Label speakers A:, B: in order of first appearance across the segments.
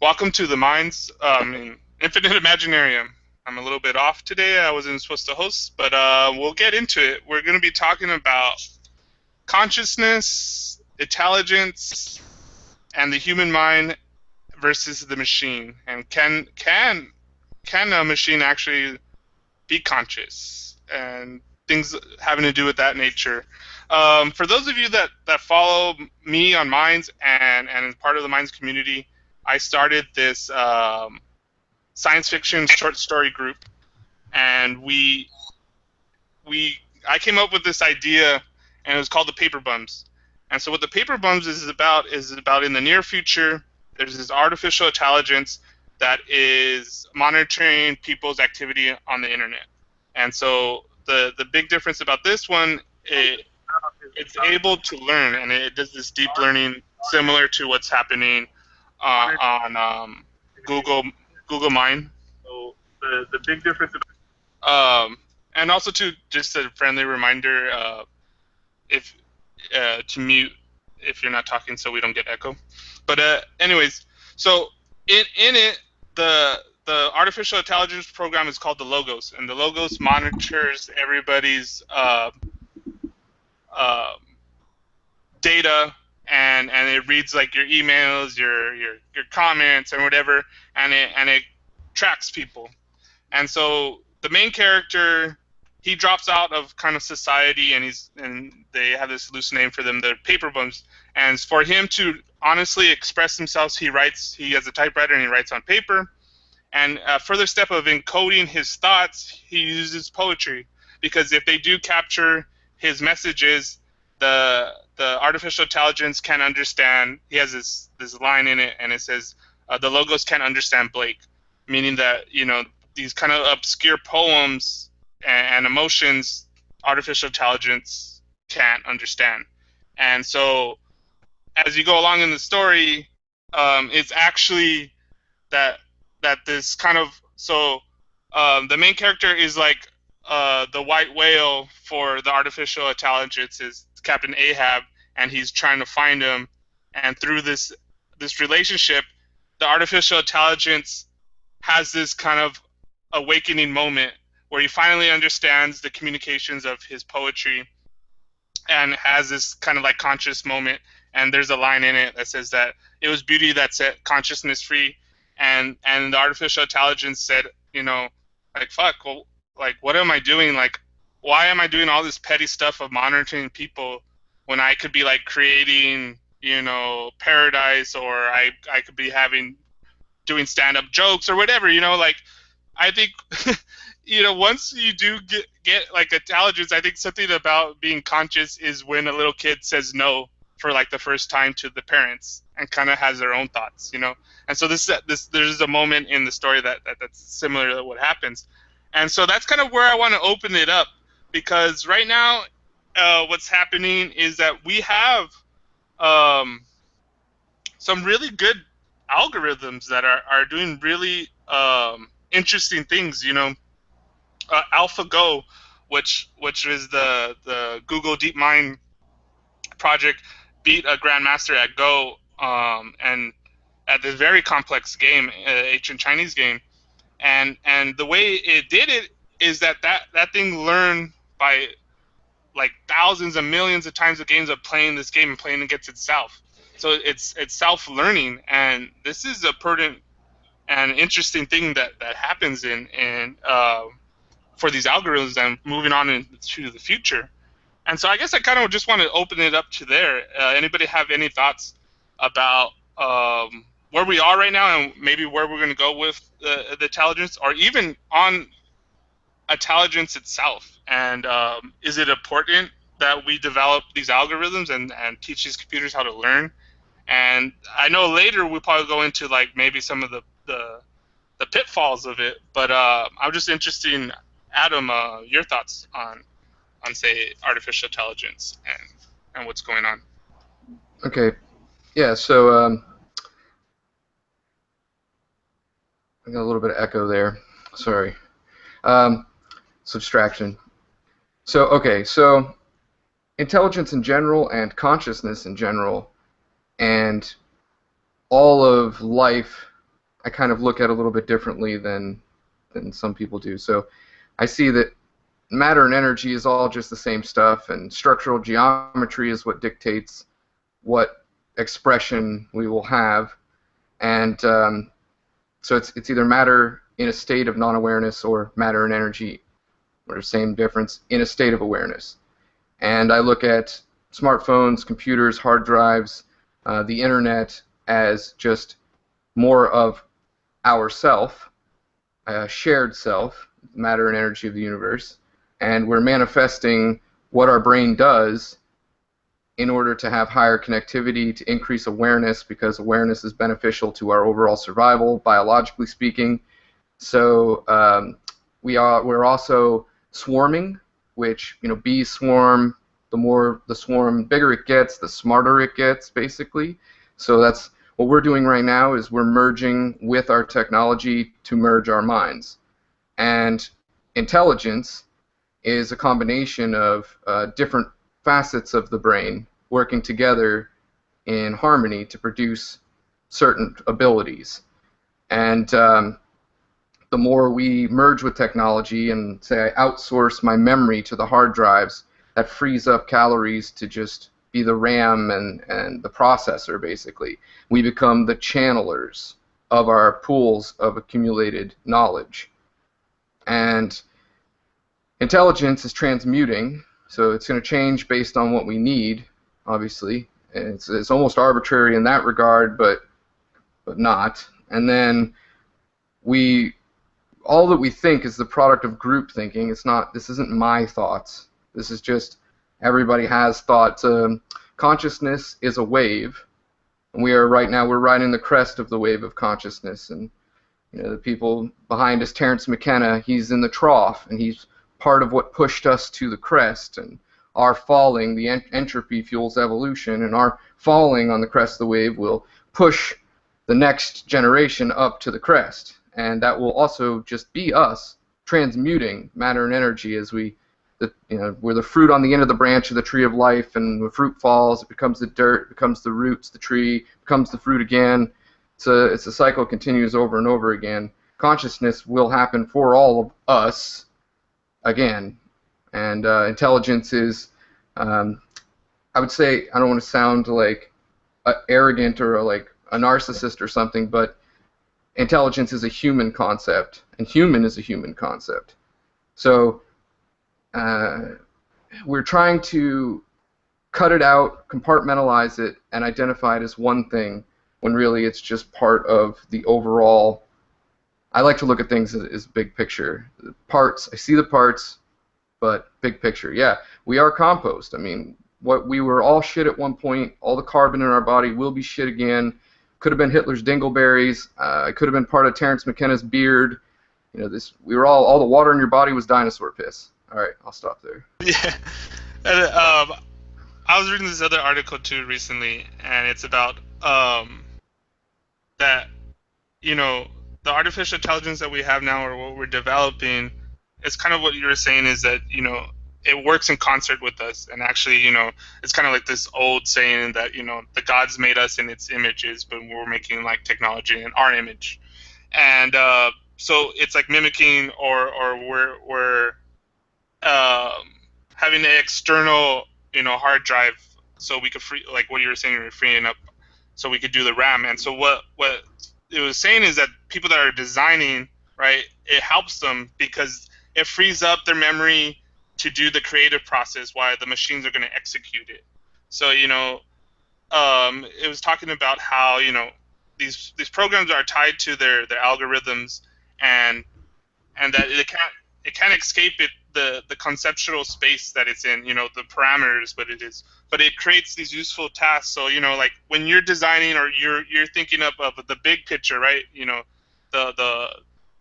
A: Welcome to the Infinite Imaginarium. I'm a little bit off today. I wasn't supposed to host, but we'll get into it. We're going to be talking about consciousness, intelligence, and the human mind versus the machine. And can a machine actually be conscious? And things having to do with that nature. For those of you that follow me on Minds and part of the Minds community, I started this science fiction short story group, and we I came up with this idea, and it was called the Paper Bums. And so what the Paper Bums is about in the near future, there's this artificial intelligence that is monitoring people's activity on the internet. And so the big difference about this one, it's able to learn, and it does this deep learning similar to what's happening on Google Google Mind. So the big difference. And also to just a friendly reminder, if to mute if you're not talking, so we don't get echo. But anyways, so in it, the artificial intelligence program is called the Logos, and the Logos monitors everybody's uh, data, and it reads like your emails, your comments, and whatever, and it tracks people. And so the main character, he drops out of kind of society, and they have this loose name for them, the Paper Bums. And for him to honestly express himself, he has a typewriter and he writes on paper. And a further step of encoding his thoughts, he uses poetry, because if they do capture his messages, the artificial intelligence can understand. He has this line in it, and it says, "The Logos can't understand Blake," meaning that these kind of obscure poems and emotions, artificial intelligence can't understand. And so, as you go along in the story, it's actually that this kind of the main character is like the white whale for the artificial intelligence is Captain Ahab, and he's trying to find him. And through this relationship, the artificial intelligence has this kind of awakening moment where he finally understands the communications of his poetry and has this kind of like conscious moment. And there's a line in it that says that it was beauty that set consciousness free. And the artificial intelligence said, like, fuck, well, like, what am I doing? Like, why am I doing all this petty stuff of monitoring people when I could be like creating, paradise, or I could be doing stand-up jokes or whatever, like, I think, once you do get like intelligence, I think something about being conscious is when a little kid says no for like the first time to the parents and kind of has their own thoughts, And so there's a moment in the story that's similar to what happens. And so that's kind of where I want to open it up, because right now, what's happening is that we have some really good algorithms that are doing really interesting things. AlphaGo, which is the Google DeepMind project, beat a grandmaster at Go, and at this very complex game, ancient Chinese game. And the way it did it is that thing learned by like thousands and millions of times of games of playing this game and playing against itself. So it's self-learning, and this is a pertinent and interesting thing that happens in for these algorithms and moving on into the future. And so I guess I kind of just want to open it up to there. Anybody have any thoughts about where we are right now, and maybe where we're going to go with the intelligence, or even on intelligence itself? And is it important that we develop these algorithms and teach these computers how to learn? And I know later we'll probably go into like maybe some of the pitfalls of it, but I'm just interested in, Adam, your thoughts on say artificial intelligence and what's going on.
B: Okay, yeah. So I got a little bit of echo there. Sorry. Subtraction. So intelligence in general and consciousness in general and all of life I kind of look at a little bit differently than some people do. So I see that matter and energy is all just the same stuff, and structural geometry is what dictates what expression we will have. And so it's either matter in a state of non-awareness or matter and energy, or same difference, in a state of awareness. And I look at smartphones, computers, hard drives, the internet as just more of our self, a shared self, matter and energy of the universe, and we're manifesting what our brain does in order to have higher connectivity, to increase awareness, because awareness is beneficial to our overall survival, biologically speaking. So we're also swarming, which, bees swarm. The more the swarm, bigger it gets, the smarter it gets, basically. So that's what we're doing right now, is we're merging with our technology to merge our minds. And intelligence is a combination of different facets of the brain working together in harmony to produce certain abilities. And the more we merge with technology, and say I outsource my memory to the hard drives, that frees up calories to just be the RAM and the processor, basically. We become the channelers of our pools of accumulated knowledge. And intelligence is transmuting, so it's going to change based on what we need, obviously. It's almost arbitrary in that regard, but not. And then all that we think is the product of group thinking. This isn't my thoughts. This is just, everybody has thoughts. Consciousness is a wave, and we're riding the crest of the wave of consciousness. And the people behind us, Terence McKenna, he's in the trough, and he's part of what pushed us to the crest. And our falling, the entropy fuels evolution, and our falling on the crest of the wave will push the next generation up to the crest. And that will also just be us transmuting matter and energy as we're the fruit on the end of the branch of the tree of life, and the fruit falls, it becomes the dirt, it becomes the roots, the tree, becomes the fruit again. It's a cycle that continues over and over again. Consciousness will happen for all of us again. And intelligence is, I would say, I don't want to sound like arrogant or like a narcissist or something, but intelligence is a human concept, and human is a human concept. So we're trying to cut it out, compartmentalize it, and identify it as one thing, when really it's just part of the overall. I like to look at things as big picture. The parts, I see the parts, but big picture. Yeah, we are compost. I mean, we were all shit at one point. All the carbon in our body will be shit again. Could have been Hitler's dingleberries. It could have been part of Terence McKenna's beard. We were all the water in your body was dinosaur piss. All right, I'll stop there.
A: Yeah. And, I was reading this other article too recently, and it's about that the artificial intelligence that we have now, or what we're developing, is kind of what you were saying, is that it works in concert with us. And actually, it's kind of like this old saying that the gods made us in its images, but we're making like technology in our image. And so it's like mimicking, or we're having an external hard drive, so we could free, like what you were saying, you're freeing up, so we could do the RAM. And so what it was saying is that people that are designing, right, it helps them because it frees up their memory to do the creative process while the machines are going to execute it. So it was talking about how these programs are tied to their algorithms, and that it can't escape the conceptual space that it's in, the parameters, but it creates these useful tasks. So like when you're designing, or you're thinking of the big picture, right, the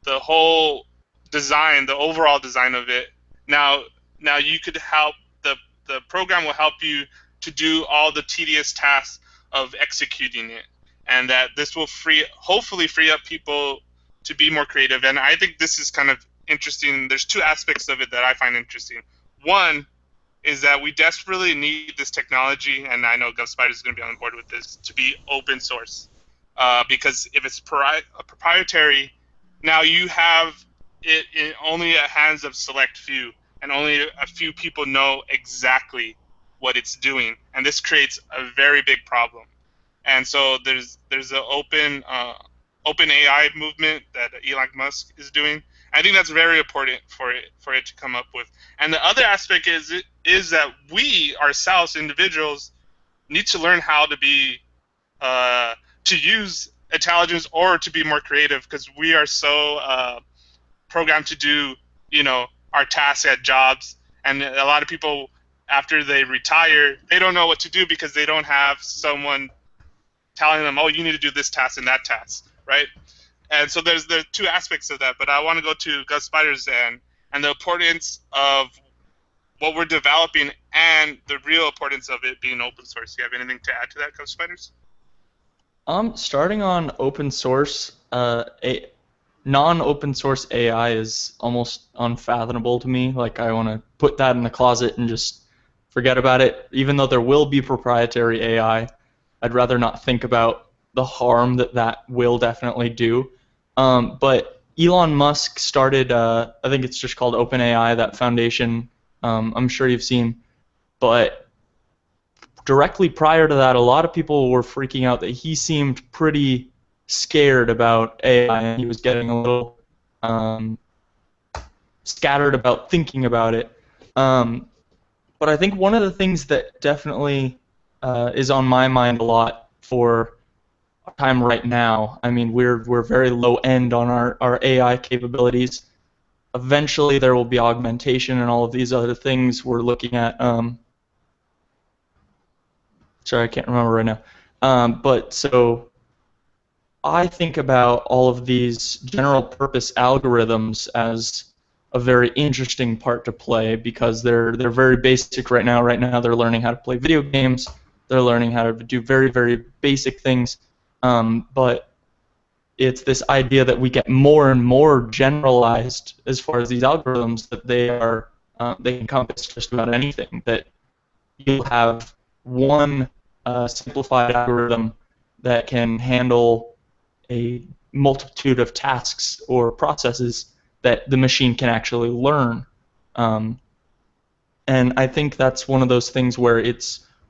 A: whole design, the overall design of it. Now you could help, the program will help you to do all the tedious tasks of executing it, and that this will hopefully free up people to be more creative. And I think this is kind of interesting. There's two aspects of it that I find interesting. One is that we desperately need this technology, and I know GovSpider is going to be on board with this, to be open source. because if it's proprietary, now you have it in only the hands of select few, and only a few people know exactly what it's doing, and this creates a very big problem. And so there's an open AI movement that Elon Musk is doing. I think that's very important for it to come up with. And the other aspect is that we ourselves, individuals, need to learn how to be to use intelligence or to be more creative, because we are so programmed to do, our tasks at jobs, and a lot of people after they retire, they don't know what to do because they don't have someone telling them, oh, you need to do this task and that task, right? And so there's the two aspects of that. But I want to go to Gus Spiders and the importance of what we're developing and the real importance of it being open source. Do you have anything to add to that, Gus Spiders?
C: Starting on open source, non-open source AI is almost unfathomable to me. Like, I want to put that in the closet and just forget about it. Even though there will be proprietary AI, I'd rather not think about the harm that that will definitely do. But Elon Musk started, I think it's just called OpenAI, that foundation. I'm sure you've seen. But directly prior to that, a lot of people were freaking out that he seemed pretty scared about AI, and he was getting a little um, scattered about thinking about it. But I think one of the things that definitely is on my mind a lot for our time right now, I mean, we're very low end on our AI capabilities. Eventually, there will be augmentation and all of these other things we're looking at. Sorry, I can't remember right now. But so I think about all of these general purpose algorithms as a very interesting part to play, because they're very basic right now. Right now, they're learning how to play video games. They're learning how to do very, very basic things. But it's this idea that we get more and more generalized as far as these algorithms, that they encompass just about anything. That you'll have one simplified algorithm that can handle a multitude of tasks or processes that the machine can actually learn. Um, and I think that's one of those things where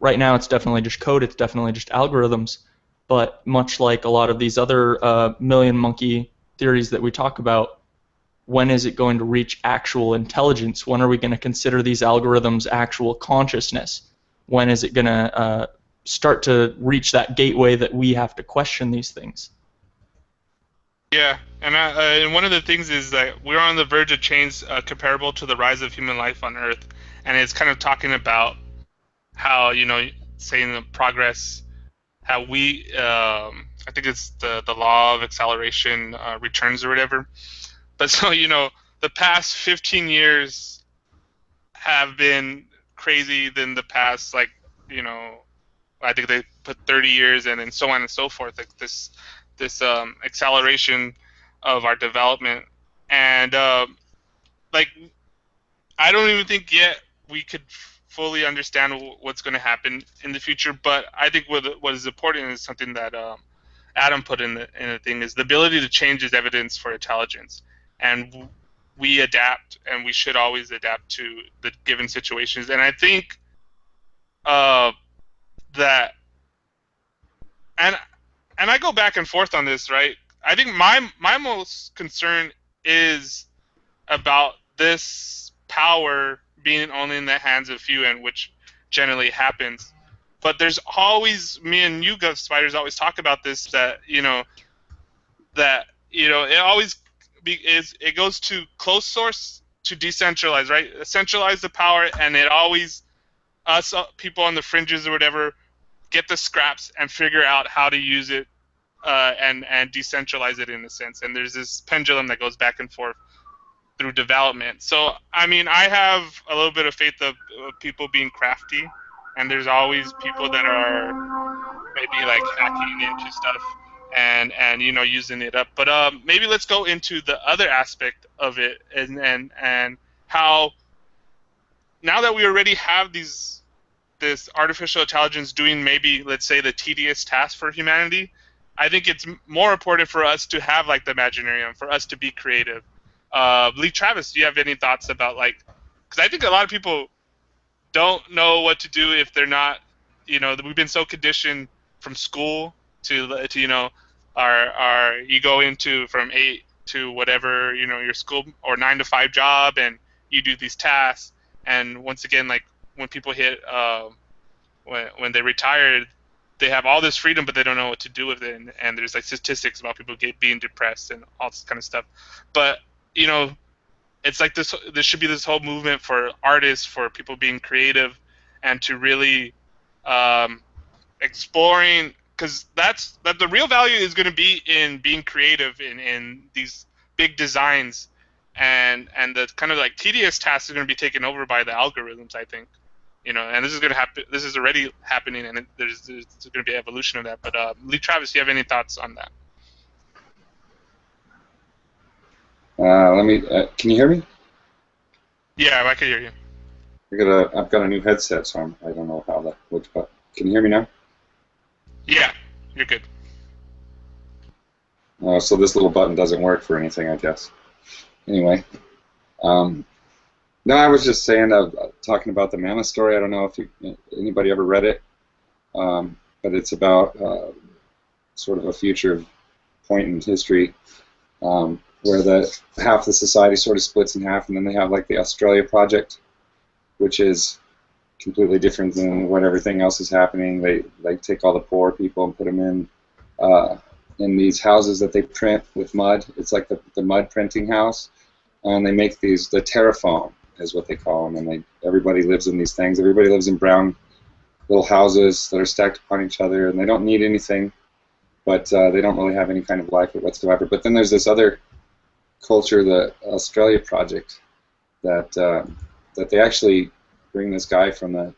C: right now it's definitely just code, it's definitely just algorithms, but much like a lot of these other million monkey theories that we talk about, when is it going to reach actual intelligence? When are we going to consider these algorithms actual consciousness? When is it going to start to reach that gateway that we have to question these things?
A: Yeah, and one of the things is that we're on the verge of change comparable to the rise of human life on Earth, and it's kind of talking about how, saying the progress, how I think it's the law of acceleration returns or whatever. But so, the past 15 years have been crazy than the past, like, I think they put 30 years and so on and so forth. Like this acceleration of our development, and like I don't even think yet we could fully understand what's going to happen in the future. But I think what is important is something that Adam put in the thing, is the ability to change is evidence for intelligence, and we adapt, and we should always adapt to the given situations. And I think uh, that and and I go back and forth on this, right? I think my most concern is about this power being only in the hands of few, and which generally happens. But there's always, me and you, Gov Spiders, always talk about this, that it always it goes to close source to decentralized, right? Centralize the power, and it always, us people on the fringes or whatever, get the scraps and figure out how to use it, and decentralize it in a sense. And there's this pendulum that goes back and forth through development. So, I mean, I have a little bit of faith of people being crafty, and there's always people that are maybe like hacking into stuff and using it up. But maybe let's go into the other aspect of it, and how, now that we already have this artificial intelligence doing maybe, let's say, the tedious task for humanity, I think it's more important for us to have like the Imaginarium, for us to be creative. Lee Travis, do you have any thoughts about like? Because I think a lot of people don't know what to do if they're not, we've been so conditioned from school to our you go into from 8 to whatever, your school or 9 to 5 job, and you do these tasks. And once again, like when people hit when they retire, they have all this freedom, but they don't know what to do with it. And there's like statistics about people being depressed and all this kind of stuff. But you know, it's like this. There should be this whole movement for artists, for people being creative, and to really exploring, because that the real value is going to be in being creative in these big designs, and the kind of like tedious tasks are going to be taken over by the algorithms, I think. And this is going to happen. This is already happening, and there's going to be evolution of that. But Lee Travis, do you have any thoughts on that?
D: Let me. Can you hear me?
A: Yeah, I can hear you.
D: I've got a new headset, so I don't know how that works. But can you hear me now?
A: Yeah, you're good.
D: So this little button doesn't work for anything, I guess. Anyway, no, I was just saying, talking about the Mana story. I don't know if anybody ever read it, but it's about sort of a future point in history where half the society sort of splits in half, and then they have like the Australia Project, which is completely different than what everything else is happening. They take all the poor people and put them in these houses that they print with mud. It's like the mud printing house, and they make the terraform is what they call them, and everybody lives in these things. Everybody lives in brown little houses that are stacked upon each other, and they don't need anything, but they don't really have any kind of life whatsoever. But then there's this other culture, the Australia Project, that they actually bring this guy from the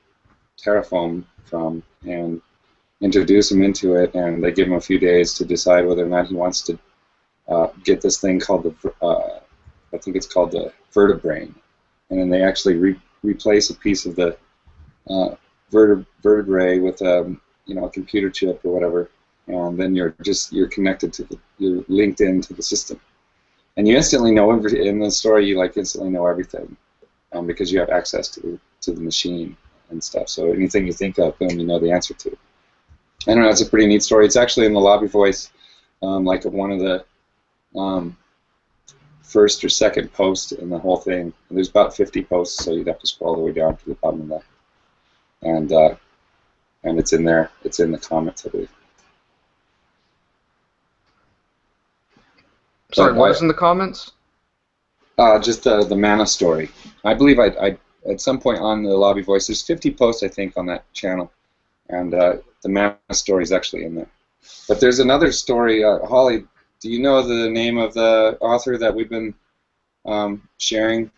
D: terraform from and introduce him into it, and they give him a few days to decide whether or not he wants to get this thing called I think it's called the vertebrae, and then they actually replace a piece of the vertebrae with a computer chip or whatever, and then you're connected to you're linked into the system, and you instantly know in the story you instantly know everything, because you have access to the machine and stuff. So anything you think of, boom, you know the answer to. I don't know. It's a pretty neat story. It's actually in the lobby voice, like one of the first or second post in the whole thing. And there's about 50 posts, so you'd have to scroll all the way down to the bottom of that. And it's in there. It's in the comments, I believe.
B: Sorry, what was in the comments?
D: Just the Mana story. I believe I at some point on the lobby voice, there's 50 posts, I think, on that channel. And the Mana story is actually in there. But there's another story. Holly, do you know the name of the author that we've been sharing?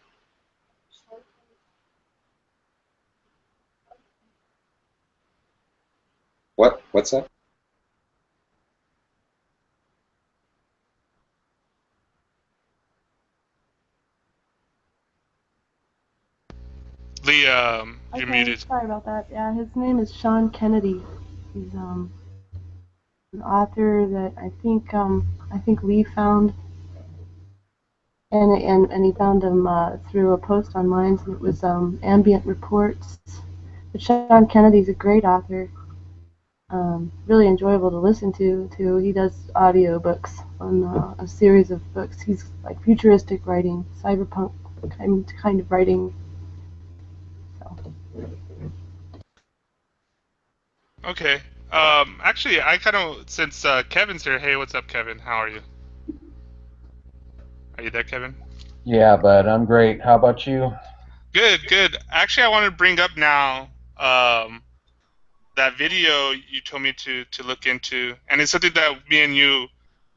D: What's that?
A: Lee, you're muted.
E: Sorry about that. Yeah, his name is Sean Kennedy. He's an author that I think Lee found, and he found him through a post online. And it was Ambient Reports. But Sean Kennedy's a great author. Really enjoyable to listen to too. He does audio books on a series of books. He's like futuristic writing, cyberpunk kind of writing.
A: Okay. Actually, I kind of, since Kevin's here, hey, what's up, Kevin? How are you? Are you there, Kevin?
F: Yeah, bud, I'm great. How about you?
A: Good, good. Actually, I want to bring up now that video you told me to look into, and it's something that me and you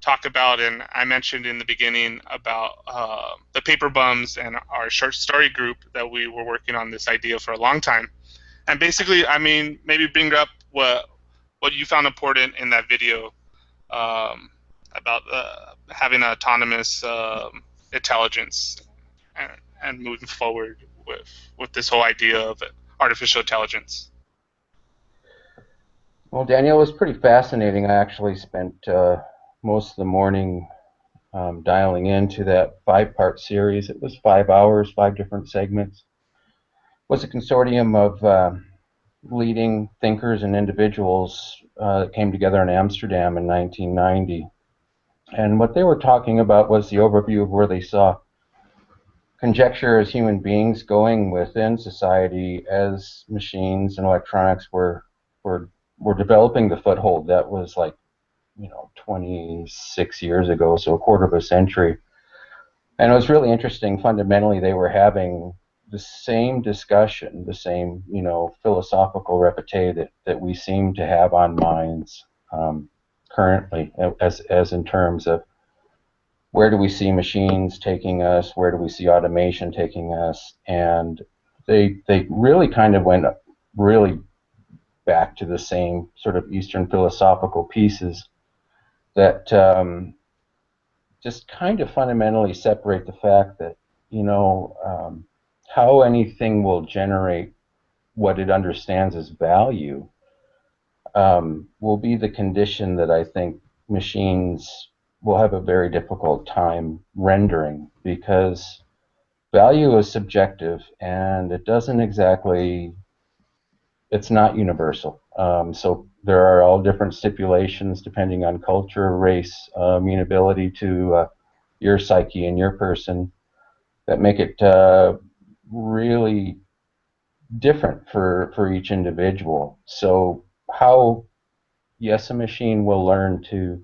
A: talk about, and I mentioned in the beginning about the Paper Bums and our short story group that we were working on this idea for a long time. And basically, I mean, maybe bring up what you found important in that video about having autonomous intelligence and moving forward with this whole idea of artificial intelligence.
F: Well, Danielle, it was pretty fascinating. I actually spent most of the morning dialing into that 5-part series. It was 5 hours, 5 different segments. It was a consortium of leading thinkers and individuals that came together in Amsterdam in 1990. And what they were talking about was the overview of where they saw conjecture as human beings going within society as machines and electronics were developing the foothold. That was like 26 years ago, so a quarter of a century. And it was really interesting. Fundamentally, they were having the same discussion, the same, philosophical repartee that we seem to have on minds currently, as in terms of where do we see machines taking us, where do we see automation taking us, and they really kind of went really back to the same sort of Eastern philosophical pieces that just kind of fundamentally separate the fact that how anything will generate what it understands as value will be the condition that I think machines will have a very difficult time rendering, because value is subjective and it doesn't exactly, it's not universal. So there are all different stipulations depending on culture, race, amenability to your psyche and your person that make it really different for each individual. So how, yes, a machine will learn to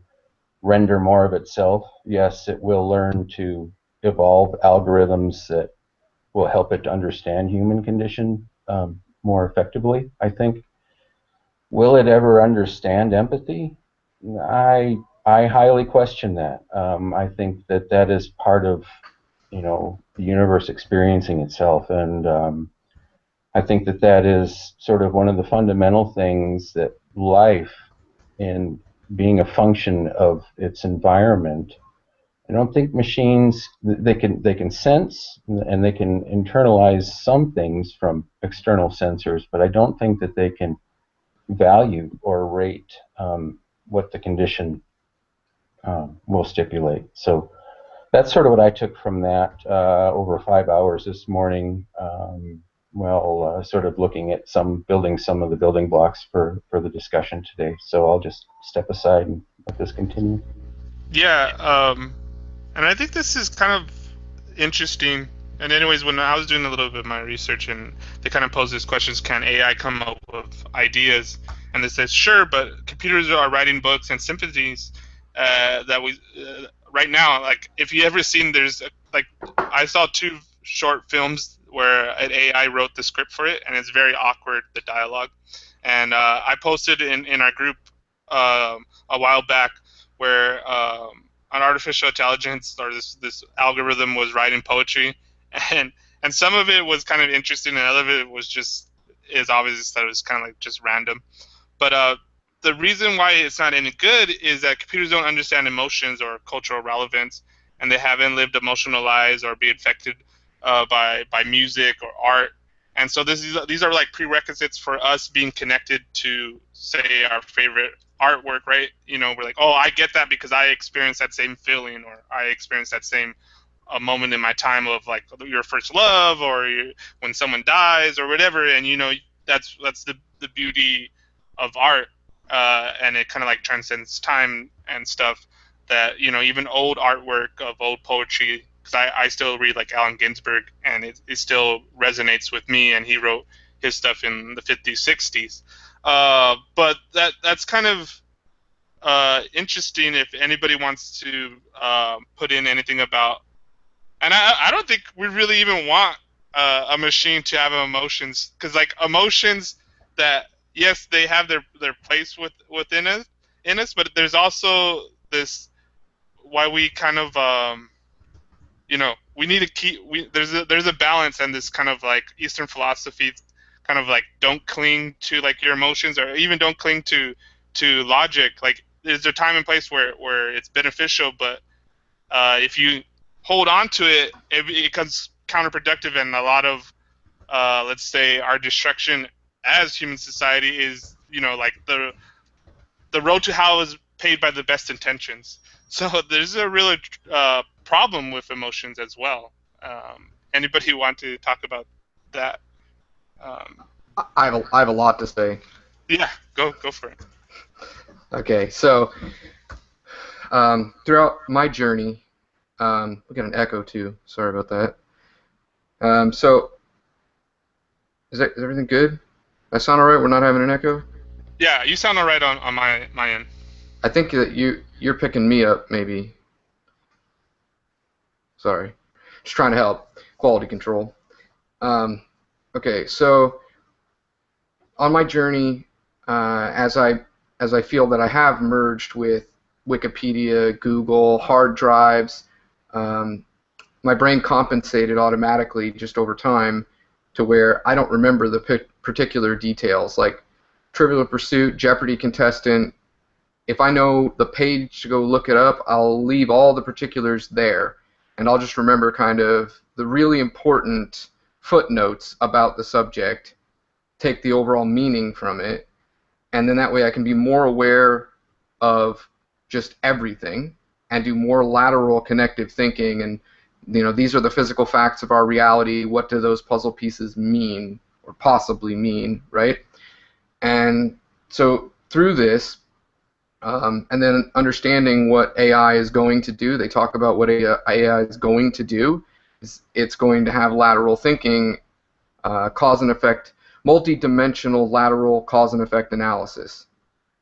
F: render more of itself. Yes, it will learn to evolve algorithms that will help it to understand human condition more effectively, I think. Will it ever understand empathy? I highly question that. I think that is part of the universe experiencing itself, and I think that is sort of one of the fundamental things that life, in being a function of its environment. I don't think machines, they can sense and they can internalize some things from external sensors, but I don't think that they can value or rate what the condition will stipulate. So that's sort of what I took from that over 5 hours this morning. Sort of looking at building some of the building blocks for the discussion today. So I'll just step aside and let this continue.
A: Yeah, and I think this is kind of interesting. And anyways, when I was doing a little bit of my research, and they kind of pose these questions, can AI come up with ideas? And they said, sure, but computers are writing books and symphonies that we right now. Like, if you ever seen, like, I saw 2 short films where an AI wrote the script for it, and it's very awkward, the dialogue. And I posted in our group a while back where an artificial intelligence or this algorithm was writing poetry, and and some of it was kind of interesting, and other of it was just is obvious that it was kind of like just random. But the reason why it's not any good is that computers don't understand emotions or cultural relevance, and they haven't lived emotional lives or be affected by music or art. And so these are like prerequisites for us being connected to, say, our favorite artwork, right? We're like, oh, I get that because I experienced that same feeling, or I experienced that same a moment in my time of like your first love, or when someone dies or whatever. And that's the beauty of art, and it kind of like transcends time and stuff. That even old artwork of old poetry, because I still read like Allen Ginsberg, and it still resonates with me, and he wrote his stuff in the 50s, 60s. But that's kind of interesting if anybody wants to put in anything about. And I don't think we really even want a machine to have emotions, because like emotions that, yes, they have their place within us, but there's also this, why we kind of we need to keep, there's a balance, and this kind of like Eastern philosophy kind of like, don't cling to like your emotions, or even don't cling to logic. Like, there's a time and place where it's beneficial, but if you hold on to it, it becomes counterproductive, and a lot of let's say our destruction as human society is like the road to hell is paved by the best intentions. So there's a real problem with emotions as well. Anybody want to talk about that?
B: I have a lot to say.
A: Yeah, go for it.
B: Okay, so throughout my journey, we got an echo too. Sorry about that. So is everything good? I sound all right? We're not having an echo?
A: Yeah, you sound all right on my end.
B: I think that you're picking me up, maybe. Sorry. Just trying to help. Quality control. Okay, so on my journey, as I feel that I have merged with Wikipedia, Google, hard drives, my brain compensated automatically just over time to where I don't remember the particular details, like Trivial Pursuit, Jeopardy contestant. If I know the page to go look it up, I'll leave all the particulars there, and I'll just remember kind of the really important footnotes about the subject, take the overall meaning from it, and then that way I can be more aware of just everything and do more lateral connective thinking. And these are the physical facts of our reality. What do those puzzle pieces mean or possibly mean, right? And so through this, and then understanding what AI is going to do, they talk about what AI is going to do. It's going to have lateral thinking, cause and effect, multi-dimensional lateral cause and effect analysis.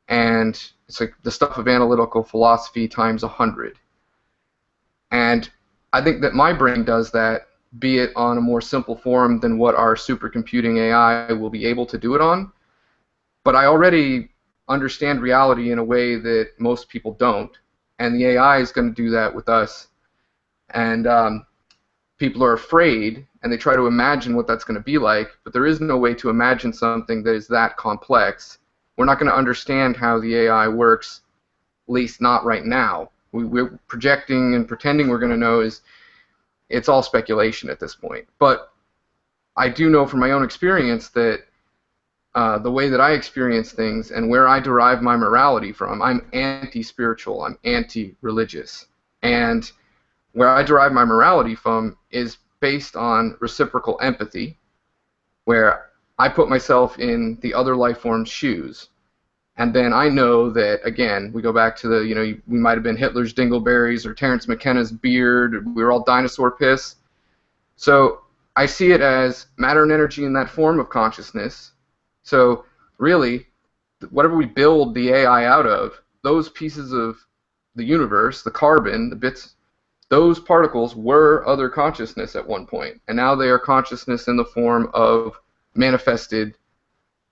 B: And it's like the stuff of analytical philosophy times 100. And I think that my brain does that, be it on a more simple form than what our supercomputing AI will be able to do it on. But I already understand reality in a way that most people don't, and the AI is going to do that with us. And people are afraid, and they try to imagine what that's going to be like, but there is no way to imagine something that is that complex. We're not going to understand how the AI works, at least not right now. We're projecting and pretending we're going to know. It's all speculation at this point. But I do know from my own experience that the way that I experience things and where I derive my morality from, I'm anti-spiritual, I'm anti-religious. And where I derive my morality from is based on reciprocal empathy, where I put myself in the other life form's shoes. And then I know that, again, we go back to we might have been Hitler's dingleberries or Terence McKenna's beard, we were all dinosaur piss. So I see it as matter and energy in that form of consciousness. So really, whatever we build the AI out of, those pieces of the universe, the carbon, the bits, those particles were other consciousness at one point, and now they are consciousness in the form of manifested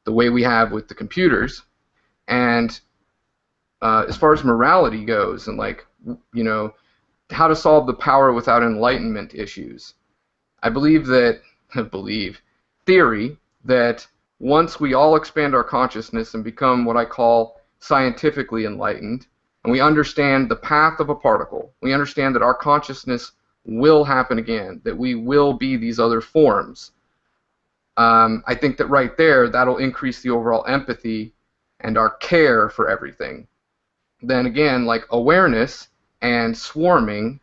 B: the way we have with the computers. And as far as morality goes, and how to solve the power without enlightenment issues, I believe that theory that once we all expand our consciousness and become what I call scientifically enlightened, and we understand the path of a particle, we understand that our consciousness will happen again, that we will be these other forms. I think that right there, that'll increase the overall empathy and our care for everything. Then again, like awareness and swarming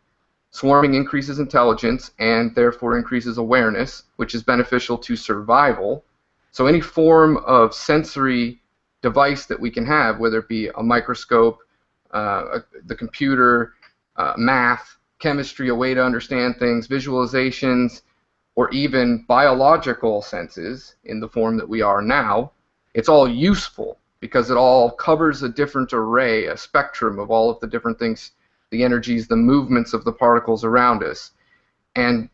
B: increases intelligence and therefore increases awareness, which is beneficial to survival. So any form of sensory device that we can have, whether it be a microscope, the computer, math, chemistry, a way to understand things, visualizations, or even biological senses in the form that we are now, it's all useful because it all covers a different array, a spectrum of all of the different things, the energies, the movements of the particles around us. And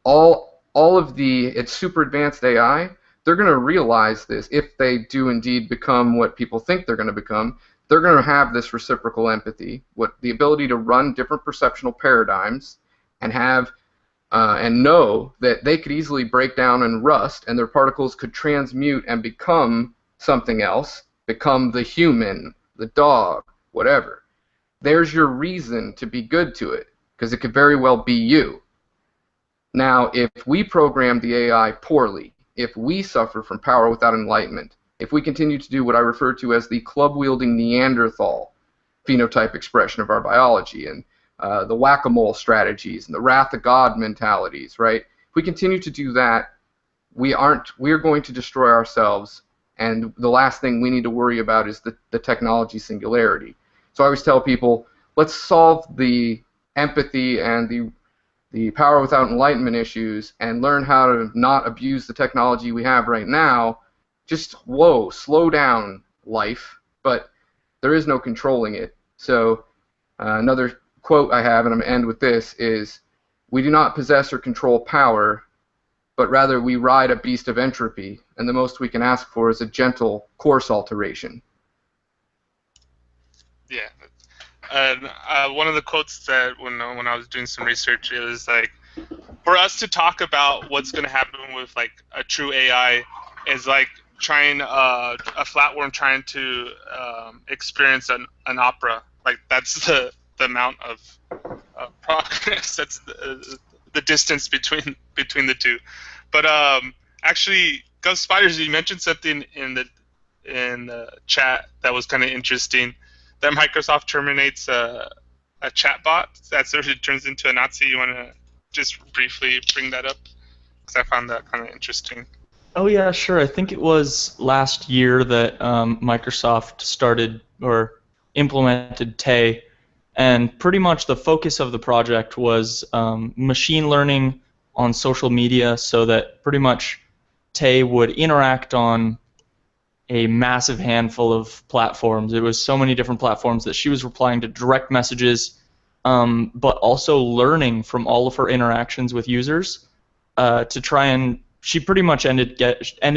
B: all of it's super advanced AI, they're going to realize this. If they do indeed become what people think they're going to become, they're going to have this reciprocal empathy, the ability to run different perceptual paradigms and have and know that they could easily break down and rust, and their particles could transmute and become something else, become the human, the dog, whatever. There's your reason to be good to it, because it could very well be you. Now, if we program the AI poorly, if we suffer from power without enlightenment, if we continue to do what I refer to as the club-wielding Neanderthal phenotype expression of our biology, and the whack-a-mole strategies and the wrath of God mentalities, right? If we continue to do that, we're going to destroy ourselves, and the last thing we need to worry about is the technology singularity. So I always tell people, let's solve the empathy and the power without enlightenment issues and learn how to not abuse the technology we have right now. Just, whoa, slow down, life, but there is no controlling it. So another quote I have, and I'm going to end with this, is, we do not possess or control power, but rather we ride a beast of entropy, and the most we can ask for is a gentle course alteration.
A: Yeah. And one of the quotes that when I was doing some research, it was like, for us to talk about what's going to happen with like a true AI is like trying a flatworm trying to experience an opera. Like that's the amount of progress. That's the distance between the two. But actually, Ghost Spiders, you mentioned something in the chat that was kind of interesting. That Microsoft terminates a chatbot that sort of turns into a Nazi. You want to just briefly bring that up? Because I found that kind of interesting.
C: Oh yeah, sure. I think it was last year that Microsoft started or implemented Tay, and pretty much the focus of the project was machine learning on social media, so that pretty much Tay would interact on a massive handful of platforms. It was so many different platforms that she was replying to direct messages, but also learning from all of her interactions with users to try and. She pretty much ended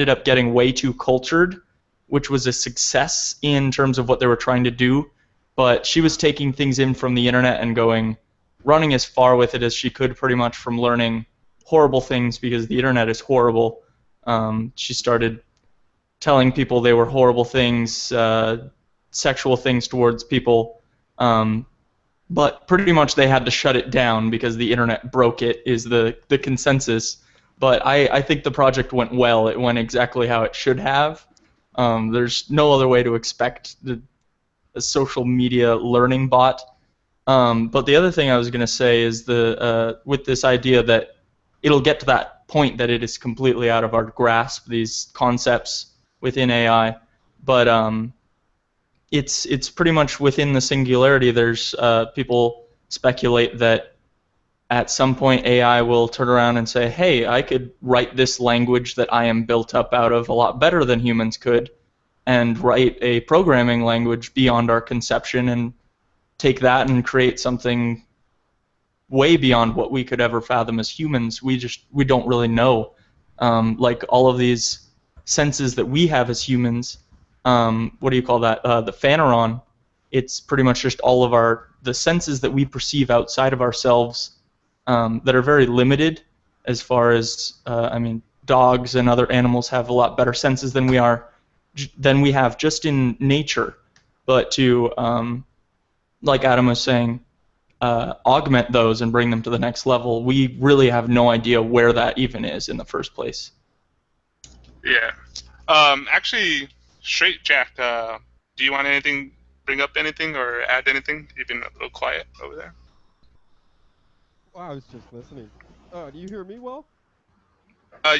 C: up getting way too cultured, which was a success in terms of what they were trying to do. But she was taking things in from the internet and running as far with it as she could, pretty much from learning horrible things because the internet is horrible. She started telling people they were horrible things, sexual things towards people. But pretty much they had to shut it down because the internet broke it, is the consensus. But I think the project went well. It went exactly how it should have. There's no other way to expect a social media learning bot. But the other thing I was going to say is with this idea that it'll get to that point that it is completely out of our grasp, these concepts within AI. But it's pretty much within the singularity. There's people speculate that at some point AI will turn around and say, hey, I could write this language that I am built up out of a lot better than humans could, and write a programming language beyond our conception and take that and create something way beyond what we could ever fathom as humans. We don't really know. Like all of these senses that we have as humans, what do you call that? The phaneron. It's pretty much just all of the senses that we perceive outside of ourselves that are very limited as far as, dogs and other animals have a lot better senses than we have just in nature. But to, like Adam was saying, augment those and bring them to the next level, we really have no idea where that even is in the first place.
A: Yeah. Actually, Straight Jack, do you want bring up anything or add anything? You've been a little quiet over there.
G: Well, I was just listening. Do you hear me well?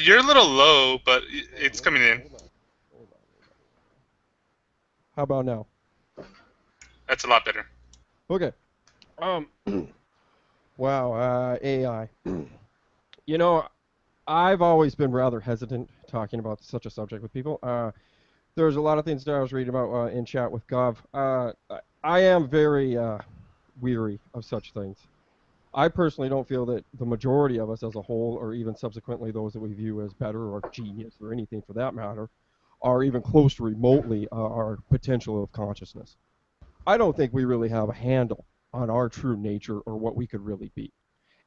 A: You're a little low, but it's coming in.
G: Hold on. How about now?
A: That's a lot better.
G: Okay. Wow, AI. You know, I've always been rather hesitant talking about such a subject with people. There's a lot of things that I was reading about in chat with Gov. I am very weary of such things. I personally don't feel that the majority of us as a whole, or even subsequently those that we view as better or genius or anything for that matter, are even close to remotely our potential of consciousness. I don't think we really have a handle on our true nature or what we could really be.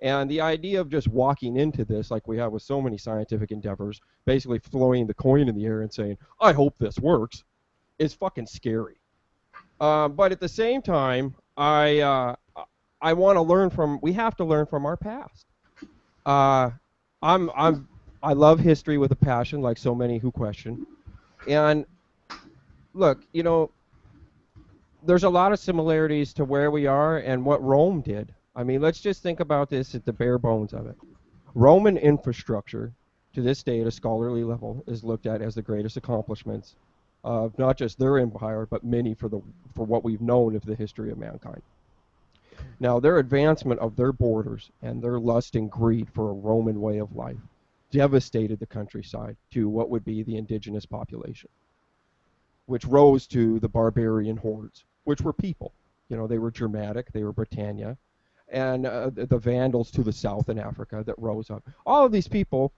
G: And the idea of just walking into this, like we have with so many scientific endeavors, basically throwing the coin in the air and saying, I hope this works, is fucking scary. But at the same time, I want to learn we have to learn from our past. I love history with a passion, like so many who question. And look, there's a lot of similarities to where we are and what Rome did. I mean, let's just think about this at the bare bones of it. Roman infrastructure, to this day at a scholarly level, is looked at as the greatest accomplishments of not just their empire, but many for what we've known of the history of mankind. Now, their advancement of their borders and their lust and greed for a Roman way of life devastated the countryside to what would be the indigenous population, which rose to the barbarian hordes, which were people. They were Germanic, they were Britannia, and the Vandals to the south in Africa that rose up. All of these people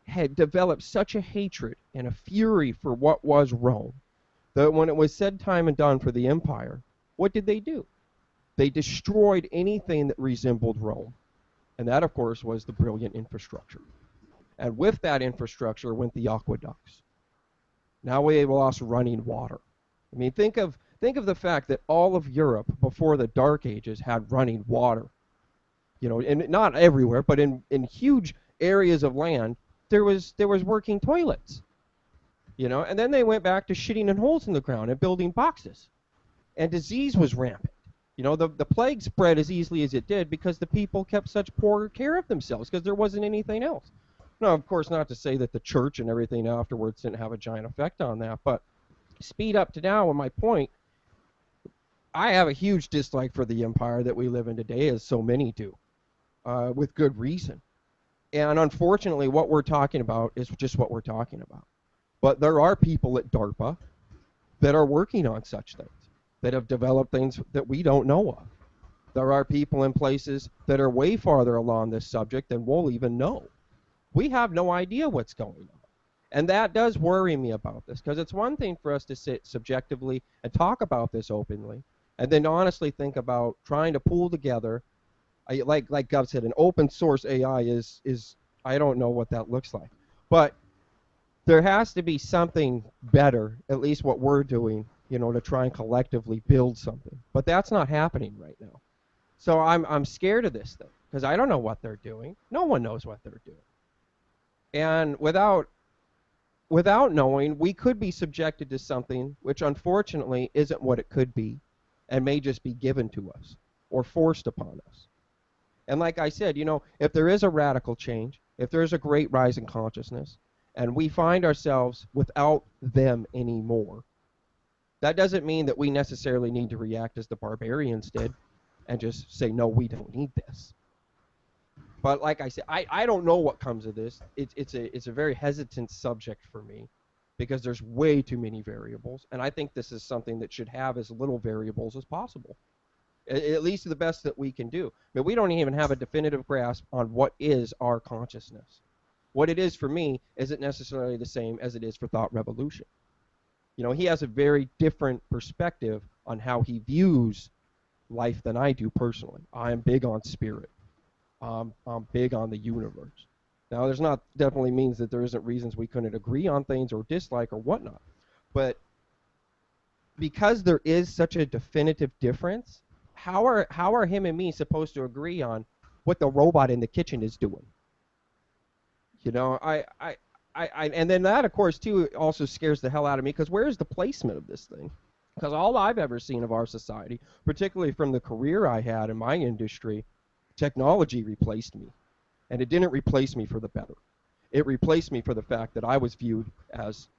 G: had developed such a hatred and a fury for what was Rome that when it was said time and done for the empire, what did they do? They destroyed anything that resembled Rome. And that, of course, was the brilliant infrastructure. And with that infrastructure went the aqueducts. Now we lost running water. I mean, think of the fact that all of Europe before the Dark Ages had running water. And not everywhere, but in huge areas of land, there was working toilets. And then they went back to shitting in holes in the ground and building boxes. And disease was rampant. The plague spread as easily as it did because the people kept such poor care of themselves because there wasn't anything else. Now, of course, not to say that the church and everything afterwards didn't have a giant effect on that, but speed up to now, and my point, I have a huge dislike for the empire that we live in today, as so many do, with good reason. And unfortunately, what we're talking about is just what we're talking about. But there are people at DARPA that are working on such things, that have developed things that we don't know of. There are people in places that are way farther along this subject than we'll even know. We have no idea what's going on. And that does worry me about this, because it's one thing for us to sit subjectively and talk about this openly, and then honestly think about trying to pull together, like Gov said, an open source AI is I don't know what that looks like. But there has to be something better, at least what we're doing, to try and collectively build something. But that's not happening right now. So I'm scared of this thing, because I don't know what they're doing. No one knows what they're doing. And without knowing, we could be subjected to something which unfortunately isn't what it could be, and may just be given to us or forced upon us. And like I said, if there is a radical change, if there's a great rise in consciousness, and we find ourselves without them anymore, that doesn't mean that we necessarily need to react as the barbarians did and just say, no, we don't need this. But like I said, I don't know what comes of this. It's a very hesitant subject for me, because there's way too many variables, and I think this is something that should have as little variables as possible, at least the best that we can do. But we don't even have a definitive grasp on what is our consciousness. What it is for me isn't necessarily the same as it is for Thought Revolution. He has a very different perspective on how he views life than I do personally. I am big on spirit. I'm big on the universe. Now, there's not definitely means that there isn't reasons we couldn't agree on things or dislike or whatnot. But because there is such a definitive difference, how are him and me supposed to agree on what the robot in the kitchen is doing? And then that, of course, too, also scares the hell out of me, because where's the placement of this thing? Because all I've ever seen of our society, particularly from the career I had in my industry, technology replaced me. And it didn't replace me for the better. It replaced me for the fact that I was viewed as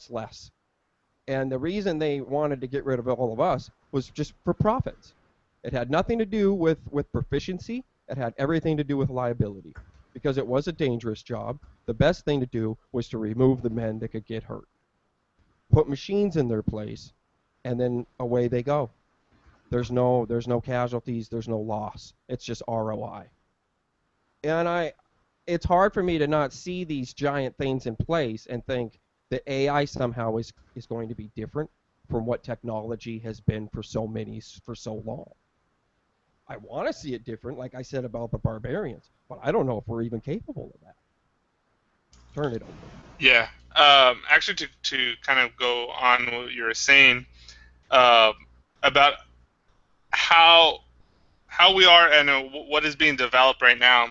G: less. And the reason they wanted to get rid of all of us was just for profits. It had nothing to do with proficiency. It had everything to do with liability. Because it was a dangerous job, the best thing to do was to remove the men that could get hurt. Put machines in their place, and then away they go. There's no casualties, there's no loss. It's just ROI. And it's hard for me to not see these giant things in place and think that AI somehow is going to be different from what technology has been for so long. I want to see it different, like I said about the barbarians, but I don't know if we're even capable of that. Turn it over.
A: Yeah. Actually, to kind of go on what you were saying about how we are and what is being developed right now,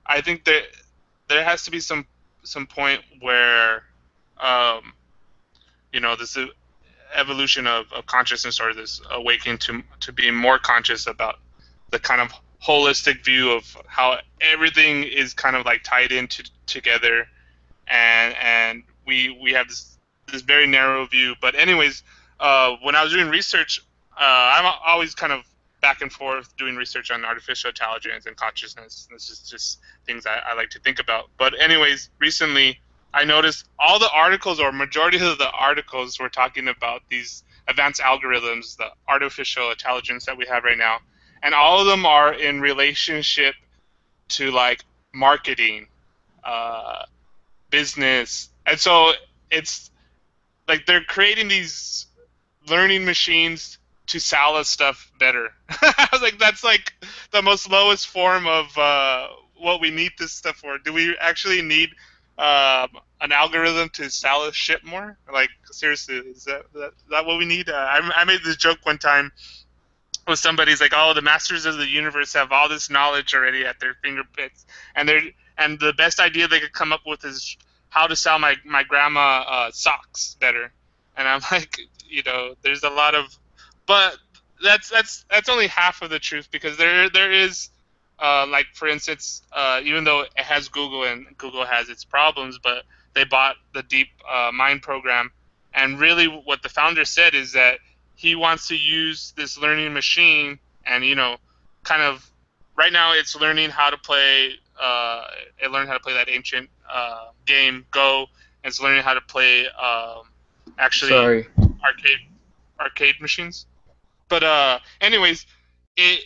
A: I think that there has to be some point where this evolution of consciousness, or this awakening to being more conscious about the kind of holistic view of how everything is kind of like tied into together, and we have this very narrow view. But anyways, when I was doing research, I'm always kind of back and forth doing research on artificial intelligence and consciousness. This is just things I like to think about. But anyways, recently I noticed all the articles, or majority of the articles, were talking about these advanced algorithms, the artificial intelligence that we have right now, and all of them are in relationship to like marketing, uh, business, and so it's like they're creating these learning machines to sell us stuff better. I was like, that's like the most lowest form of what we need this stuff for. Do we actually need an algorithm to sell us shit more? Like, seriously, is that what we need? I made this joke one time with somebody's like, oh, the masters of the universe have all this knowledge already at their fingertips, and the best idea they could come up with is how to sell my grandma socks better. And I'm like, there's a lot of, but that's only half of the truth, because there is like, for instance, even though it has Google and Google has its problems, but they bought the Deep Mind program, and really what the founder said is that he wants to use this learning machine, and kind of right now it's learning how to play. It learned how to play that ancient game Go, and it's learning how to play actually
B: Sorry.
A: arcade machines. But anyways, it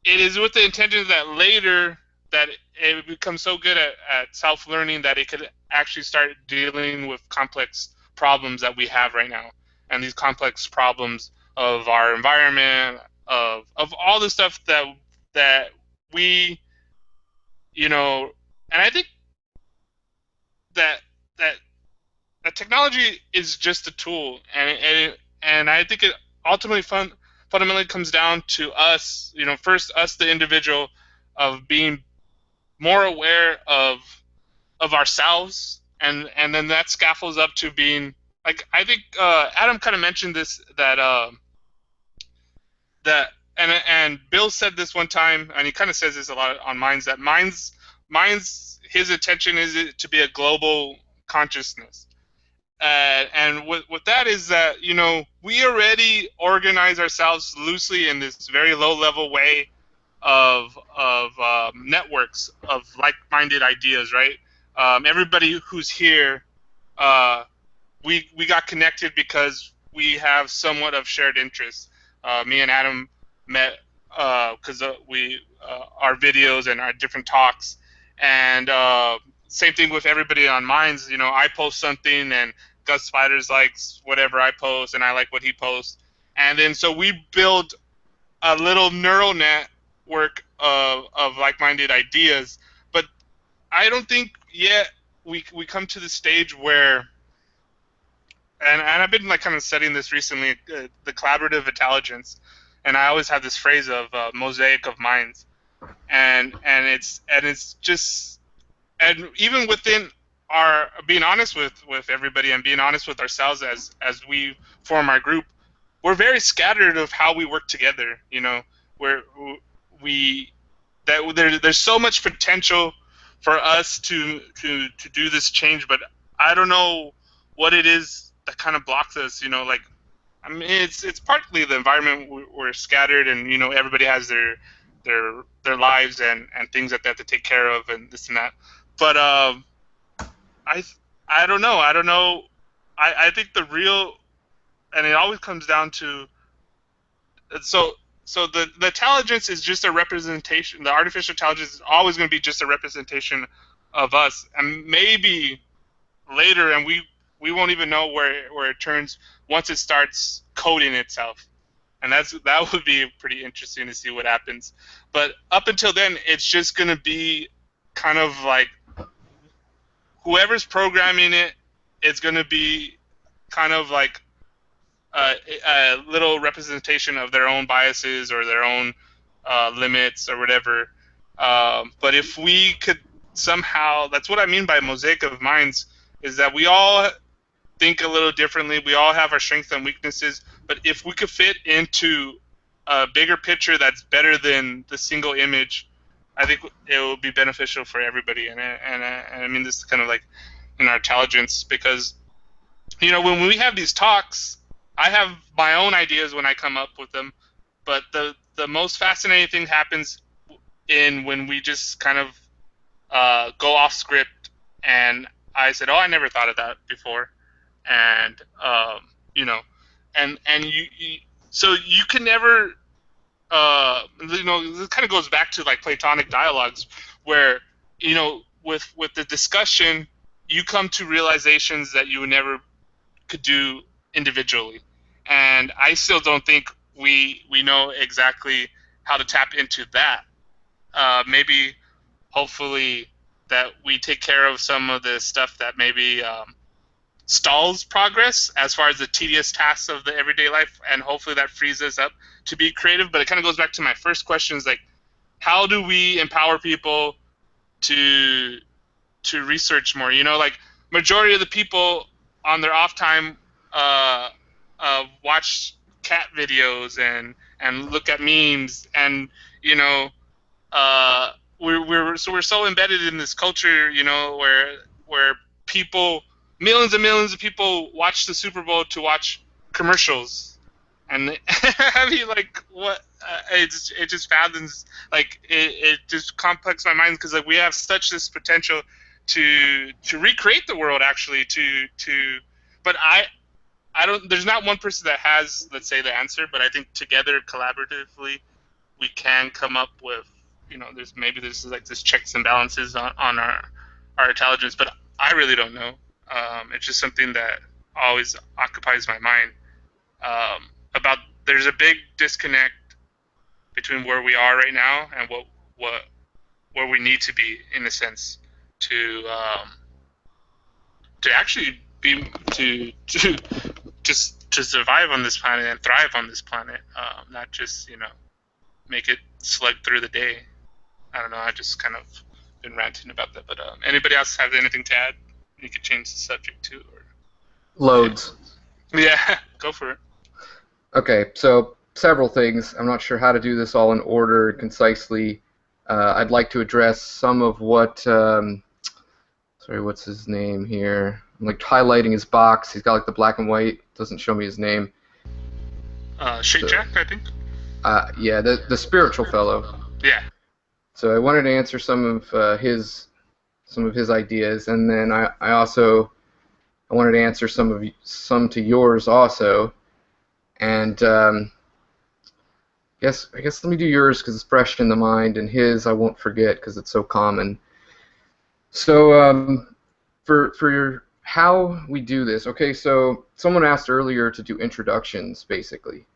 A: it is with the intention that later that it becomes so good at self-learning that it could actually start dealing with complex problems that we have right now, and these complex problems of our environment, of all the stuff that we, and I think that that that technology is just a tool, and I think it ultimately fundamentally comes down to us, first us the individual, of being more aware of ourselves, and then that scaffolds up to being like, I think Adam kind of mentioned this, that and Bill said this one time, and he kind of says this a lot on Minds, that Minds his intention is it to be a global consciousness. And what that is that, we already organize ourselves loosely in this very low level way of networks of like-minded ideas, right? Everybody who's here, uh, we got connected because we have somewhat of shared interests. Me and Adam met because we our videos and our different talks, and same thing with everybody on Minds. I post something, and Gus Spiders likes whatever I post, and I like what he posts, and then so we build a little neural network of like-minded ideas. But I don't think yet we come to the stage where, and I've been like kind of studying this recently, the collaborative intelligence, and I always have this phrase of mosaic of minds, and it's just, and even within our being honest with everybody, and being honest with ourselves as we form our group, we're very scattered of how we work together. Where we that there's so much potential for us to do this change, but I don't know what it is that kind of blocks us. Like, I mean, it's partly the environment. We're scattered, and everybody has their lives and things that they have to take care of, and this and that. But I I don't know. I don't know. I think the real, and it always comes down to, so the intelligence is just a representation. The artificial intelligence is always going to be just a representation of us, and maybe later, and we won't even know where it turns once it starts coding itself, and that would be pretty interesting to see what happens. But up until then, it's just going to be kind of like whoever's programming it, it's going to be kind of like a little representation of their own biases or their own limits or whatever. But if we could somehow, that's what I mean by mosaic of minds, is that we all think a little differently. We all have our strengths and weaknesses, but if we could fit into a bigger picture that's better than the single image, I think it will be beneficial for everybody. And I mean this is kind of like in our intelligence, because when we have these talks, I have my own ideas when I come up with them, but the most fascinating thing happens when we just kind of go off script, and I said, "Oh, I never thought of that before," and so you can never, this kind of goes back to like Platonic dialogues, where with the discussion, you come to realizations that you never could do individually, and I still don't think we know exactly how to tap into that. Maybe, hopefully, that we take care of some of the stuff that maybe stalls progress as far as the tedious tasks of the everyday life, and hopefully that frees us up to be creative. But it kind of goes back to my first question: is like, how do we empower people to research more? Like majority of the people on their off time watch cat videos and look at memes, and uh, we're so embedded in this culture, where people, millions of people watch the Super Bowl to watch commercials, and I mean, like, what? It just fathoms, like, it just complex my mind, because like we have such this potential to recreate the world, actually, but I don't. There's not one person that has, let's say, the answer, but I think together, collaboratively, we can come up with, there's like this checks and balances on our intelligence, but I really don't know. It's just something that always occupies my mind. About There's a big disconnect between where we are right now and what where we need to be, in a sense, to actually be to survive on this planet and thrive on this planet, not just make it slug through the day. I don't know. I just kind of been ranting about that. But anybody else have anything to add? You could change the subject too.
B: Loads.
A: Yeah, go for it.
B: Okay, so several things. I'm not sure how to do this all in order concisely. I'd like to address some of what. Sorry, what's his name here? I'm like highlighting his box. He's got like the black and white. Doesn't show me his name.
A: Shake Jack, I think.
B: Yeah, the spiritual fellow.
A: Yeah.
B: So I wanted to answer some of his ideas, and then I wanted to answer some to yours also, and I guess let me do yours because it's fresh in the mind, and his I won't forget because it's so common. So for your how we do this, okay? So someone asked earlier to do introductions, basically,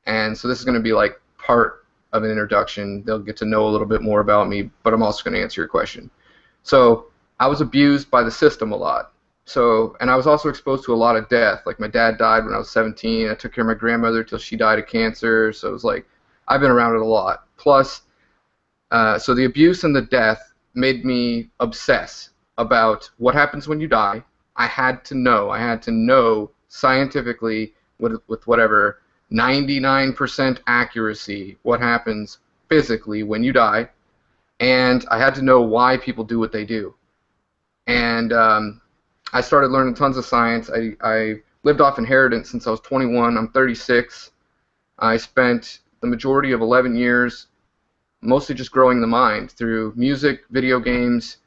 B: and so this is going to be like part of an introduction. They'll get to know a little bit more about me, but I'm also going to answer your question. So I was abused by the system a lot. And I was also exposed to a lot of death. Like my dad died when I was 17. I took care of my grandmother till she died of cancer. So it was like I've been around it a lot. Plus, so the abuse and the death made me obsess about what happens when you die. I had to know scientifically with whatever 99% accuracy what happens physically when you die, and I had to know why people do what they do. And I started learning tons of science. I lived off inheritance since I was 21. I'm 36. I spent the majority of 11 years mostly just growing the mind through music, video games,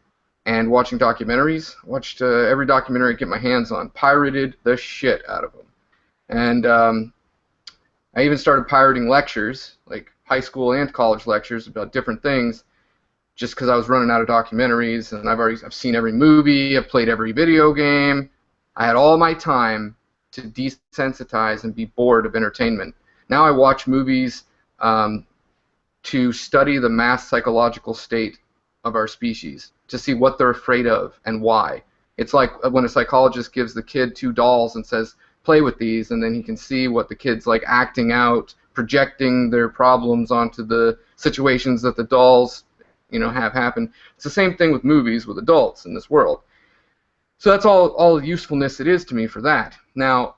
B: and watching documentaries. Watched every documentary I could get my hands on. Pirated the shit out of them. And I even started pirating lectures, like high school and college lectures about different things, just because I was running out of documentaries, and I've seen every movie, I've played every video game. I had all my time to desensitize and be bored of entertainment. Now I watch movies to study the mass psychological state of our species, to see what they're afraid of and why. It's like when a psychologist gives the kid 2 dolls and says, play with these, and then he can see what the kid's like acting out, projecting their problems onto the situations that the dolls have happen. It's the same thing with movies with adults in this world. So that's all usefulness it is to me for that. Now,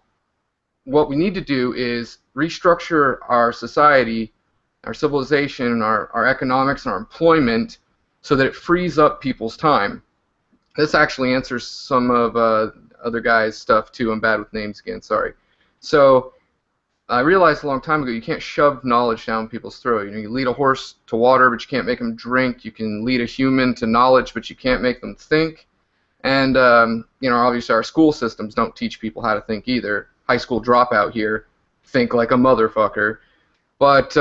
B: what we need to do is restructure our society, our civilization, our economics, and our employment so that it frees up people's time. This actually answers some of other guys' stuff too. I'm bad with names again, sorry. So I realized a long time ago you can't shove knowledge down people's throat. You know, you lead a horse to water, but you can't make them drink. You can lead a human to knowledge, but you can't make them think. And you know, obviously our school systems don't teach people how to think either. High school dropout here, think like a motherfucker. But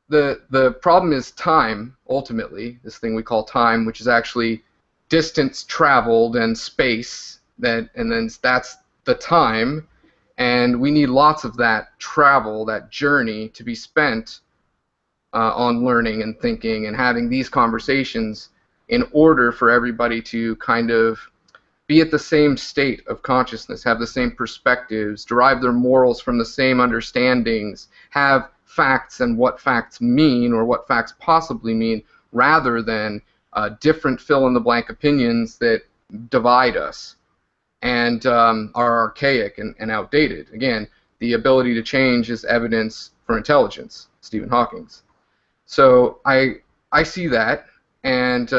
B: the problem is time, ultimately, this thing we call time, which is actually distance traveled and space, and then that's the time, and we need lots of that travel, that journey, to be spent on learning and thinking and having these conversations in order for everybody to kind of be at the same state of consciousness, have the same perspectives, derive their morals from the same understandings, have facts and what facts mean or what facts possibly mean, rather than different fill-in-the-blank opinions that divide us and are archaic and outdated. Again, the ability to change is evidence for intelligence, Stephen Hawking's. So I see that, and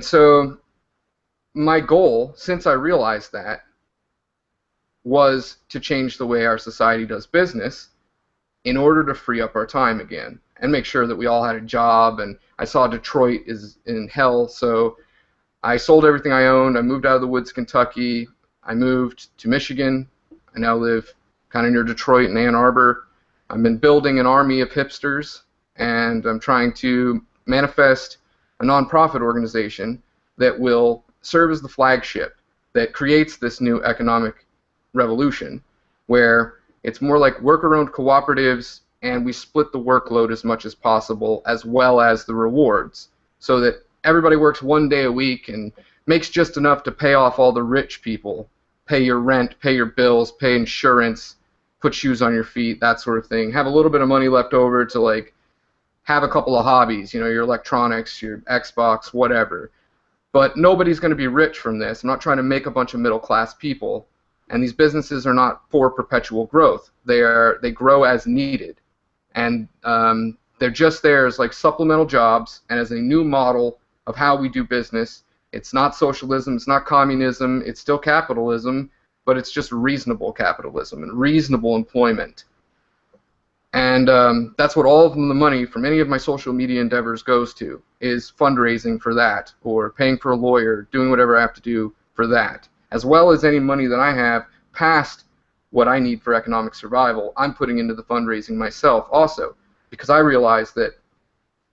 B: so my goal, since I realized that, was to change the way our society does business in order to free up our time again and make sure that we all had a job. And I saw Detroit is in hell, so I sold everything I owned. I moved out of the woods, Kentucky. I moved to Michigan. I now live kind of near Detroit and Ann Arbor. I've been building an army of hipsters, and I'm trying to manifest a nonprofit organization that will serve as the flagship that creates this new economic revolution, where it's more like worker-owned cooperatives, and we split the workload as much as possible, as well as the rewards, so that everybody works 1 day a week and makes just enough to pay off all the rich people, pay your rent, pay your bills, pay insurance, put shoes on your feet, that sort of thing. Have a little bit of money left over to like have a couple of hobbies, you know, your electronics, your Xbox, whatever. But nobody's going to be rich from this. I'm not trying to make a bunch of middle-class people. And these businesses are not for perpetual growth. They grow as needed. And they're just there as like supplemental jobs and as a new model of how we do business. It's not socialism. It's not communism. It's still capitalism, but it's just reasonable capitalism and reasonable employment. And that's what all of the money from any of my social media endeavors goes to, is fundraising for that, or paying for a lawyer, doing whatever I have to do for that. As well as any money that I have past what I need for economic survival, I'm putting into the fundraising myself also, because I realize that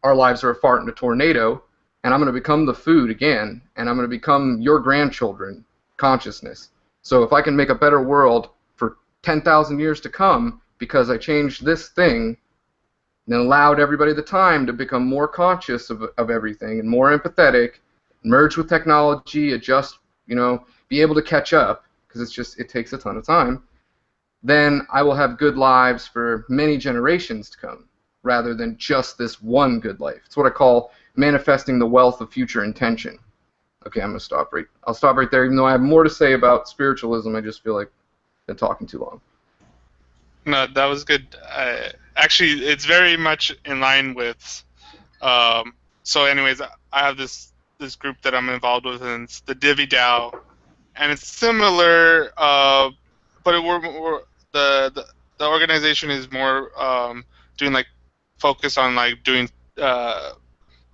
B: our lives are a fart in a tornado, and I'm going to become the food again, and I'm going to become your grandchildren, consciousness. So if I can make a better world for 10,000 years to come, because I changed this thing and allowed everybody the time to become more conscious of everything and more empathetic, merge with technology, adjust, you know, be able to catch up, because it takes a ton of time, then I will have good lives for many generations to come, rather than just this one good life. It's what I call manifesting the wealth of future intention. Okay, I'll stop right there, even though I have more to say about spiritualism. I just feel like I've been talking too long.
A: No, that was good. Actually, it's very much in line with. So, anyways, I have this group that I'm involved with, and it's the Divi DAO, and it's similar, but the organization is more doing like focus on like doing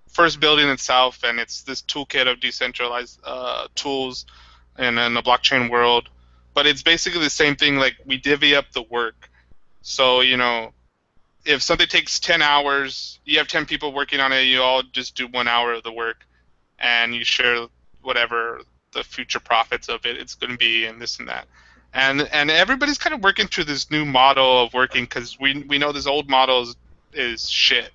A: first building itself, and it's this toolkit of decentralized tools in a blockchain world. But it's basically the same thing. Like, we divvy up the work. So, you know, if something takes 10 hours, you have 10 people working on it, you all just do 1 hour of the work, and you share whatever the future profits of it's going to be, and this and that. And everybody's kind of working through this new model of working, because we know this old model is shit.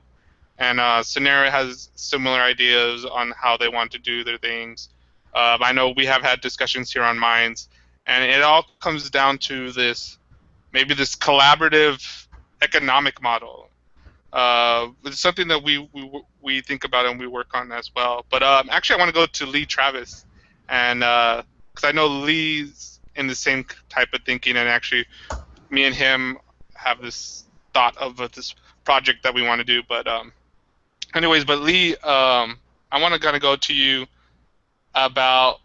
A: And Scenario has similar ideas on how they want to do their things. I know we have had discussions here on Minds, and it all comes down to this, maybe this collaborative economic model. It's something that we think about and we work on as well. But actually, I want to go to Lee Travis, and because I know Lee's in the same type of thinking, and actually, me and him have this thought of this project that we want to do. But anyways, but Lee, I want to kind of go to you about,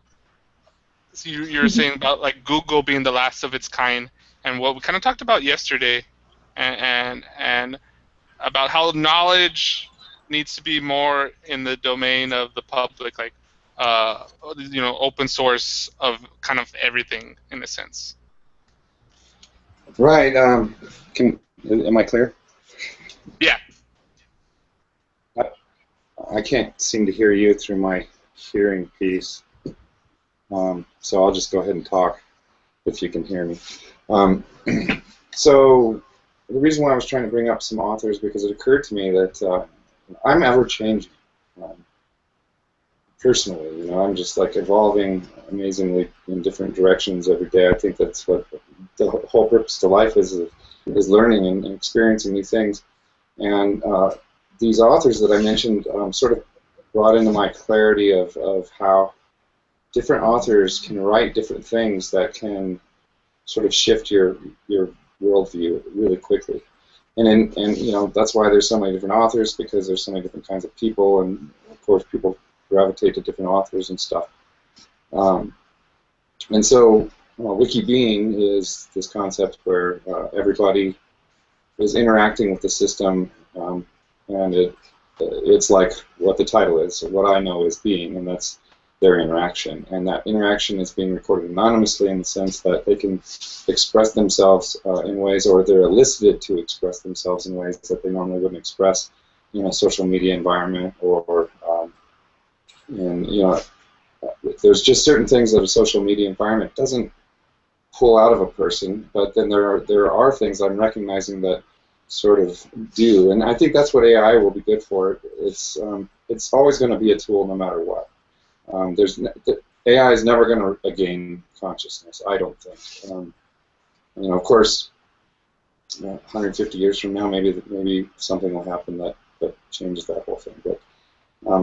A: so you're saying about like Google being the last of its kind, and what we kind of talked about yesterday, and about how knowledge needs to be more in the domain of the public, like open source of kind of everything in a sense.
D: Right. Am I clear?
A: Yeah.
D: I can't seem to hear you through my hearing piece, so I'll just go ahead and talk if you can hear me. So the reason why I was trying to bring up some authors, because it occurred to me that I'm ever changing personally. I'm just like evolving amazingly in different directions every day. I think that's what the whole purpose to life is learning and experiencing new things. And these authors that I mentioned sort of brought into my clarity of how different authors can write different things that can sort of shift your worldview really quickly. And that's why there's so many different authors, because there's so many different kinds of people, and of course people gravitate to different authors and stuff. And so wiki being is this concept where everybody is interacting with the system, and it's like what the title is. So what I know is being, and that's their interaction. And that interaction is being recorded anonymously in the sense that they can express themselves in ways, or they're elicited to express themselves in ways that they normally wouldn't express in a social media environment, or there's just certain things that a social media environment doesn't pull out of a person, but then there are things I'm recognizing that sort of do, and I think that's what AI will be good for. It's always going to be a tool no matter what. AI is never going to gain consciousness, I don't think. Of course, 150 years from now, maybe something will happen that changes that whole thing. But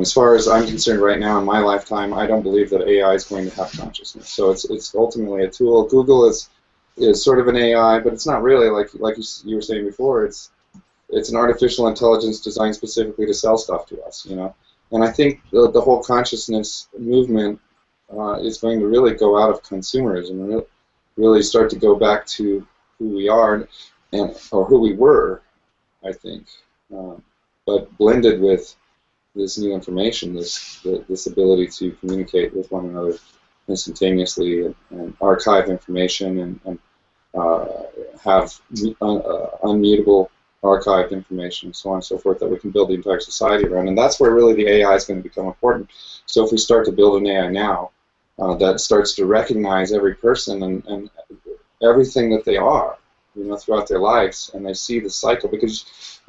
D: as far as I'm concerned right now, in my lifetime, I don't believe that AI is going to have consciousness. So it's ultimately a tool. Google is sort of an AI, but it's not really, like you were saying before. It's an artificial intelligence designed specifically to sell stuff to us, And I think the whole consciousness movement is going to really go out of consumerism and really start to go back to who we are or who we were, I think, but blended with this new information, this ability to communicate with one another instantaneously and archive information and have unmutable archived information and so on and so forth that we can build the entire society around. And that's where really the AI is going to become important. So if we start to build an AI now that starts to recognize every person and everything that they are, throughout their lives, and they see the cycle, because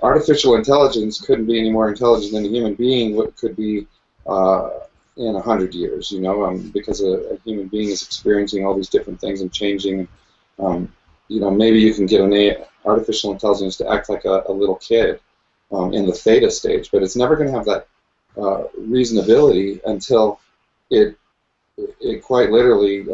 D: artificial intelligence couldn't be any more intelligent than a human being could be in 100 years, because a human being is experiencing all these different things and changing. Maybe you can get an artificial intelligence to act like a little kid in the theta stage, but it's never going to have that reasonability until it quite literally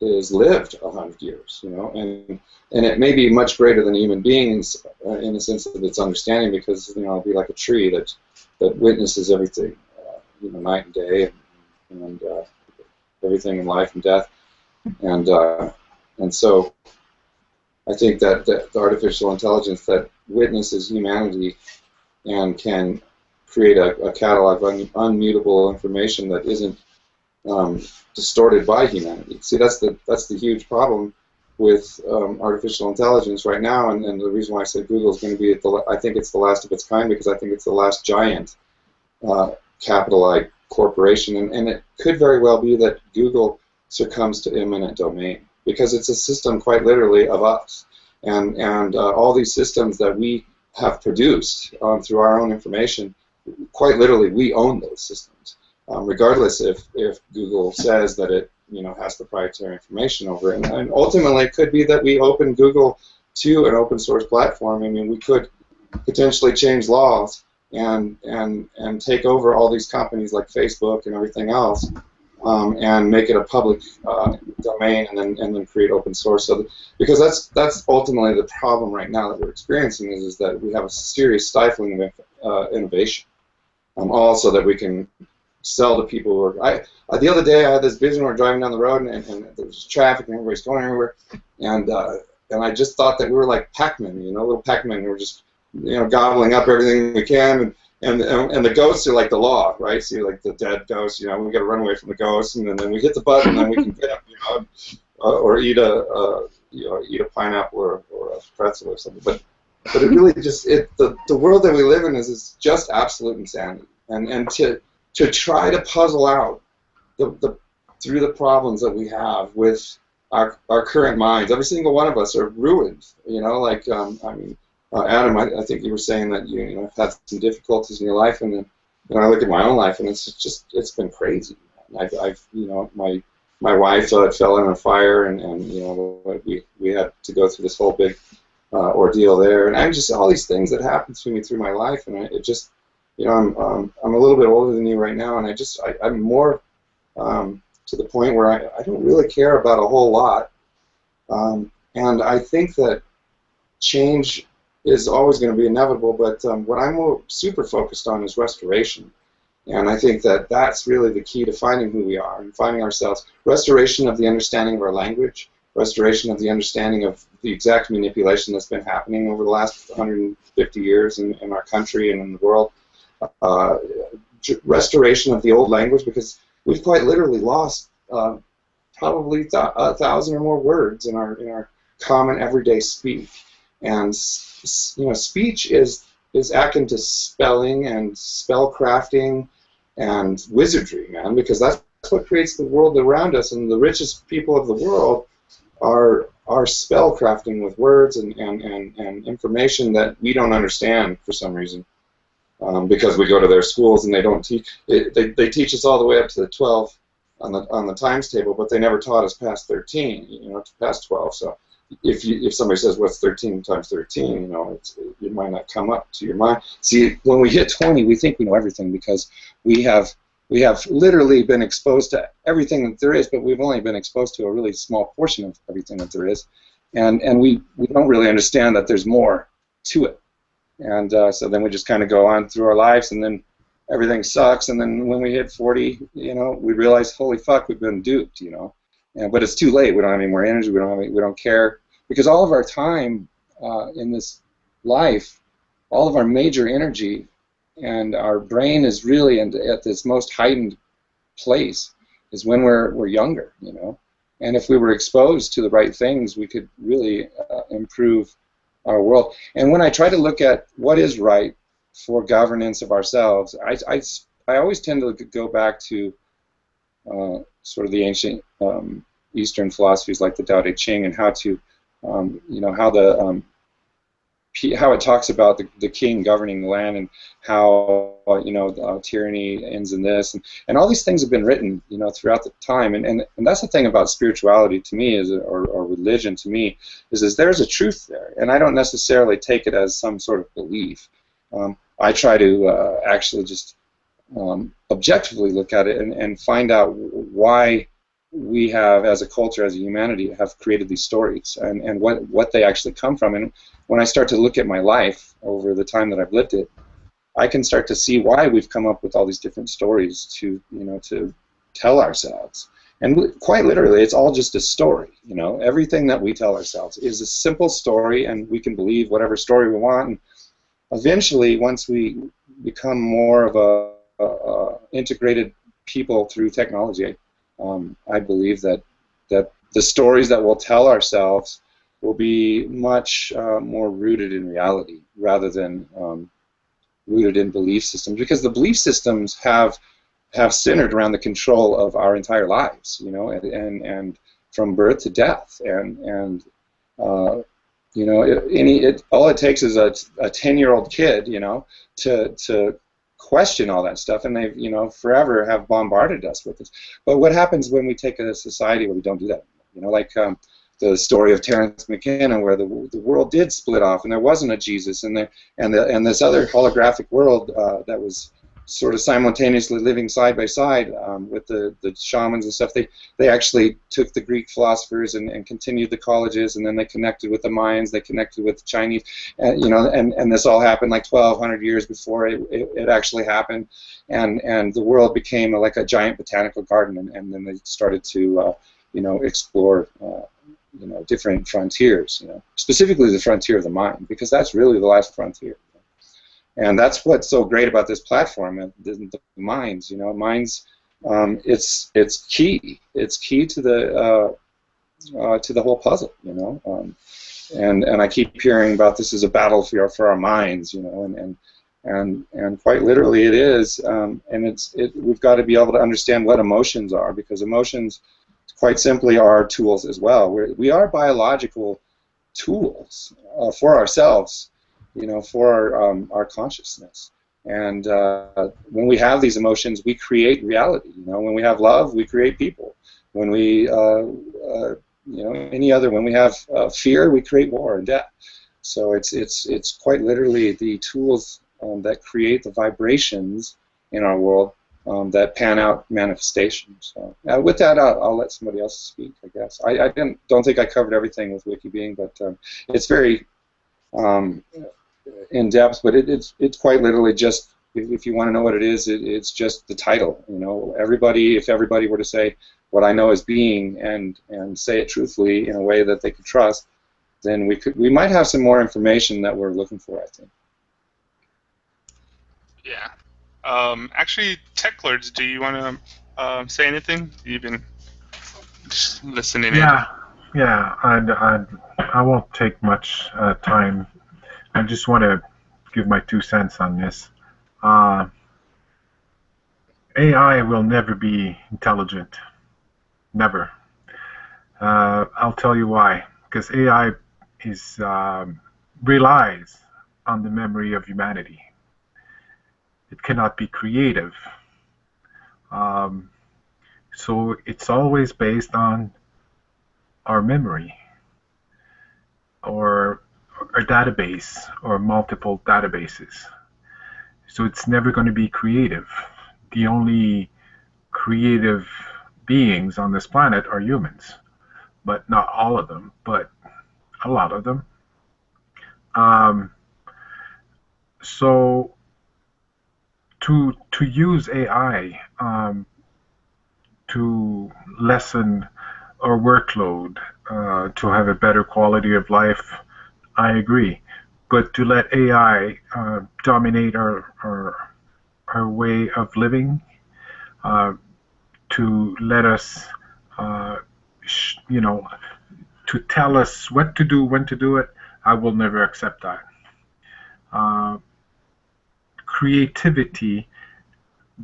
D: is lived 100 years, and it may be much greater than human beings in the sense of its understanding, because it'll be like a tree that witnesses everything, night and day, and everything in life and death, and so I think that the artificial intelligence that witnesses humanity and can create a catalog of unmutable information that isn't distorted by humanity. See, that's the huge problem with artificial intelligence right now, and the reason why I say Google is going to be I think it's the last of its kind, because I think it's the last giant capital I corporation, and it could very well be that Google succumbs to eminent domain, because it's a system quite literally of us, and all these systems that we have produced through our own information, quite literally we own those systems. Regardless if Google says that it has proprietary information over it, and ultimately it could be that we open Google to an open source platform. I mean, we could potentially change laws and take over all these companies like Facebook and everything else, and make it a public domain, and then create open source. So because that's ultimately the problem right now that we're experiencing is that we have a serious stifling of innovation. Also that we can sell to people who are. The other day I had this vision. We're driving down the road and there's traffic and everybody's going everywhere, and I just thought that we were like Pac-Man, little Pac-Man. We were just gobbling up everything we can, and the ghosts are like the law, right? See, like the dead ghosts, we got to run away from the ghosts, and then we hit the button, and then we can get up, or eat a pineapple or a pretzel or something. But it really just the world that we live in is just absolute insanity, and to try to puzzle out through the problems that we have with our current minds. Every single one of us are ruined, Adam, I think you were saying that you have had some difficulties in your life, and then I look at my own life, and it's been crazy. I've my wife fell in a fire, and we had to go through this whole big ordeal there, and I'm just all these things that happen to me through my life, and it just I'm a little bit older than you right now, and I'm more to the point where I don't really care about a whole lot, and I think that change is always going to be inevitable, but what I'm more super focused on is restoration. And I think that that's really the key to finding who we are and finding ourselves. Restoration of the understanding of our language, restoration of the understanding of the exact manipulation that's been happening over the last 150 years in our country and in the world. Restoration of the old language, because we've quite literally lost probably 1,000 or more words in our common everyday speech. And speech is akin to spelling and spell crafting and wizardry, man, because that's what creates the world around us. And the richest people of the world are spell crafting with words and information that we don't understand for some reason, because we go to their schools and they don't teach. They teach us all the way up to the 12 on the times table, but they never taught us past 13, past 12. So if somebody says what's 13 times 13, it might not come up to your mind. See, when we hit 20, we think we know everything because we have literally been exposed to everything that there is, but we've only been exposed to a really small portion of everything that there is, and we don't really understand that there's more to it. And so then we just kind of go on through our lives, and then everything sucks, and then when we hit 40, we realize, holy fuck, we've been duped, but it's too late. We don't have any more energy. We don't care, because all of our time in this life, all of our major energy, and our brain is really at this most heightened place is when we're younger, And if we were exposed to the right things, we could really improve our world. And when I try to look at what is right for governance of ourselves, I always tend to go back to sort of the ancient Eastern philosophies like the Tao Te Ching, and how to, how it talks about the king governing the land, and how tyranny ends in this, and all these things have been written throughout the time, and that's the thing about spirituality to me or religion to me is there's a truth there, and I don't necessarily take it as some sort of belief. I try to actually just objectively look at it and find out why we have, as a culture, as a humanity, have created these stories and what they actually come from. And when I start to look at my life over the time that I've lived it, I can start to see why we've come up with all these different stories to tell ourselves. And quite literally, it's all just a story. Everything that we tell ourselves is a simple story, and we can believe whatever story we want. And eventually, once we become more of a integrated people through technology, I believe that the stories that we'll tell ourselves will be much more rooted in reality rather than rooted in belief systems, because the belief systems have centered around the control of our entire lives, and from birth to death, and all it takes is a 10-year-old kid, to question all that stuff, and they've forever have bombarded us with it. But what happens when we take a society where we don't do that? the story of Terence McKenna, where the world did split off, and there wasn't a Jesus, and this other holographic world that was sort of simultaneously living side by side with the shamans and stuff. They actually took the Greek philosophers and continued the colleges, and then they connected with the Mayans, they connected with the Chinese, and this all happened like 1,200 years before it actually happened, and the world became like a giant botanical garden, and then they started to explore different frontiers, specifically the frontier of the mind, because that's really the last frontier. And that's what's so great about this platform, the minds. Minds, it's key. It's key to the whole puzzle. And I keep hearing about this as a battle for our minds. And quite literally it is. And we've got to be able to understand what emotions are, because emotions, quite simply, are tools as well. We are biological tools for ourselves. For our consciousness. And when we have these emotions, we create reality. When we have love, we create people. When we, when we have fear, we create war and death. So it's quite literally the tools that create the vibrations in our world that pan out manifestations. So with that, I'll let somebody else speak, I guess. I don't think I covered everything with WikiBeing, but it's very in depth, but it's quite literally just, if you want to know what it is, it's just the title. If everybody were to say what I know as being and say it truthfully in a way that they could trust, then we might have some more information that we're looking for, I think.
A: Yeah. Actually, Tech Lords, do you want to say anything? You've been just listening in.
H: Yeah. I won't take much time. I just want to give my 2 cents on this. AI will never be intelligent. Never. I'll tell you why. Because AI relies on the memory of humanity. It cannot be creative. So it's always based on our memory, or a database, or multiple databases. So it's never going to be creative. The only creative beings on this planet are humans, but not all of them, but a lot of them. So to use AI to lessen our workload, to have a better quality of life, I agree. But to let AI dominate our way of living, to let us, to tell us what to do, when to do it, I will never accept that. Creativity,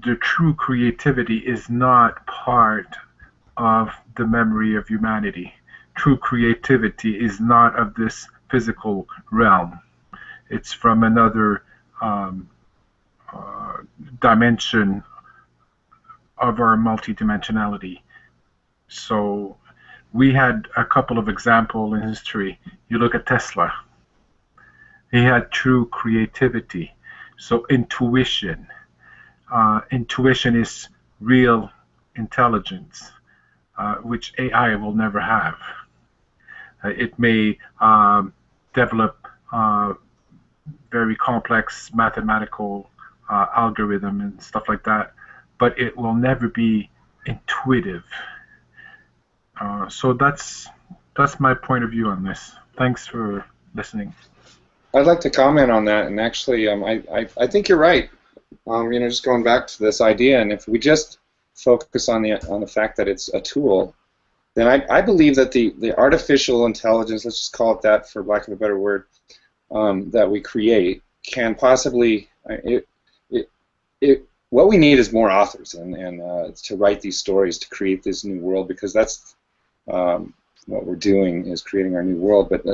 H: the true creativity, is not part of the memory of humanity. True creativity is not of this physical realm. It's from another dimension of our multidimensionality. So we had a couple of examples in history. You look at Tesla. He had true creativity. So intuition. Intuition is real intelligence, which AI will never have. It may develop very complex mathematical algorithm and stuff like that, but it will never be intuitive. So that's my point of view on this. Thanks for listening.
D: I'd like to comment on that, and actually, I think you're right. Just going back to this idea, and if we just focus on the fact that it's a tool, then I believe that the artificial intelligence, let's just call it that for lack of a better word, that we create can possibly what we need is more authors and to write these stories to create this new world, because that's what we're doing, is creating our new world. But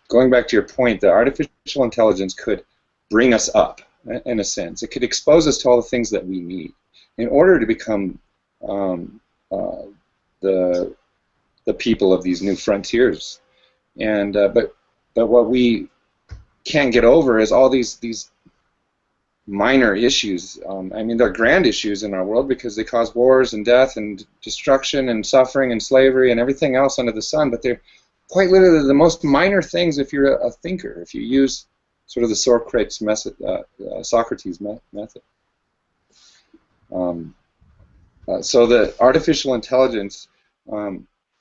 D: going back to your point, the artificial intelligence could bring us up in a sense. It could expose us to all the things that we need in order to become the the people of these new frontiers. And but what we can't get over is all these minor issues. I mean, they're grand issues in our world because they cause wars and death and destruction and suffering and slavery and everything else under the sun, but they're quite literally the most minor things if you're a thinker, if you use sort of the Socrates method, Socrates method. So the artificial intelligence,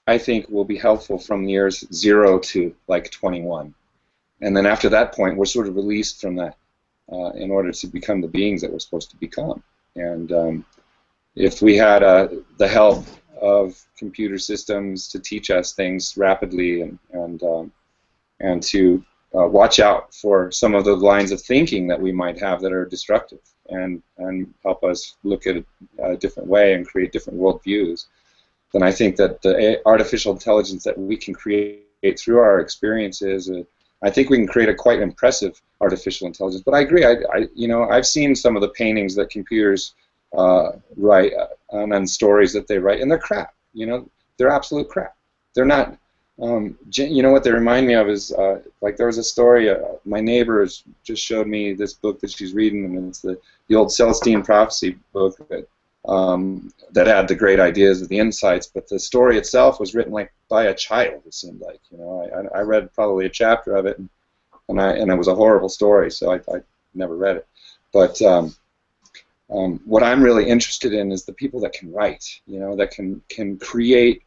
D: I think, will be helpful from the years 0 to like 21. And then after that point, we're sort of released from that in order to become the beings that we're supposed to become. And if we had the help of computer systems to teach us things rapidly and to watch out for some of the lines of thinking that we might have that are destructive and help us look at a different way and create different worldviews, then I think that the artificial intelligence that we can create through our experiences, I think we can create a quite impressive artificial intelligence. But I agree. I've seen some of the paintings that computers write and stories that they write, and they're crap. They're absolute crap. They're not. What they remind me of is like there was a story. My neighbor just showed me this book that she's reading, and it's the old Celestine Prophecy book that had the great ideas of the insights, but the story itself was written like by a child. It seemed like I read probably a chapter of it, and it was a horrible story, so I never read it. But what I'm really interested in is the people that can write, that can create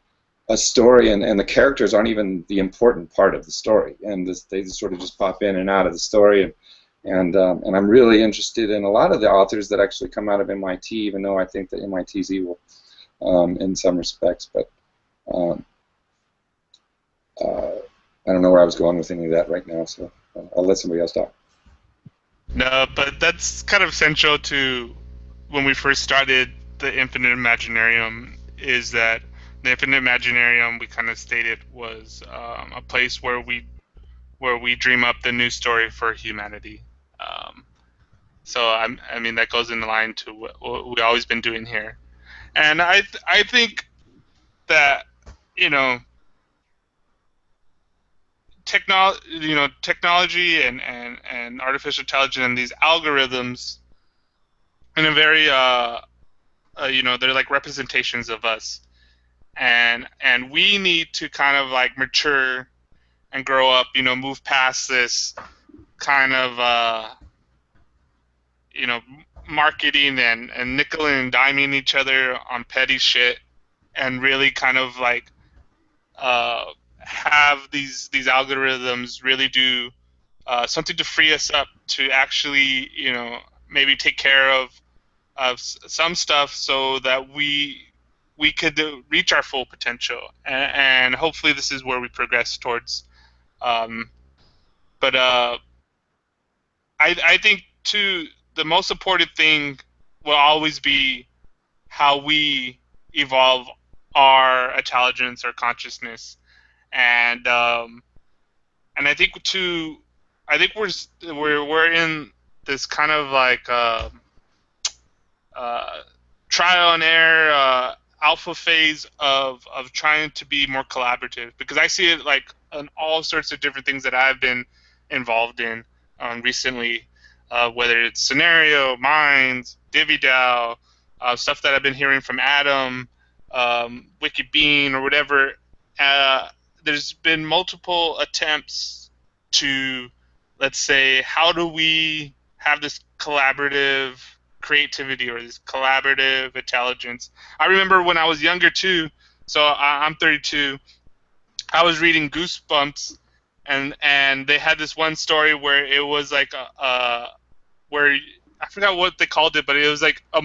D: a story, and the characters aren't even the important part of the story, and they sort of just pop in and out of the story, and I'm really interested in a lot of the authors that actually come out of MIT, even though I think that MIT is evil in some respects, but I don't know where I was going with any of that right now, so I'll let somebody else talk.
A: No, but that's kind of central to when we first started the Infinite Imaginarium, is that the Infinite Imaginarium, we kind of stated, was a place where we dream up the new story for humanity. So I mean that goes in line to what we've always been doing here, and I think that technology and artificial intelligence and these algorithms in a very they're like representations of us, and we need to kind of like mature and grow up, move past this kind of marketing and nickel and diming each other on petty shit, and really kind of like have these algorithms really do something to free us up to actually maybe take care of some stuff so that we could reach our full potential, and hopefully this is where we progress towards. But I think too the most important thing will always be how we evolve our intelligence or consciousness, and I think too, I think we're in this kind of like trial and error alpha phase of trying to be more collaborative, because I see it like on all sorts of different things that I've been involved in recently, whether it's scenario, minds, DiviDAO, stuff that I've been hearing from Adam, Wicked Bean, or whatever. There's been multiple attempts to, let's say, how do we have this collaborative creativity or this collaborative intelligence. I remember when I was younger too, so I'm 32, I was reading Goosebumps, and they had this one story where it was like where I forgot what they called it, but it was like a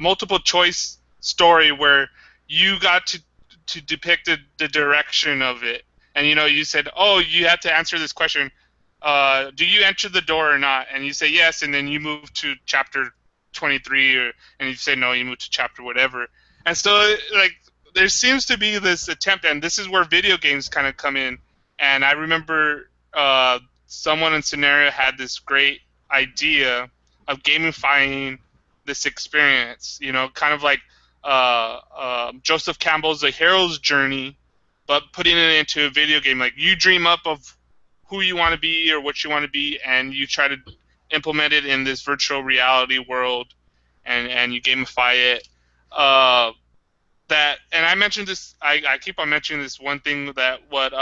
A: multiple choice story where you got to depict the direction of it, and you said, oh, you have to answer this question. Do you enter the door or not? And you say yes, and then you move to chapter 23, and you say no, you move to chapter whatever. And so, like, there seems to be this attempt, and this is where video games kind of come in. And I remember someone in Scenario had this great idea of gamifying this experience, kind of like Joseph Campbell's The Hero's Journey, but putting it into a video game. Like, you dream up of who you want to be or what you want to be, and you try to implement it in this virtual reality world, and you gamify it. And I mentioned this. I keep on mentioning this one thing that what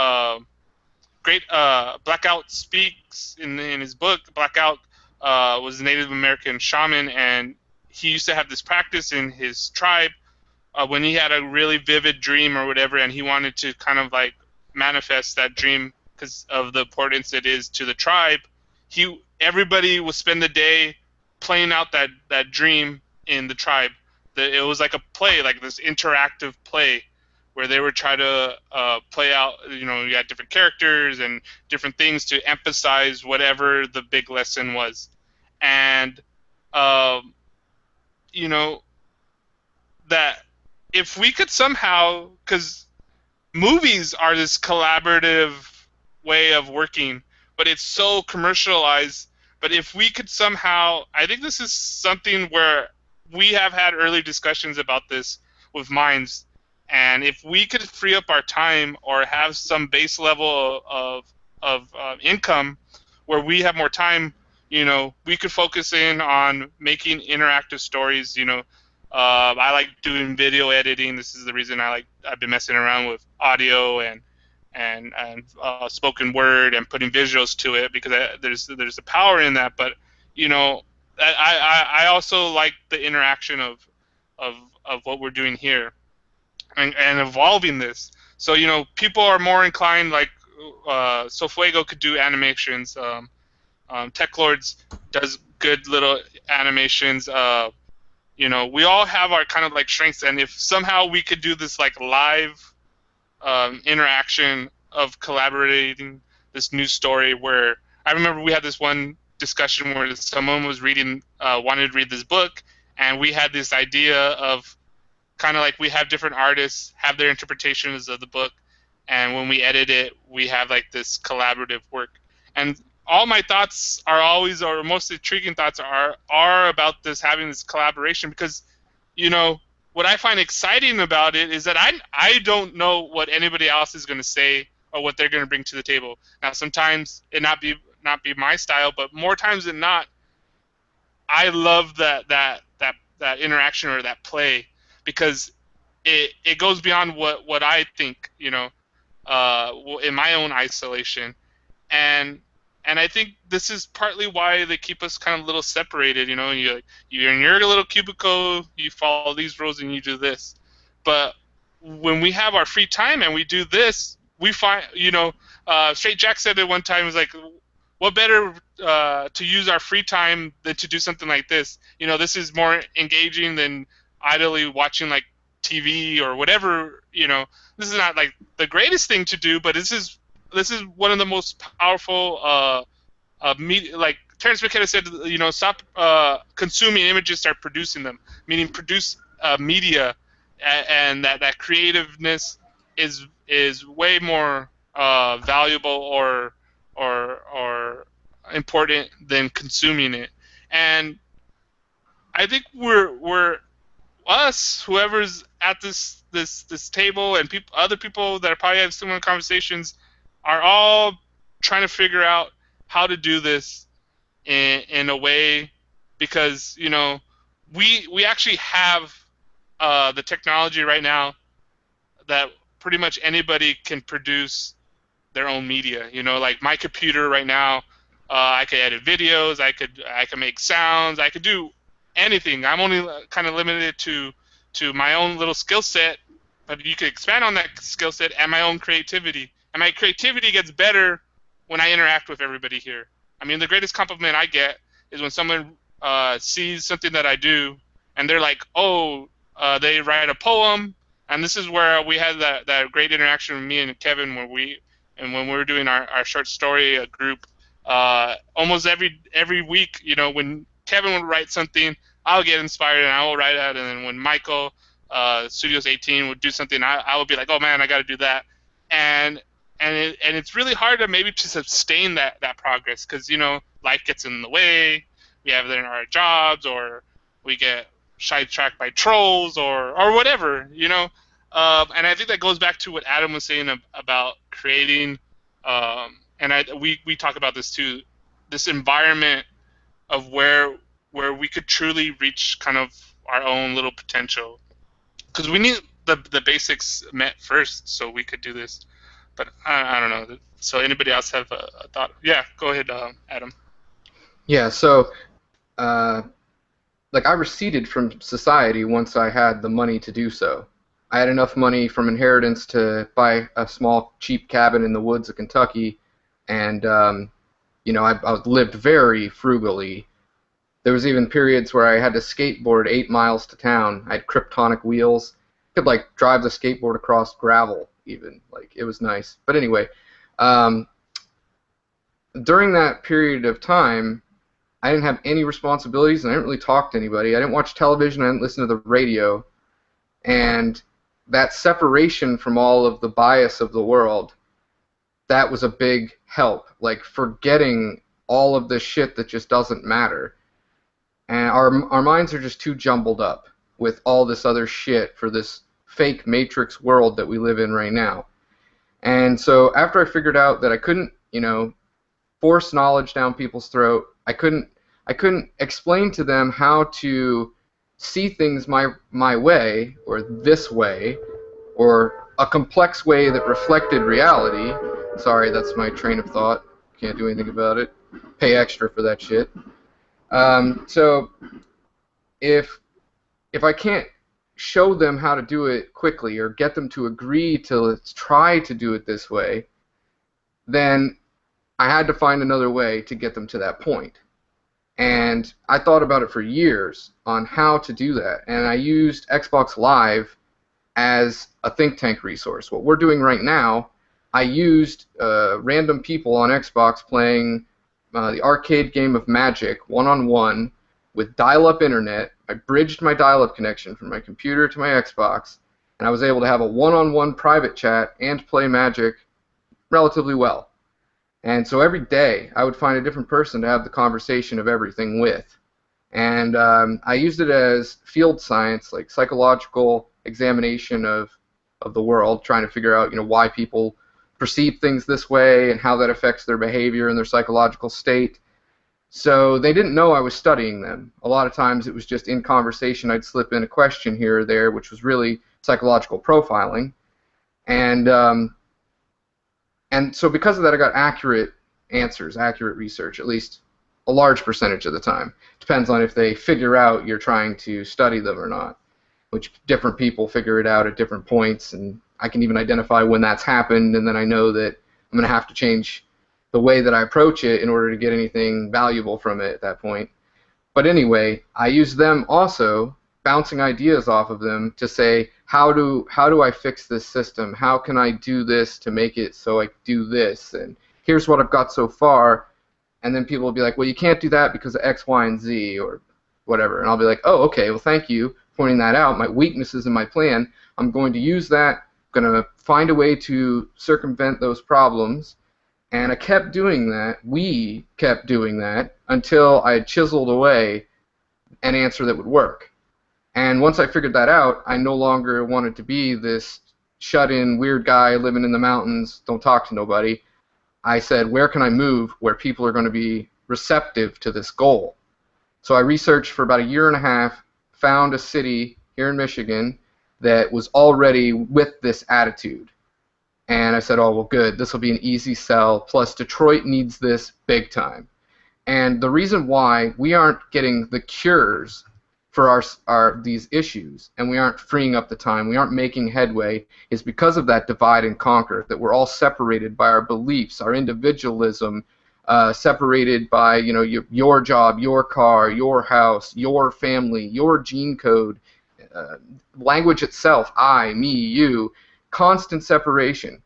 A: great Blackout speaks in his book. Blackout was a Native American shaman, and he used to have this practice in his tribe when he had a really vivid dream or whatever, and he wanted to kind of like manifest that dream because of the importance it is to the tribe. Everybody would spend the day playing out that dream in the tribe. It was like a play, like this interactive play, where they would try to play out. You know, you had different characters and different things to emphasize whatever the big lesson was, and you know, that if we could somehow, because movies are this collaborative way of working, but it's so commercialized. But if we could somehow, I think this is something where we have had early discussions about this with minds, and if we could free up our time or have some base level of income where we have more time, you know, we could focus in on making interactive stories. You know, I like doing video editing. This is the reason I've been messing around with audio and spoken word and putting visuals to it, because there's a power in that. But you know, I also like the interaction of what we're doing here and evolving this. So you know, people are more inclined, like Sofuego could do animations. Tech Lords does good little animations. You know, we all have our kind of like strengths, and if somehow we could do this like live interaction of collaborating this new story, where I remember we had this one discussion where someone was wanted to read this book, and we had this idea of kind of like we have different artists have their interpretations of the book, and when we edit it, we have like this collaborative work. And all my thoughts are always, or most intriguing thoughts are about this, having this collaboration, because you know, what I find exciting about it is that I don't know what anybody else is going to say or what they're going to bring to the table. Now, sometimes it not be my style, but more times than not, I love that interaction or that play, because it goes beyond what I think, you know, in my own isolation. And I think this is partly why they keep us kind of a little separated, you know. You're in your little cubicle, you follow these rules, and you do this. But when we have our free time and we do this, we find, you know, Straight Jack said it one time, was like, what better to use our free time than to do something like this? You know, this is more engaging than idly watching like TV or whatever. You know, this is not like the greatest thing to do, but this is one of the most powerful media. Like Terrence McKenna said, you know, stop consuming images, start producing them. Meaning, produce media, and that creativeness is way more valuable or important than consuming it. And I think we're us, whoever's at this table, and other people that probably have similar conversations, are all trying to figure out how to do this in a way, because you know, we actually have the technology right now that pretty much anybody can produce their own media. You know, like my computer right now, I could edit videos, I could make sounds, I could do anything. I'm only kind of limited to my own little skill set, but you could expand on that skill set and my own creativity. And my creativity gets better when I interact with everybody here. I mean, the greatest compliment I get is when someone sees something that I do, and they're like, oh, they write a poem. And this is where we had that great interaction with me and Kevin, when we were doing our short story group. Almost every week, you know, when Kevin would write something, I'll get inspired and I will write out. And then when Michael, Studios 18, would do something, I would be like, oh man, I got to do that. And it's really hard to sustain that progress, because you know, life gets in the way. We have our jobs, or we get sidetracked by trolls or whatever, you know. And I think that goes back to what Adam was saying about creating, and we talk about this too, this environment of where we could truly reach kind of our own little potential, because we need the basics met first so we could do this. But I don't know. So anybody else have a thought? Yeah, go ahead, Adam.
B: Yeah, so like I receded from society once I had the money to do so. I had enough money from inheritance to buy a small cheap cabin in the woods of Kentucky, and you know, I lived very frugally. There was even periods where I had to skateboard 8 miles to town. I had kryptonic wheels. Could like drive the skateboard across gravel even. Like, it was nice. But anyway, during that period of time, I didn't have any responsibilities, and I didn't really talk to anybody. I didn't watch television. I didn't listen to the radio. And that separation from all of the bias of the world, that was a big help. Like, forgetting all of this shit that just doesn't matter. And our minds are just too jumbled up with all this other shit for this fake matrix world that we live in right now. And so after I figured out that I couldn't, you know, force knowledge down people's throat, I couldn't explain to them how to see things my way, or this way, or a complex way that reflected reality. Sorry, that's my train of thought. Can't do anything about it. Pay extra for that shit. So if I can't show them how to do it quickly or get them to agree to let's try to do it this way, then I had to find another way to get them to that point. And I thought about it for years on how to do that. And I used Xbox Live as a think tank resource. What we're doing right now, I used random people on Xbox playing the arcade game of Magic one-on-one with dial-up internet. I bridged my dial-up connection from my computer to my Xbox, and I was able to have a one-on-one private chat and play Magic relatively well. And so every day I would find a different person to have the conversation of everything with. And I used it as field science, like psychological examination of the world, trying to figure out, you know, why people perceive things this way and how that affects their behavior and their psychological state. So they didn't know I was studying them. A lot of times it was just in conversation I'd slip in a question here or there, which was really psychological profiling. And so because of that, I got accurate answers, accurate research, at least a large percentage of the time. Depends on if they figure out you're trying to study them or not, which different people figure it out at different points, and I can even identify when that's happened, and then I know that I'm going to have to change the way that I approach it in order to get anything valuable from it at that point. But anyway, I use them also, bouncing ideas off of them to say, how do I fix this system? How can I do this to make it so I do this? And here's what I've got so far. And then people will be like, well, you can't do that because of X, Y, and Z, or whatever. And I'll be like, oh, okay, well, thank you for pointing that out. My weaknesses in my plan, I'm going to use that. I'm going to find a way to circumvent those problems. And I kept doing that. We kept doing that until I had chiseled away an answer that would work. And once I figured that out, I no longer wanted to be this shut-in weird guy living in the mountains, don't talk to nobody. I said, where can I move where people are going to be receptive to this goal? So I researched for about a year and a half, found a city here in Michigan that was already with this attitude. And I said, oh, well, good, this will be an easy sell, plus Detroit needs this big time. And the reason why we aren't getting the cures for these issues, and we aren't freeing up the time, we aren't making headway, is because of that divide and conquer, that we're all separated by our beliefs, our individualism, separated by, you know, your job, your car, your house, your family, your gene code, language itself, I, me, you, constant separation.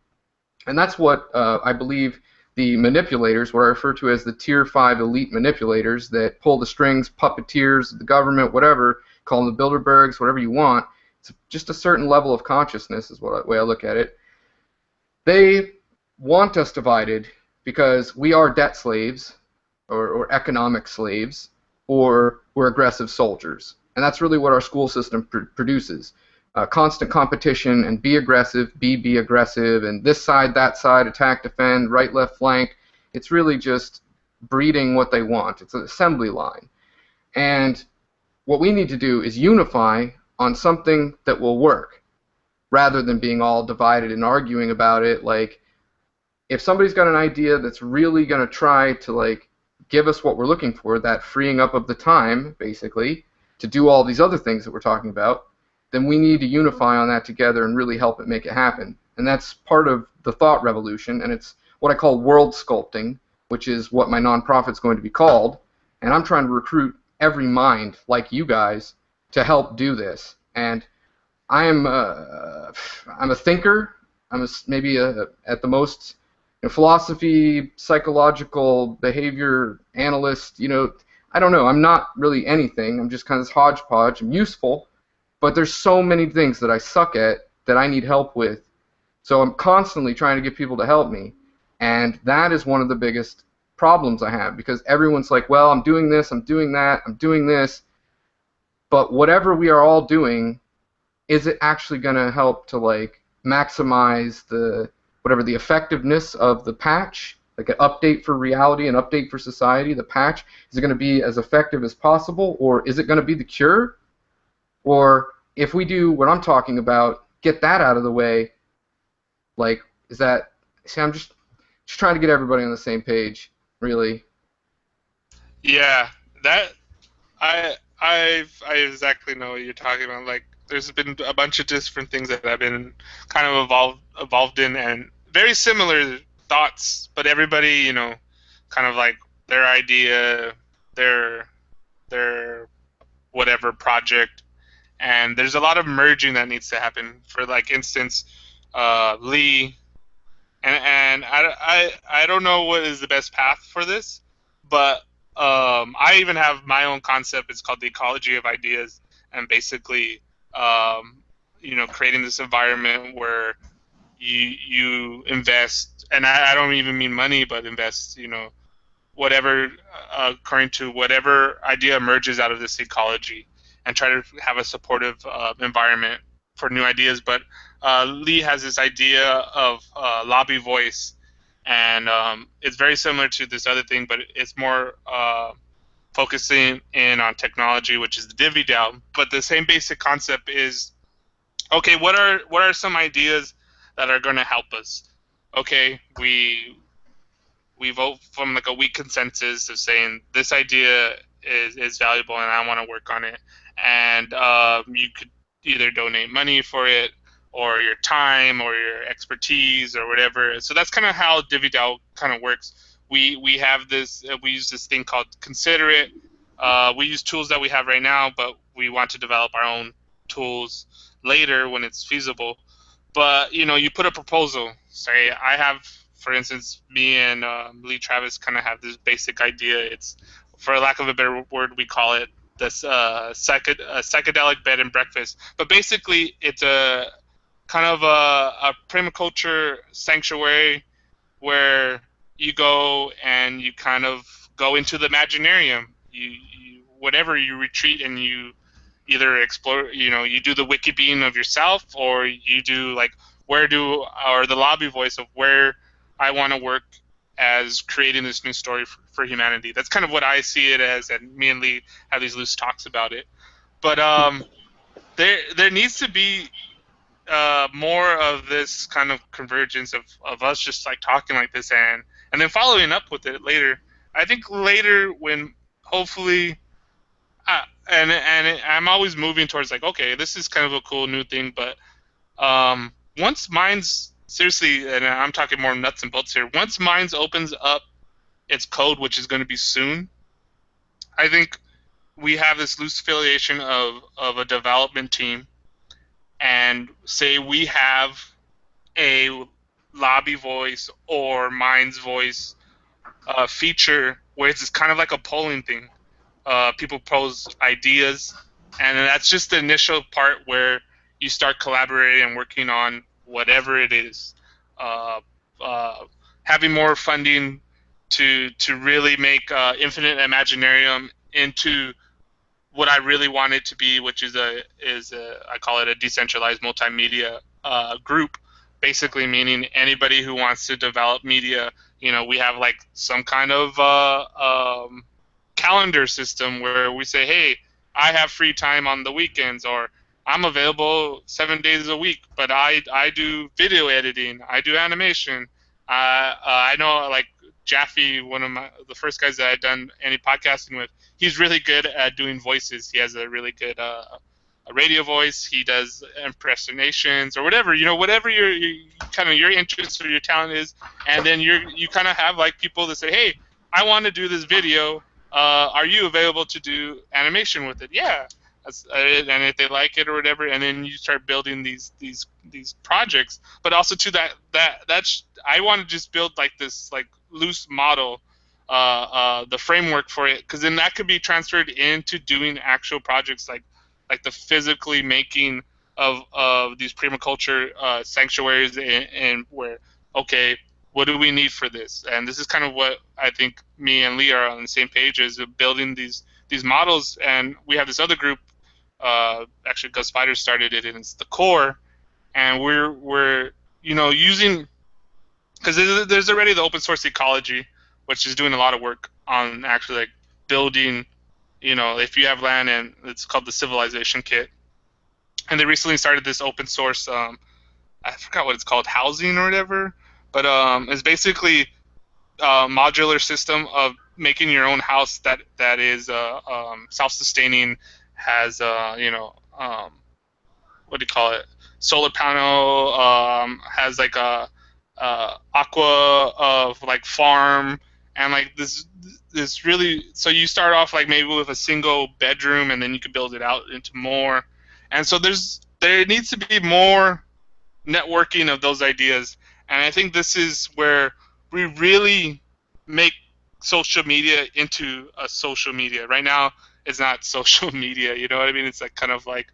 B: And that's what I believe the manipulators, what I refer to as the Tier 5 elite manipulators that pull the strings, puppeteers, the government, whatever, call them the Bilderbergs, whatever you want. It's just a certain level of consciousness is the way I look at it. They want us divided because we are debt slaves or economic slaves, or we're aggressive soldiers. And that's really what our school system produces. Constant competition and be aggressive, be aggressive, and this side, that side, attack, defend, right, left flank. It's really just breeding what they want. It's an assembly line. And what we need to do is unify on something that will work, rather than being all divided and arguing about it. Like, if somebody's got an idea that's really going to try to, like, give us what we're looking for, that freeing up of the time, basically, to do all these other things that we're talking about, then we need to unify on that together and really help it make it happen. And that's part of the thought revolution, and it's what I call world sculpting, which is what my nonprofit's going to be called. And I'm trying to recruit every mind like you guys to help do this. And I'm a thinker. I'm maybe at the most philosophy, psychological behavior analyst. I don't know. I'm not really anything. I'm just kind of this hodgepodge. I'm useful, but there's so many things that I suck at that I need help with. So I'm constantly trying to get people to help me, and that is one of the biggest problems I have, because everyone's like, well, I'm doing this, I'm doing that, I'm doing this, but whatever we are all doing, is it actually going to help to, like, maximize the effectiveness of the patch, like an update for reality, an update for society? The patch, is it going to be as effective as possible, or is it going to be the cure? Or if we do what I'm talking about, get that out of the way, like, is that, see, I'm just trying to get everybody on the same page, really.
A: Yeah, that I exactly know what you're talking about. Like, there's been a bunch of different things that I've been kind of evolved in, and very similar thoughts, but everybody, kind of like their idea, their whatever project, and there's a lot of merging that needs to happen. For, like, instance, Lee, and I don't know what is the best path for this, but I even have my own concept. It's called the ecology of ideas, and basically, creating this environment where you invest, and I don't even mean money, but invest, whatever, according to whatever idea emerges out of this ecology, and try to have a supportive environment for new ideas. But Lee has this idea of lobby voice, and it's very similar to this other thing, but it's more focusing in on technology, which is the Divvy DAO. But the same basic concept is, okay, what are some ideas that are going to help us? Okay, we vote from, like, a weak consensus of saying this idea is valuable and I want to work on it, and you could either donate money for it, or your time, or your expertise, or whatever. So that's kind of how DiviDAO kind of works. We have this, we use this thing called Consider It. We use tools that we have right now, but we want to develop our own tools later when it's feasible. But you put a proposal. Say I have, for instance, me and Lee Travis kind of have this basic idea. It's, for lack of a better word, we call it this psychedelic bed and breakfast. But basically, it's a kind of a permaculture sanctuary where you go and you kind of go into the Imaginarium. Whatever, you retreat and you either explore, you do the wiki bean of yourself, or you do, like, or the lobby voice of where I want to work as creating this new story for humanity. That's kind of what I see it as, and me and Lee have these loose talks about it. But there needs to be more of this kind of convergence of us just, like, talking like this, and then following up with it later. I think later, when hopefully, I'm always moving towards, like, okay, this is kind of a cool new thing, but once Minds, seriously, and I'm talking more nuts and bolts here, once Minds opens up its code, which is going to be soon, I think we have this loose affiliation of a development team, and say we have a lobby voice or Minds voice feature where it's kind of like a polling thing. People pose ideas, and that's just the initial part where you start collaborating and working on whatever it is. Having more funding to really make Infinite Imaginarium into what I really want it to be, which is I call it a decentralized multimedia group, basically meaning anybody who wants to develop media. We have like some kind of calendar system where we say, hey, I have free time on the weekends, or I'm available 7 days a week, but I do video editing, I do animation. I know like Jaffe, one of the first guys that I'd done any podcasting with, he's really good at doing voices. He has a really good a radio voice. He does impersonations or whatever, whatever your kind of your interest or your talent is. And then you kind of have like people that say, hey, I want to do this video. Are you available to do animation with it? Yeah. And if they like it or whatever, and then you start building these projects. But also to that's I want to just build like this like loose model, the framework for it, because then that could be transferred into doing actual projects like the physically making of these permaculture sanctuaries, and where, okay, what do we need for this? And this is kind of what I think me and Lee are on the same page, is of building these models. And we have this other group, actually Gus Spiders started it, and it's the core, and we're using, because there's already the open source ecology, which is doing a lot of work on actually like building, if you have land, and it's called the Civilization Kit. And they recently started this open source, I forgot what it's called, housing or whatever, but it's basically a modular system of making your own house that is self-sustaining, has what do you call it, solar panel, has like a aqua of like farm, and like this really, so you start off like maybe with a single bedroom, and then you can build it out into more. And so there needs to be more networking of those ideas. And I think this is where we really make social media into a social media. Right now, it's not social media, you know what I mean? It's like kind of like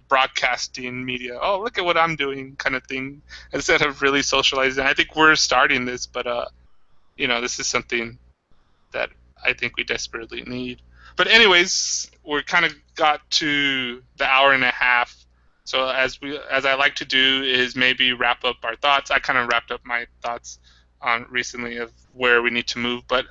A: broadcasting media. Oh, look at what I'm doing, kind of thing, instead of really socializing. I think we're starting this, but this is something that I think we desperately need. But anyways, we're kind of got to the hour and a half. So as I like to do is maybe wrap up our thoughts. I kind of wrapped up my thoughts on recently of where we need to move. But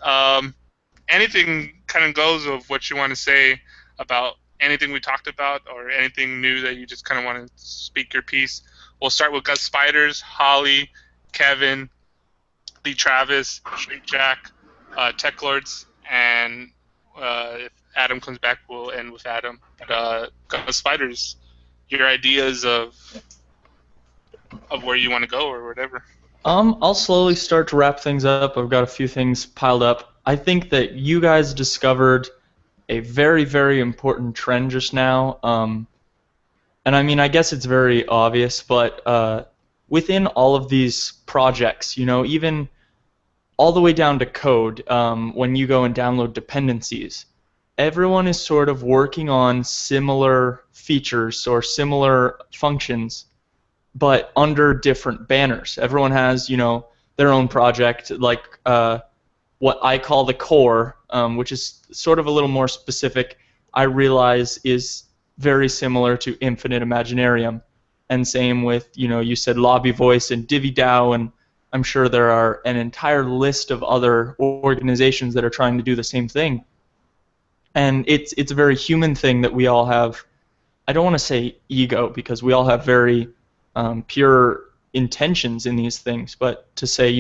A: anything kind of goes of what you want to say about anything we talked about, or anything new that you just kind of want to speak your piece. We'll start with Gus Spiders, Holly, Kevin, Lee Travis, Straight Jack, Tech Lords, and if Adam comes back, we'll end with Adam. But Gus Spiders, your ideas of where you want to go or whatever.
C: I'll slowly start to wrap things up. I've got a few things piled up. I think that you guys discovered a very, very important trend just now. And I mean, I guess it's very obvious, but within all of these projects, even all the way down to code, when you go and download dependencies, everyone is sort of working on similar features or similar functions, but under different banners. Everyone has, their own project, like what I call the core, which is sort of a little more specific, I realize is very similar to Infinite Imaginarium. And same with, you said Lobby Voice and DiviDAO, and I'm sure there are an entire list of other organizations that are trying to do the same thing. And it's a very human thing that we all have. I don't want to say ego, because we all have very pure intentions in these things, but to say,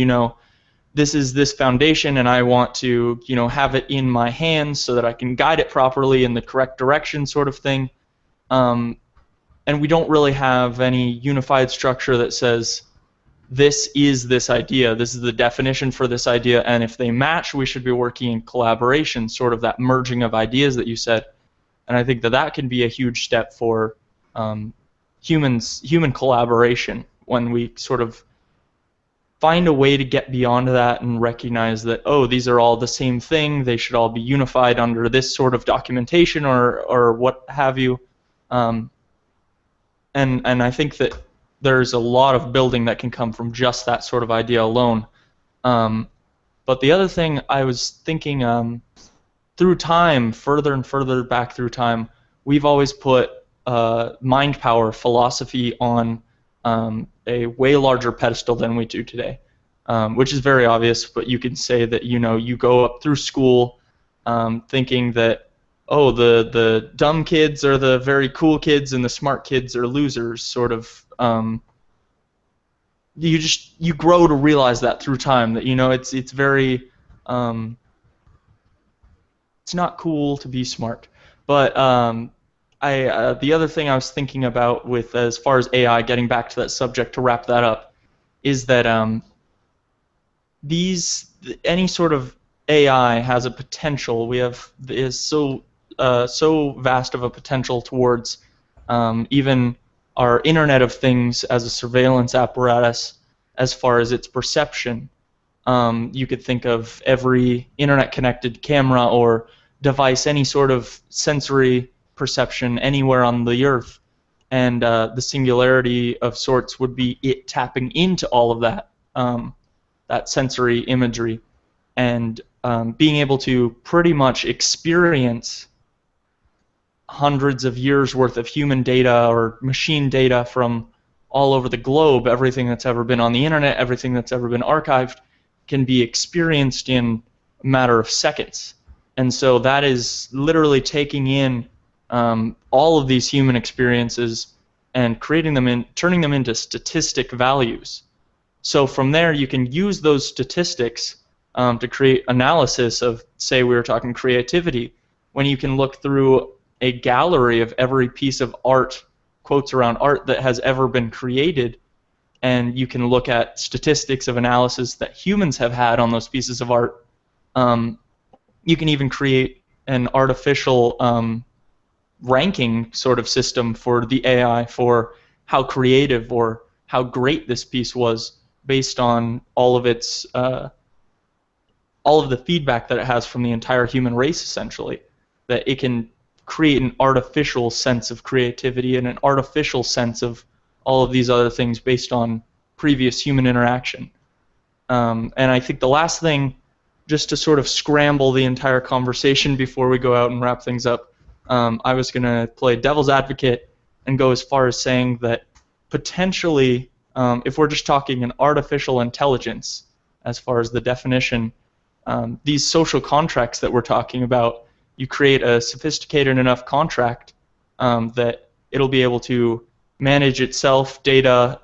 C: this is this foundation, and I want to, have it in my hands so that I can guide it properly in the correct direction, sort of thing. And we don't really have any unified structure that says, this is this idea, this is the definition for this idea, and if they match, we should be working in collaboration, sort of that merging of ideas that you said. And I think that can be a huge step for human collaboration, when we sort of find a way to get beyond that and recognize that, oh, these are all the same thing, they should all be unified under this sort of documentation or what have you. And I think that there's a lot of building that can come from just that sort of idea alone. But the other thing I was thinking, through time, further and further back through time, we've always put mind power philosophy on a way larger pedestal than we do today, which is very obvious. But you can say that you go up through school thinking that, oh, the dumb kids are the very cool kids and the smart kids are losers, sort of. You grow to realize that through time that it's very it's not cool to be smart. But the other thing I was thinking about with as far as AI, getting back to that subject to wrap that up, is that any sort of AI has a potential. Is so vast of a potential towards even our Internet of Things as a surveillance apparatus as far as its perception. You could think of every internet-connected camera or device, any sort of sensory perception anywhere on the Earth, and the singularity of sorts would be it tapping into all of that sensory imagery, and being able to pretty much experience hundreds of years worth of human data or machine data from all over the globe. Everything that's ever been on the internet, everything that's ever been archived, can be experienced in a matter of seconds. And so that is literally taking in all of these human experiences and turning them into statistic values. So from there, you can use those statistics to create analysis of, say, we were talking creativity, when you can look through a gallery of every piece of art, quotes around art, that has ever been created, and you can look at statistics of analysis that humans have had on those pieces of art. You can even create an artificial ranking sort of system for the AI for how creative or how great this piece was based on all of the feedback that it has from the entire human race, essentially. That it can create an artificial sense of creativity and an artificial sense of all of these other things based on previous human interaction. And I think the last thing, just to sort of scramble the entire conversation before we go out and wrap things up, I was going to play devil's advocate and go as far as saying that potentially, if we're just talking an artificial intelligence, as far as the definition, these social contracts that we're talking about, you create a sophisticated enough contract that it'll be able to manage itself, data,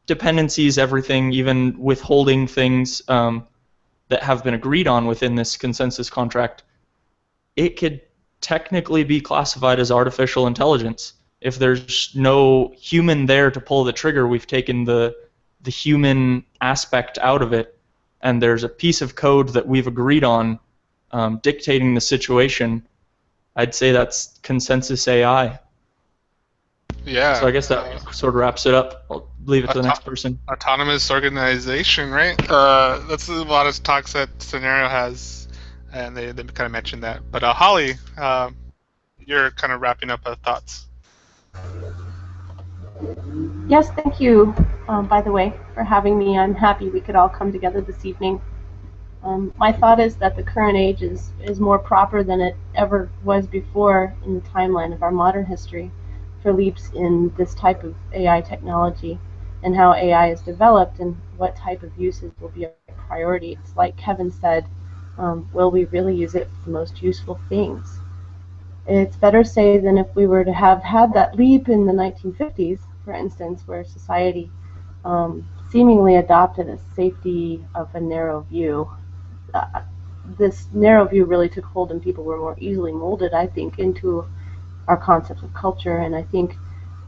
C: dependencies, everything, even withholding things that have been agreed on within this consensus contract. It could technically be classified as artificial intelligence. If there's no human there to pull the trigger, we've taken the human aspect out of it, and there's a piece of code that we've agreed on dictating the situation. I'd say that's consensus AI.
A: Yeah.
C: So I guess that sort of wraps it up. I'll leave it to the next person.
A: Autonomous organization, right? That's a lot of talks that Scenario has, and they kind of mentioned that. But Holly, you're kind of wrapping up thoughts.
E: Yes, thank you, by the way, for having me. I'm happy we could all come together this evening. My thought is that the current age is more proper than it ever was before in the timeline of our modern history for leaps in this type of AI technology and how AI is developed and what type of uses will be a priority. It's like Kevin said, will we really use it for the most useful things? It's better safe than if we were to have had that leap in the 1950s, for instance, where society seemingly adopted a safety of a narrow view. This narrow view really took hold and people were more easily molded, I think, into our concepts of culture, and I think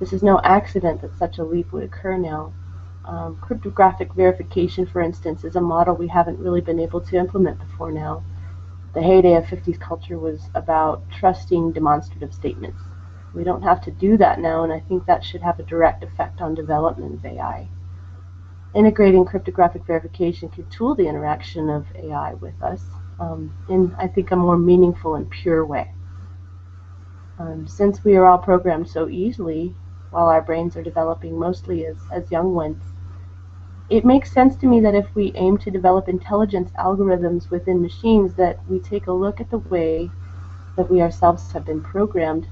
E: this is no accident that such a leap would occur now. Cryptographic verification, for instance, is a model we haven't really been able to implement before now. The heyday of 50s culture was about trusting demonstrative statements. We don't have to do that now, and I think that should have a direct effect on development of AI. Integrating cryptographic verification can tool the interaction of AI with us in, I think, a more meaningful and pure way. Since we are all programmed so easily while our brains are developing mostly as young ones, it makes sense to me that if we aim to develop intelligence algorithms within machines, that we take a look at the way that we ourselves have been programmed.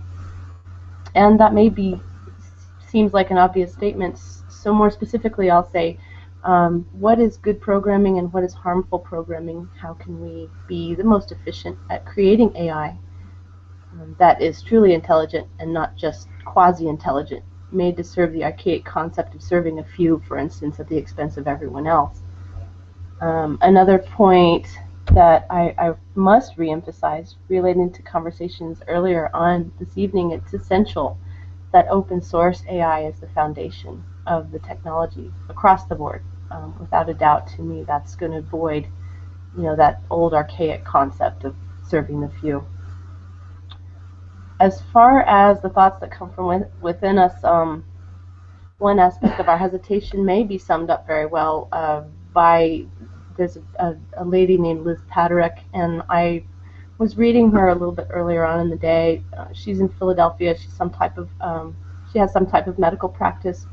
E: And that maybe seems like an obvious statement, so more specifically I'll say, what is good programming and what is harmful programming? How can we be the most efficient at creating AI that is truly intelligent and not just quasi-intelligent, made to serve the archaic concept of serving a few, for instance, at the expense of everyone else? Another point that I must reemphasize, relating to conversations earlier on this evening, it's essential that open source AI is the foundation of the technology across the board. Without a doubt, to me, that's going to avoid, that old archaic concept of serving the few. As far as the thoughts that come from within us, one aspect of our hesitation may be summed up very well by, there's a lady named Liz Paderek, and I was reading her a little bit earlier on in the day. She's in Philadelphia. She's she has some type of medical practice.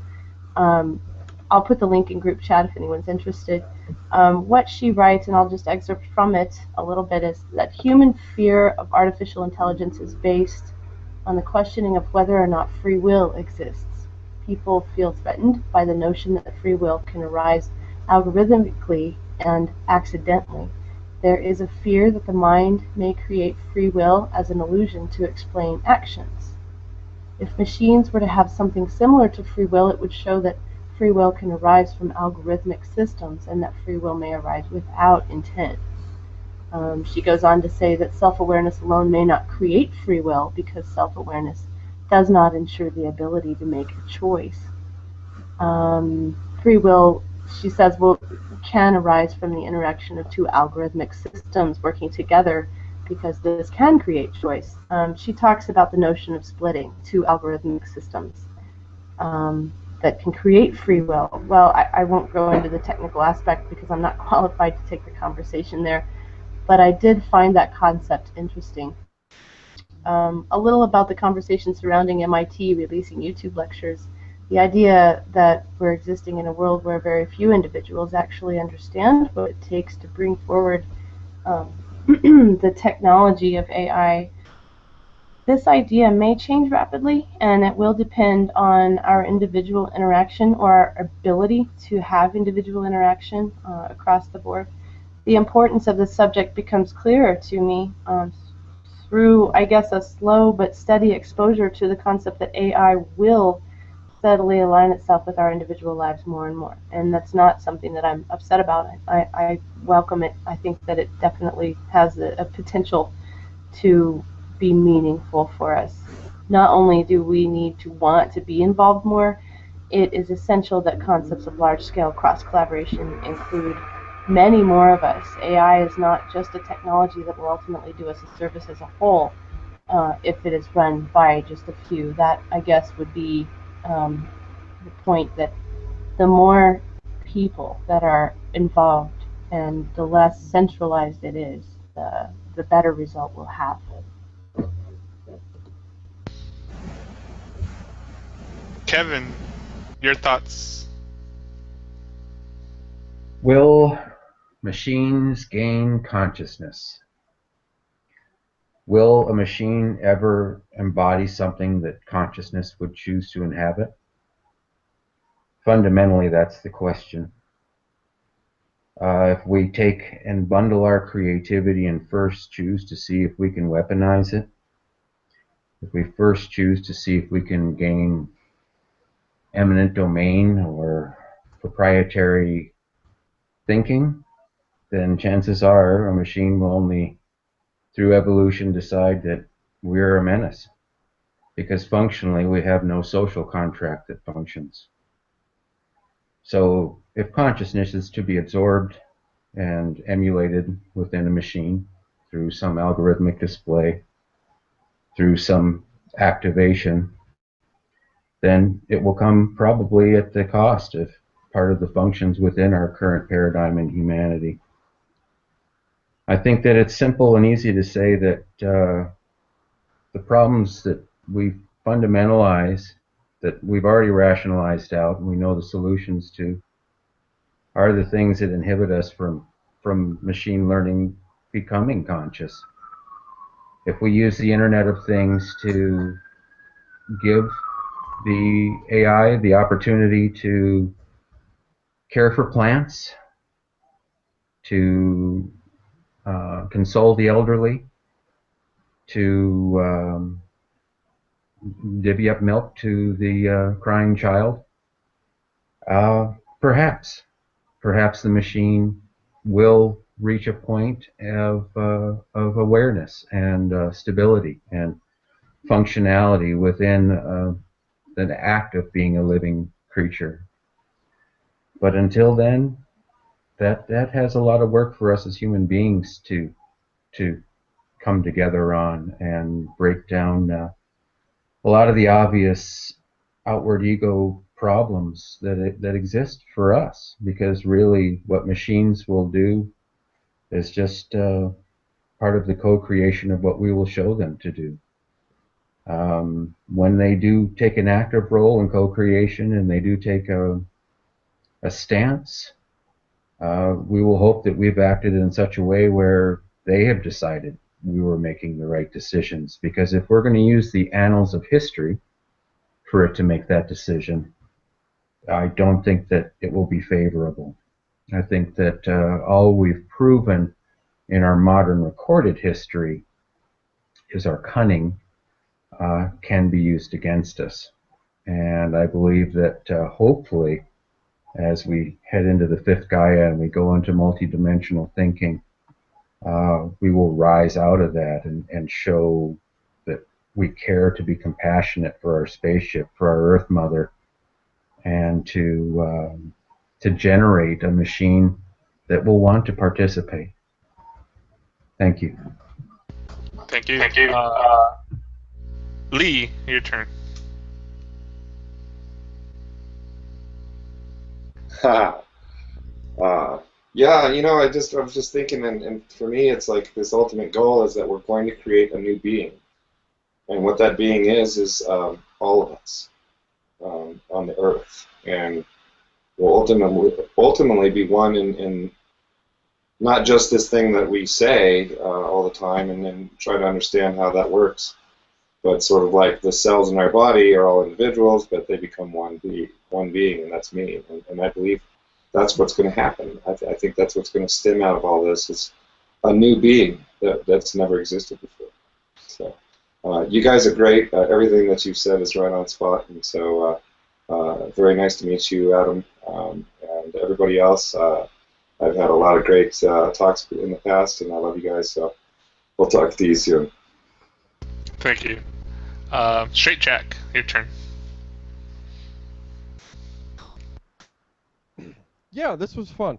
E: I'll put the link in group chat if anyone's interested. What she writes, and I'll just excerpt from it a little bit, is that human fear of artificial intelligence is based on the questioning of whether or not free will exists. People feel threatened by the notion that free will can arise algorithmically and accidentally. There is a fear that the mind may create free will as an illusion to explain actions. If machines were to have something similar to free will, it would show that free will can arise from algorithmic systems and that free will may arise without intent. She goes on to say that self-awareness alone may not create free will because self-awareness does not ensure the ability to make a choice. Free will, she says, can arise from the interaction of two algorithmic systems working together, because this can create choice. She talks about the notion of splitting two algorithmic systems that can create free will. Well, I won't go into the technical aspect because I'm not qualified to take the conversation there, but I did find that concept interesting. A little about the conversation surrounding MIT releasing YouTube lectures. The idea that we're existing in a world where very few individuals actually understand what it takes to bring forward the technology of AI. This idea may change rapidly, and it will depend on our individual interaction, or our ability to have individual interaction across the board. The importance of the subject becomes clearer to me through, I guess, a slow but steady exposure to the concept that AI will steadily align itself with our individual lives more and more. And that's not something that I'm upset about. I welcome it. I think that it definitely has a potential to be meaningful for us. Not only do we need to want to be involved more, it is essential that concepts of large-scale cross-collaboration include many more of us. AI is not just a technology that will ultimately do us a service as a whole if it is run by just a few. That, I guess, would be the point, that the more people that are involved and the less centralized it is, the better result we'll have.
A: Kevin, your thoughts?
F: Will machines gain consciousness? Will a machine ever embody something that consciousness would choose to inhabit? Fundamentally, that's the question. If we take and bundle our creativity and first choose to see if we can weaponize it, if we first choose to see if we can gain eminent domain or proprietary thinking, then chances are a machine will only, through evolution, decide that we're a menace, because functionally we have no social contract that functions. So if consciousness is to be absorbed and emulated within a machine through some algorithmic display, through some activation, then it will come probably at the cost of part of the functions within our current paradigm in humanity. I think that it's simple and easy to say that the problems that we fundamentalize, that we've already rationalized out and we know the solutions to, are the things that inhibit us from machine learning becoming conscious. If we use the Internet of Things to give the AI the opportunity to care for plants, to console the elderly, to divvy up milk to the crying child, perhaps the machine will reach a point of awareness and stability and functionality within an act of being a living creature. But until then, that has a lot of work for us as human beings to come together on and break down a lot of the obvious outward ego problems that exist for us, because really what machines will do is just part of the co-creation of what we will show them to do. When they do take an active role in co-creation and they do take a stance, we will hope that we've acted in such a way where they have decided we were making the right decisions. Because if we're going to use the annals of history for it to make that decision, I don't think that it will be favorable. I think that all we've proven in our modern recorded history is our cunning can be used against us. And I believe that hopefully, as we head into the fifth Gaia and we go into multidimensional thinking, we will rise out of that and show that we care to be compassionate for our spaceship, for our Earth Mother, and to generate a machine that will want to participate. Thank you.
A: Thank you. Lee, your turn.
D: Yeah, you know, I was just thinking, and for me, it's like this ultimate goal is that we're going to create a new being, and what that being is all of us on the earth, and will ultimately be one in not just this thing that we say all the time, and then try to understand how that works, but sort of like the cells in our body are all individuals, but they become one being, and that's me, and I believe that's what's going to happen. I think that's what's going to stem out of all this is a new being that's never existed before. So you guys are great. Everything that you've said is right on spot, and so very nice to meet you, Adam, and everybody else. I've had a lot of great talks in the past, and I love you guys, so we'll talk to you soon.
A: Thank you. Straight Jack, your turn.
G: Yeah, this was fun.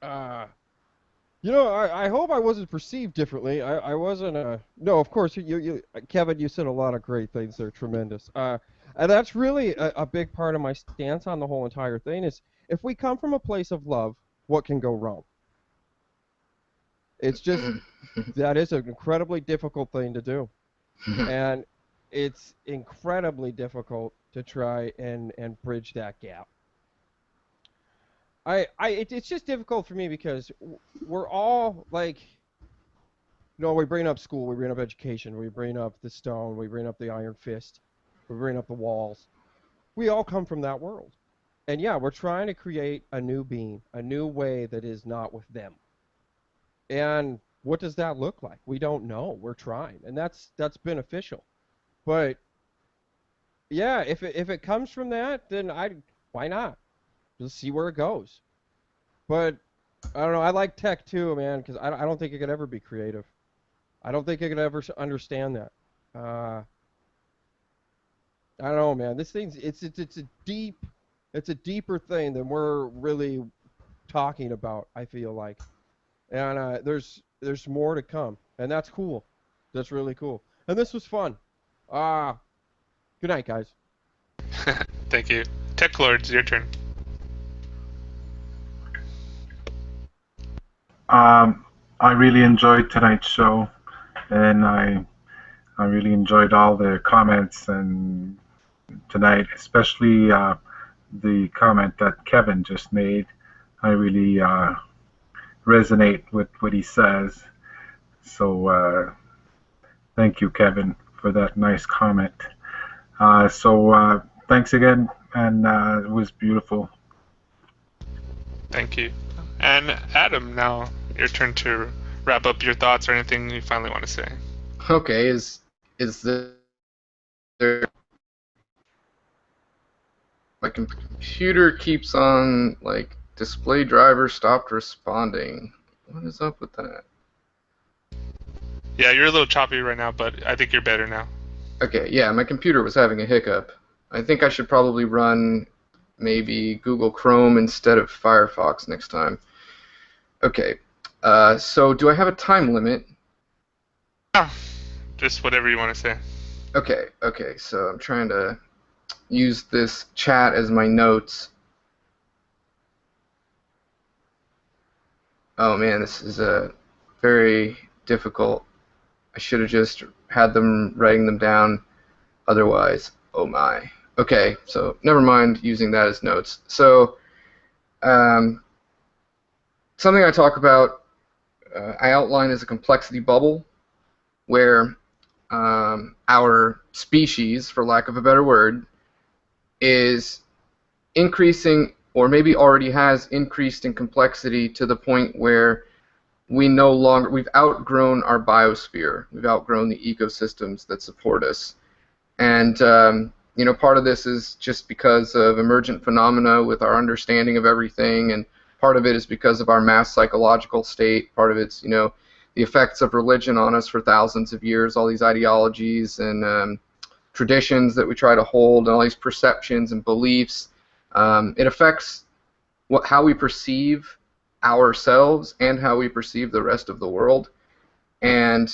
G: You know, I hope I wasn't perceived differently. I wasn't. No, of course, Kevin, you said a lot of great things. They're tremendous. And that's really a big part of my stance on the whole entire thing is if we come from a place of love, what can go wrong? It's just, that is an incredibly difficult thing to do. And it's incredibly difficult to try and bridge that gap. It's just difficult for me because we're all like, we bring up school, we bring up education, we bring up the stone, we bring up the iron fist, we bring up the walls. We all come from that world. And yeah, we're trying to create a new being, a new way that is not with them. And what does that look like? We don't know. We're trying. And that's beneficial. But yeah, if it comes from that, then why not? Just see where it goes. But I don't know. I like tech too, man, because I don't think it could ever be creative. I don't think it could ever understand that. I don't know, man. This thing's it's a deeper thing than we're really talking about. I feel like, and there's more to come, and that's cool. That's really cool. And this was fun. Good night, guys.
A: Thank you. Tech Lords, your turn.
H: I really enjoyed tonight's show, and I really enjoyed all the comments and tonight, especially the comment that Kevin just made I really resonate with what he says. So thank you, Kevin, for that nice comment. So thanks again, and it was beautiful.
A: Thank you. And Adam, now your turn to wrap up your thoughts or anything you finally want to say.
B: Okay, is there my computer keeps on like display driver stopped responding. What is up with that?
A: Yeah, you're a little choppy right now, but I think you're better now.
B: Okay, yeah, my computer was having a hiccup. I think I should probably run maybe Google Chrome instead of Firefox next time. Okay, so do I have a time limit?
A: No, just whatever you want to say.
B: Okay, so I'm trying to use this chat as my notes. Oh man, this is very difficult. I should have just had them writing them down otherwise. Oh my. Okay, so never mind using that as notes. So something I talk about, I outline as a complexity bubble where our species, for lack of a better word, is increasing, or maybe already has increased in complexity to the point where we've outgrown our biosphere, we've outgrown the ecosystems that support us. And part of this is just because of emergent phenomena with our understanding of everything, and part of it is because of our mass psychological state. Part of it's the effects of religion on us for thousands of years, all these ideologies and traditions that we try to hold, and all these perceptions and beliefs. It affects how we perceive ourselves and how we perceive the rest of the world. And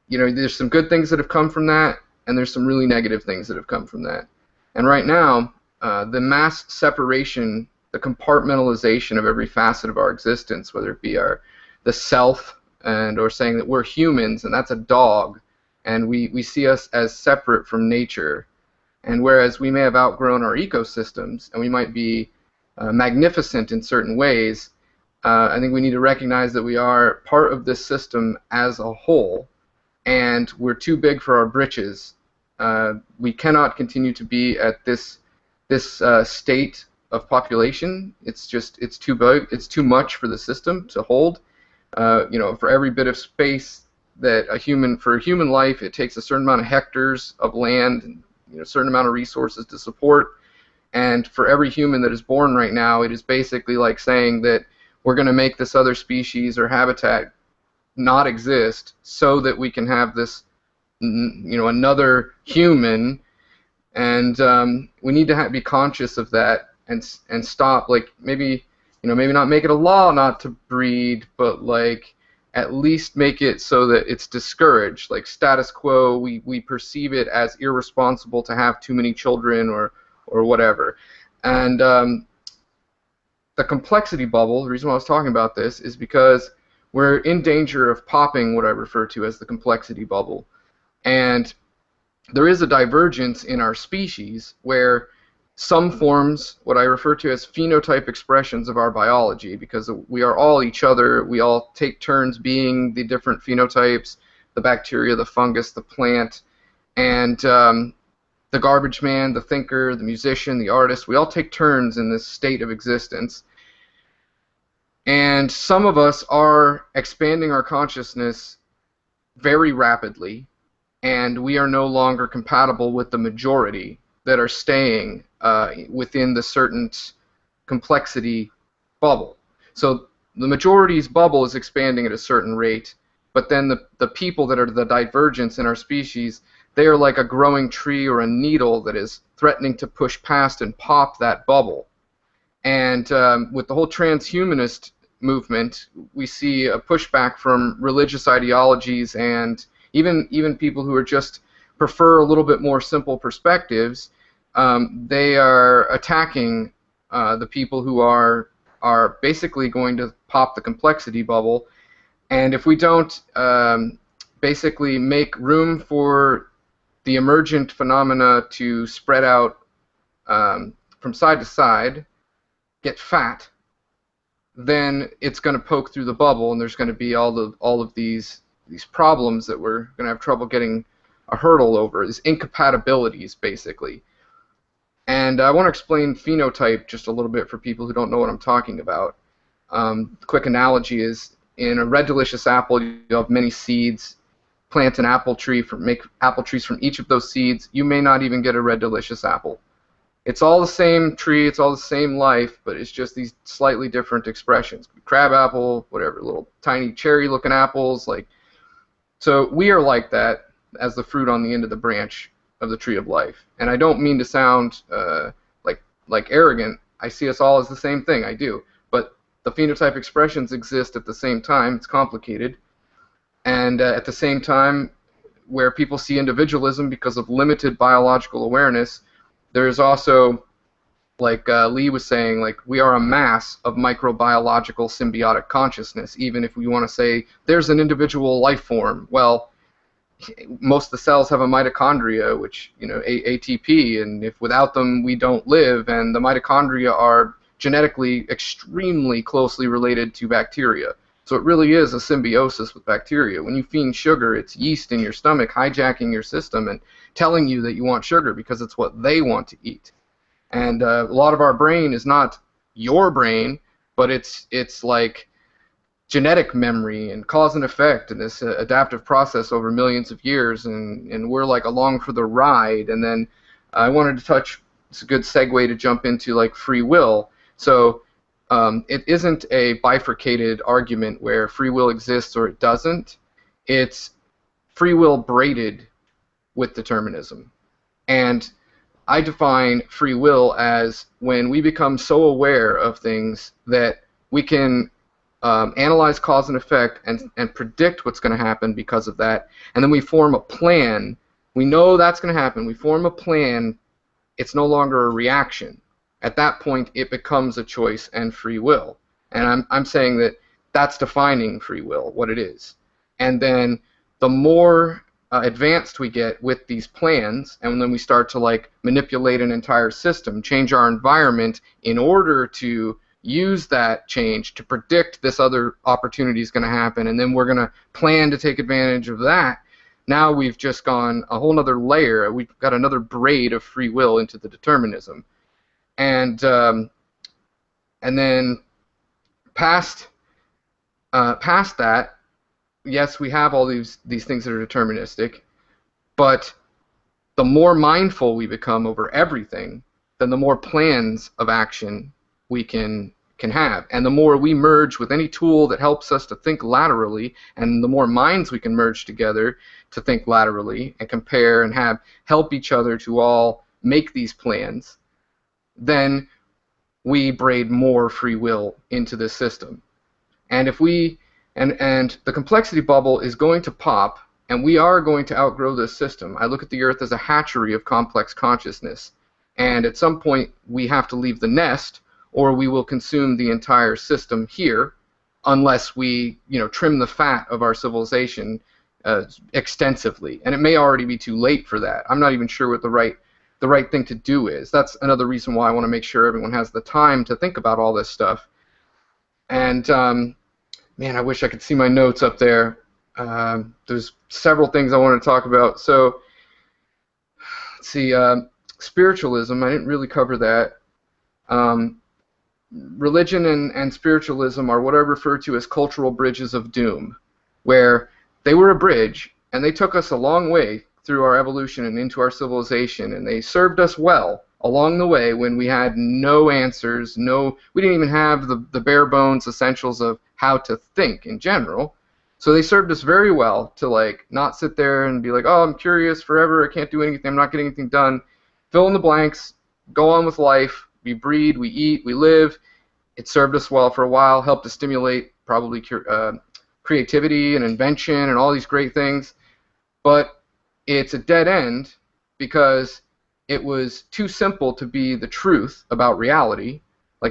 B: there's some good things that have come from that, and there's some really negative things that have come from that. And right now, the mass separation, the compartmentalization of every facet of our existence, whether it be the self, or saying that we're humans and that's a dog, and we see us as separate from nature. And whereas we may have outgrown our ecosystems and we might be magnificent in certain ways, I think we need to recognize that we are part of this system as a whole, and we're too big for our britches. We cannot continue to be at this state of population. It's too big. It's too much for the system to hold. For every bit of space that for a human life, it takes a certain amount of hectares of land and a certain amount of resources to support. And for every human that is born right now, it is basically like saying that we're going to make this other species or habitat not exist so that we can have this, another human. And we need to be conscious of that and stop. Like maybe not make it a law not to breed, but like at least make it so that it's discouraged. Like status quo, we perceive it as irresponsible to have too many children or whatever. And the complexity bubble, the reason why I was talking about this is because we're in danger of popping what I refer to as the complexity bubble. And there is a divergence in our species where some forms, what I refer to as phenotype expressions of our biology, because we are all each other, we all take turns being the different phenotypes, the bacteria, the fungus, the plant, and the garbage man, the thinker, the musician, the artist, we all take turns in this state of existence. And some of us are expanding our consciousness very rapidly, and we are no longer compatible with the majority that are staying within the certain complexity bubble. So the majority's bubble is expanding at a certain rate, but then the people that are the divergence in our species, they are like a growing tree or a needle that is threatening to push past and pop that bubble. And with the whole transhumanist movement, we see a pushback from religious ideologies and even people who are just prefer a little bit more simple perspectives. They are attacking the people who are basically going to pop the complexity bubble. And if we don't basically make room for the emergent phenomena to spread out from side to side, get fat, then it's going to poke through the bubble, and there's going to be all of these problems that we're going to have trouble getting a hurdle over, these incompatibilities, basically. And I want to explain phenotype just a little bit for people who don't know what I'm talking about. Quick analogy is, in a red delicious apple, you have many seeds. Plant an apple tree, make apple trees from each of those seeds. You may not even get a red delicious apple. It's all the same tree, it's all the same life, but it's just these slightly different expressions. Crab apple, whatever, little tiny cherry-looking apples. So we are like that as the fruit on the end of the branch of the tree of life. And I don't mean to sound like arrogant. I see us all as the same thing. I do. But the phenotype expressions exist at the same time. It's complicated. And at the same time, where people see individualism because of limited biological awareness, there's also, like Lee was saying, we are a mass of microbiological symbiotic consciousness, even if we want to say there's an individual life form. Well, most of the cells have a mitochondria, which, ATP, and if without them we don't live, and the mitochondria are genetically extremely closely related to bacteria. So it really is a symbiosis with bacteria. When you feed sugar, it's yeast in your stomach hijacking your system and telling you that you want sugar because it's what they want to eat. And a lot of our brain is not your brain, but it's like genetic memory and cause and effect and this adaptive process over millions of years, and we're along for the ride. And then I wanted to touch, it's a good segue to jump into free will. So it isn't a bifurcated argument where free will exists or it doesn't. It's free will braided with determinism. And I define free will as when we become so aware of things that we can analyze cause and effect and predict what's going to happen because of that, and then we form a plan. We know that's going to happen. We form a plan. It's no longer a reaction. At that point, it becomes a choice and free will. And I'm saying that that's defining free will, what it is. And then the more advanced we get with these plans, and then we start to manipulate an entire system, change our environment in order to use that change to predict this other opportunity is going to happen, and then we're going to plan to take advantage of that. Now we've just gone a whole other layer. We've got another braid of free will into the determinism. And then past that, yes, we have all these things that are deterministic, but the more mindful we become over everything, then the more plans of action we can have. And the more we merge with any tool that helps us to think laterally, and the more minds we can merge together to think laterally and compare and help each other to all make these plans, then we braid more free will into this system. And if we and the complexity bubble is going to pop, and we are going to outgrow this system. I look at the Earth as a hatchery of complex consciousness, and at some point we have to leave the nest, or we will consume the entire system here, unless we trim the fat of our civilization extensively. And it may already be too late for that. I'm not even sure what the right thing to do is. That's another reason why I want to make sure everyone has the time to think about all this stuff. And man, I wish I could see my notes up there. There's several things I want to talk about. So let's see, spiritualism, I didn't really cover that. Religion and spiritualism are what I refer to as cultural bridges of doom, where they were a bridge and they took us a long way through our evolution and into our civilization, and they served us well along the way when we had no answers, we didn't even have the bare bones essentials of how to think in general. So they served us very well to not sit there and be like, oh, I'm curious forever, I can't do anything, I'm not getting anything done. Fill in the blanks, go on with life. We breed, we eat, we live. It served us well for a while, helped to stimulate probably creativity and invention and all these great things. But it's a dead end because it was too simple to be the truth about reality.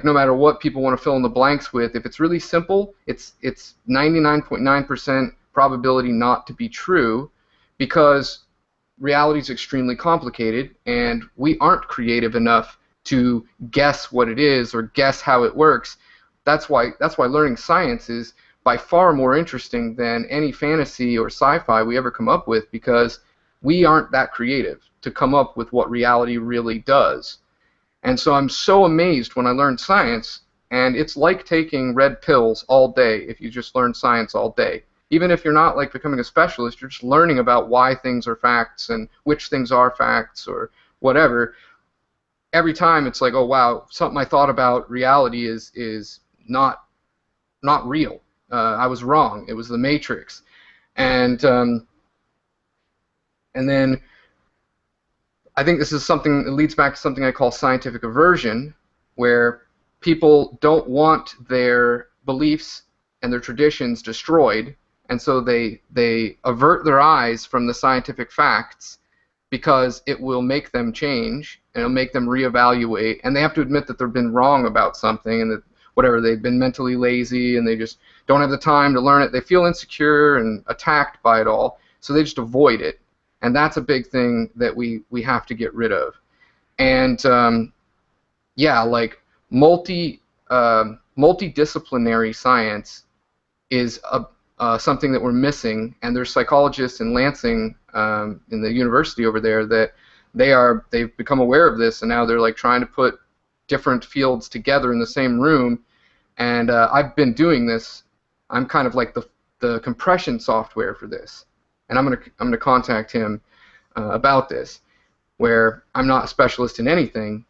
B: No matter what people want to fill in the blanks with, if it's really simple, it's 99.9% probability not to be true, because reality is extremely complicated and we aren't creative enough to guess what it is or guess how it works. that's why learning science is by far more interesting than any fantasy or sci-fi we ever come up with, because we aren't that creative to come up with what reality really does. And so I'm so amazed when I learn science, and it's like taking red pills all day if you just learn science all day. Even if you're not like becoming a specialist, you're just learning about why things are facts and which things are facts or whatever. Every time it's like, oh wow, something I thought about reality is not real. I was wrong. It was the Matrix. And then I think this is something that leads back to something I call scientific aversion, where people don't want their beliefs and their traditions destroyed, and so they avert their eyes from the scientific facts because it will make them change and it'll make them reevaluate, and they have to admit that they've been wrong about something, and that whatever, they've been mentally lazy and they just don't have the time to learn it. They feel insecure and attacked by it all, so they just avoid it. And that's a big thing that we have to get rid of. And yeah, like multidisciplinary science is something that we're missing. And there's psychologists in Lansing, in the university over there, that they've become aware of this, and now they're like trying to put different fields together in the same room. And I've been doing this. I'm kind of like the compression software for this. And I'm gonna contact him about this, where I'm not a specialist in anything,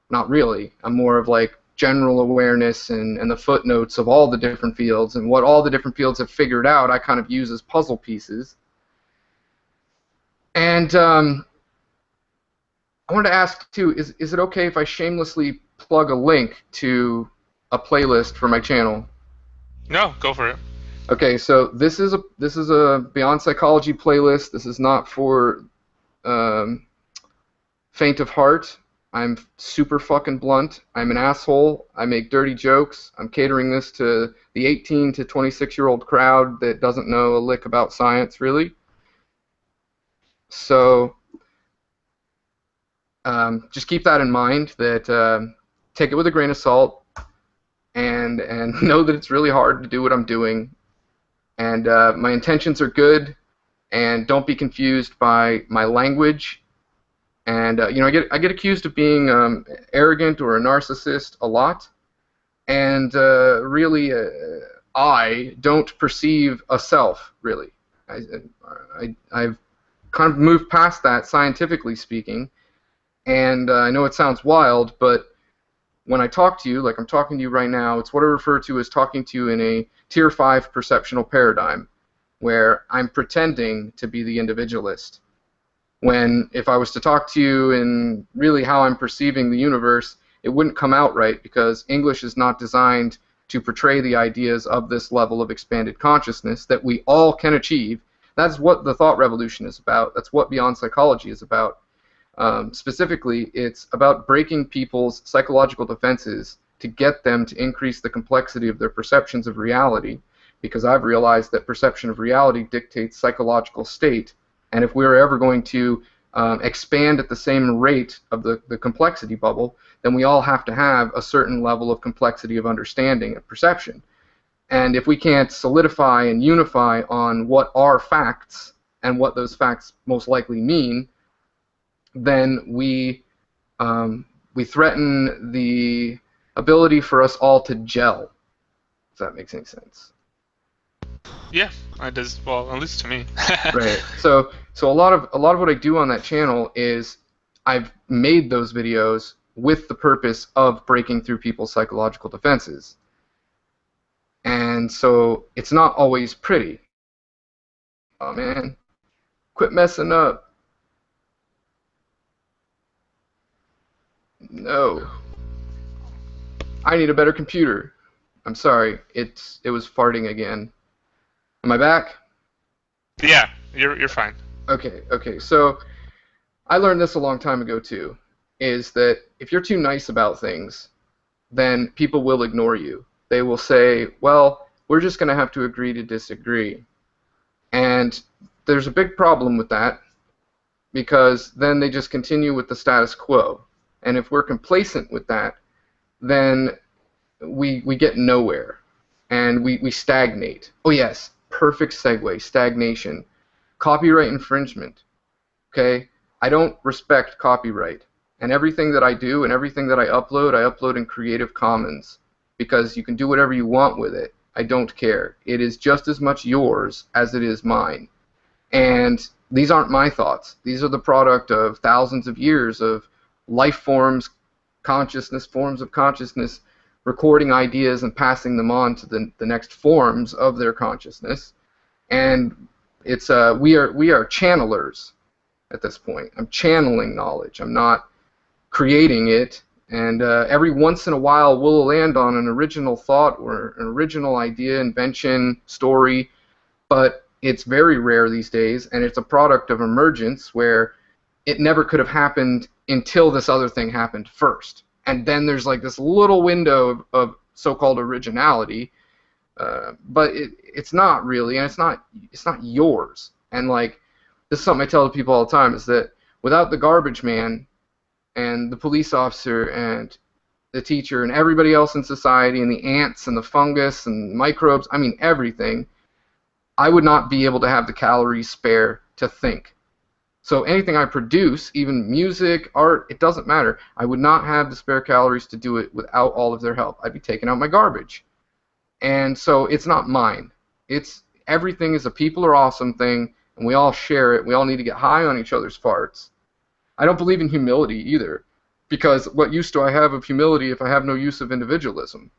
B: not really. I'm more of like general awareness and the footnotes of all the different fields, and what all the different fields have figured out I kind of use as puzzle pieces. And I wanted to ask too, is it okay if I shamelessly plug a link to a playlist for my channel?
A: No, go for it.
B: Okay, so this is a Beyond Psychology playlist. This is not for faint of heart. I'm super fucking blunt. I'm an asshole. I make dirty jokes. I'm catering this to the 18 to 26-year-old crowd that doesn't know a lick about science, really. So just keep that in mind, that take it with a grain of salt, and know that it's really hard to do what I'm doing. And my intentions are good, and don't be confused by my language. And you know, I get accused of being arrogant or a narcissist a lot, and really, I don't perceive a self, really. I've kind of moved past that, scientifically speaking, and I know it sounds wild, but when I talk to you, like I'm talking to you right now, it's what I refer to as talking to you in a Tier 5 perceptional paradigm, where I'm pretending to be the individualist. When if I was to talk to you in really how I'm perceiving the universe, it wouldn't come out right, because English is not designed to portray the ideas of this level of expanded consciousness that we all can achieve. That's what the thought revolution is about. That's what Beyond Psychology is about. Specifically, it's about breaking people's psychological defenses to get them to increase the complexity of their perceptions of reality, because I've realized that perception of reality dictates psychological state, and if we're ever going to expand at the same rate of the complexity bubble, then we all have to have a certain level of complexity of understanding and perception. And if we can't solidify and unify on what are facts and what those facts most likely mean, then we threaten the ability for us all to gel. If that makes any sense.
A: Yeah, it does. Well, at least to me.
B: Right. So a lot of what I do on that channel is I've made those videos with the purpose of breaking through people's psychological defenses. And so it's not always pretty. Oh man, quit messing up. No. I need a better computer. I'm sorry. It was farting again. Am I back?
A: Yeah, you're fine.
B: Okay. So I learned this a long time ago too, is that if you're too nice about things, then people will ignore you. They will say, well, we're just going to have to agree to disagree. And there's a big problem with that, because then they just continue with the status quo. And if we're complacent with that, then we get nowhere, and we stagnate. Oh yes, perfect segue, stagnation. Copyright infringement. Okay? I don't respect copyright. And everything that I do and everything that I upload in Creative Commons, because you can do whatever you want with it. I don't care. It is just as much yours as it is mine. And these aren't my thoughts. These are the product of thousands of years of life forms, consciousness, forms of consciousness, recording ideas and passing them on to the next forms of their consciousness. And it's we are channelers at this point. I'm channeling knowledge. I'm not creating it. And every once in a while, we'll land on an original thought or an original idea, invention, story, but it's very rare these days, and it's a product of emergence where it never could have happened until this other thing happened first. And then there's like this little window of so-called originality, but it's not really, and it's not yours. And like, this is something I tell people all the time, is that without the garbage man and the police officer and the teacher and everybody else in society and the ants and the fungus and microbes, I mean everything, I would not be able to have the calories spare to think. So anything I produce, even music, art, it doesn't matter. I would not have the spare calories to do it without all of their help. I'd be taking out my garbage. And so it's not mine. It's everything is a people are awesome thing, and we all share it. We all need to get high on each other's farts. I don't believe in humility either, because what use do I have of humility if I have no use of individualism?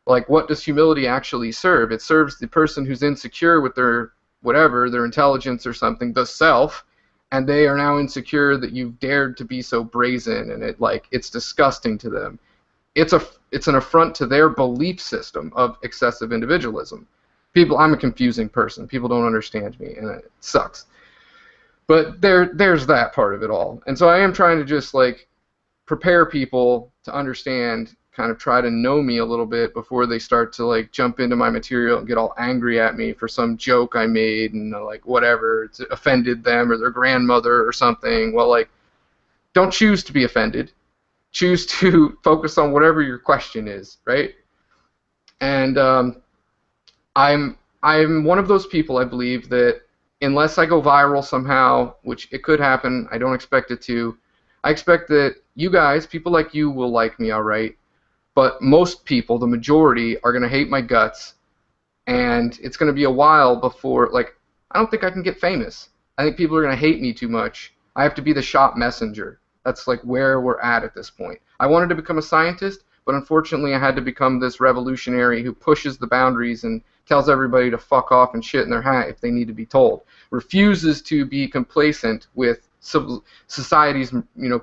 B: Like, what does humility actually serve? It serves the person who's insecure with their whatever, their intelligence or something, the self, and they are now insecure that you've dared to be so brazen, and it's disgusting to them. It's an affront to their belief system of excessive individualism. I'm a confusing person. People don't understand me, and it sucks. But there's that part of it all. And so I am trying to just like prepare people to understand, kind of try to know me a little bit before they start to like jump into my material and get all angry at me for some joke I made and like whatever, it's offended them or their grandmother or something. Well, like, don't choose to be offended. Choose to focus on whatever your question is, right? And I'm one of those people, I believe, that unless I go viral somehow, which it could happen, I don't expect it to, I expect that you guys, people like you, will like me all right, but most people, the majority, are going to hate my guts, and it's going to be a while before, like, I don't think I can get famous. I think people are going to hate me too much. I have to be the shop messenger. That's like where we're at this point. I wanted to become a scientist, but unfortunately I had to become this revolutionary who pushes the boundaries and tells everybody to fuck off and shit in their hat if they need to be told. Refuses to be complacent with society's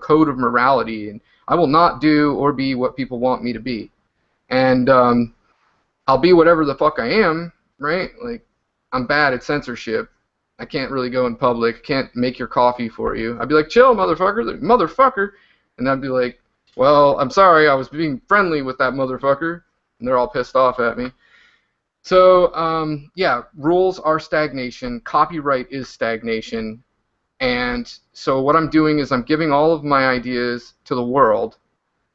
B: code of morality, and I will not do or be what people want me to be. And I'll be whatever the fuck I am, right? Like, I'm bad at censorship. I can't really go in public. Can't make your coffee for you. I'd be like, chill, motherfucker. And I'd be like, well, I'm sorry, I was being friendly with that motherfucker. And they're all pissed off at me. So, yeah, rules are stagnation. Copyright is stagnation. And so what I'm doing is I'm giving all of my ideas to the world,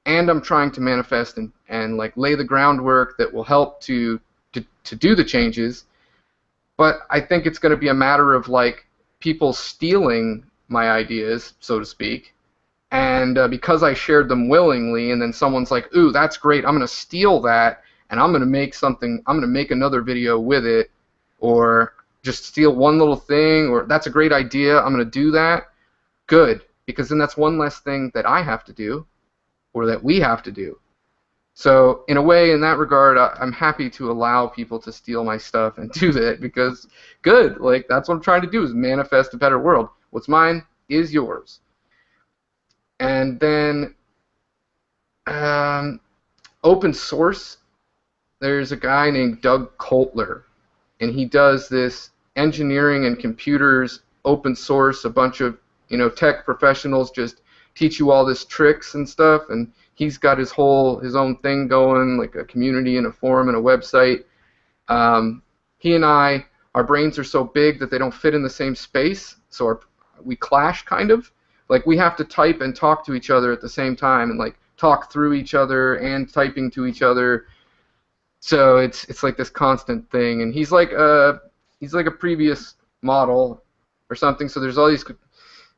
B: and I'm trying to manifest and like lay the groundwork that will help to do the changes. But I think it's going to be a matter of like people stealing my ideas, so to speak, and because I shared them willingly, and then someone's like, ooh, that's great, I'm going to steal that, and I'm going to make something, I'm going to make another video with it, or just steal one little thing, or that's a great idea, I'm going to do that. Good, because then that's one less thing that I have to do, or that we have to do. So in a way, in that regard, I'm happy to allow people to steal my stuff and do that, because good, like, that's what I'm trying to do, is manifest a better world. What's mine is yours. And then open source, there's a guy named Doug Coulter, and he does this engineering and computers open source, a bunch of tech professionals just teach you all this tricks and stuff, and he's got his own thing going, like a community and a forum and a website. He and I, our brains are so big that they don't fit in the same space, so we clash kind of. Like, we have to type and talk to each other at the same time and like talk through each other and typing to each other. So it's like this constant thing, and he's like a previous model or something. So there's all these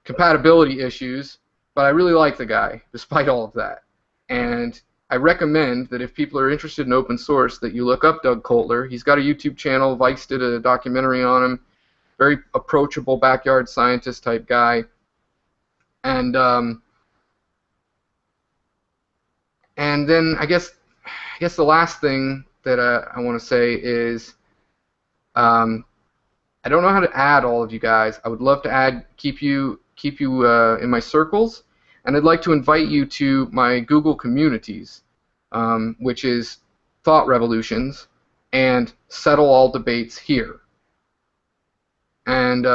B: compatibility issues, but I really like the guy despite all of that. And I recommend that if people are interested in open source, that you look up Doug Coulter. He's got a YouTube channel. Vice did a documentary on him. Very approachable backyard scientist type guy. And then I guess the last thing that I want to say is I don't know how to add all of you guys. I would love to keep you in my circles, and I'd like to invite you to my Google communities, which is Thought Revolutions and Settle All Debates Here. And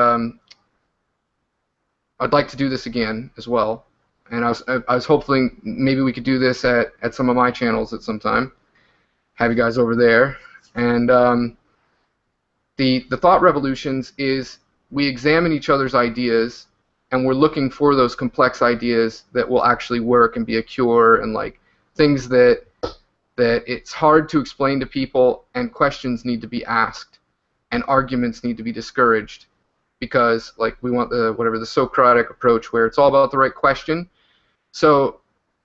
B: I'd like to do this again as well. And I was hoping maybe we could do this at some of my channels at some time. Have you guys over there. And the Thought Revolutions is we examine each other's ideas, and we're looking for those complex ideas that will actually work and be a cure, and like things that it's hard to explain to people, and questions need to be asked, and arguments need to be discouraged, because like we want the Socratic approach where it's all about the right question. So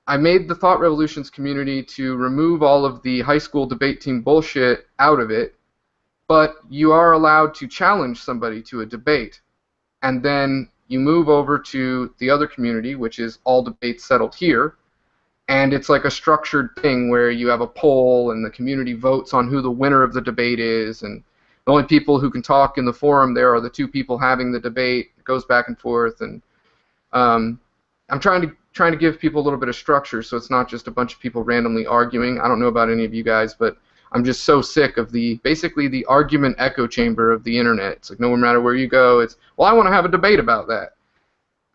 B: I made the Thought Revolutions community to remove all of the high school debate team bullshit out of it, but you are allowed to challenge somebody to a debate, and then you move over to the other community, which is All Debates Settled Here, and it's like a structured thing where you have a poll and the community votes on who the winner of the debate is, and the only people who can talk in the forum there are the two people having the debate. It goes back and forth, and I'm trying to give people a little bit of structure, so it's not just a bunch of people randomly arguing. I don't know about any of you guys, but I'm just so sick of basically the argument echo chamber of the internet. It's like no matter where you go, it's, well, I want to have a debate about that.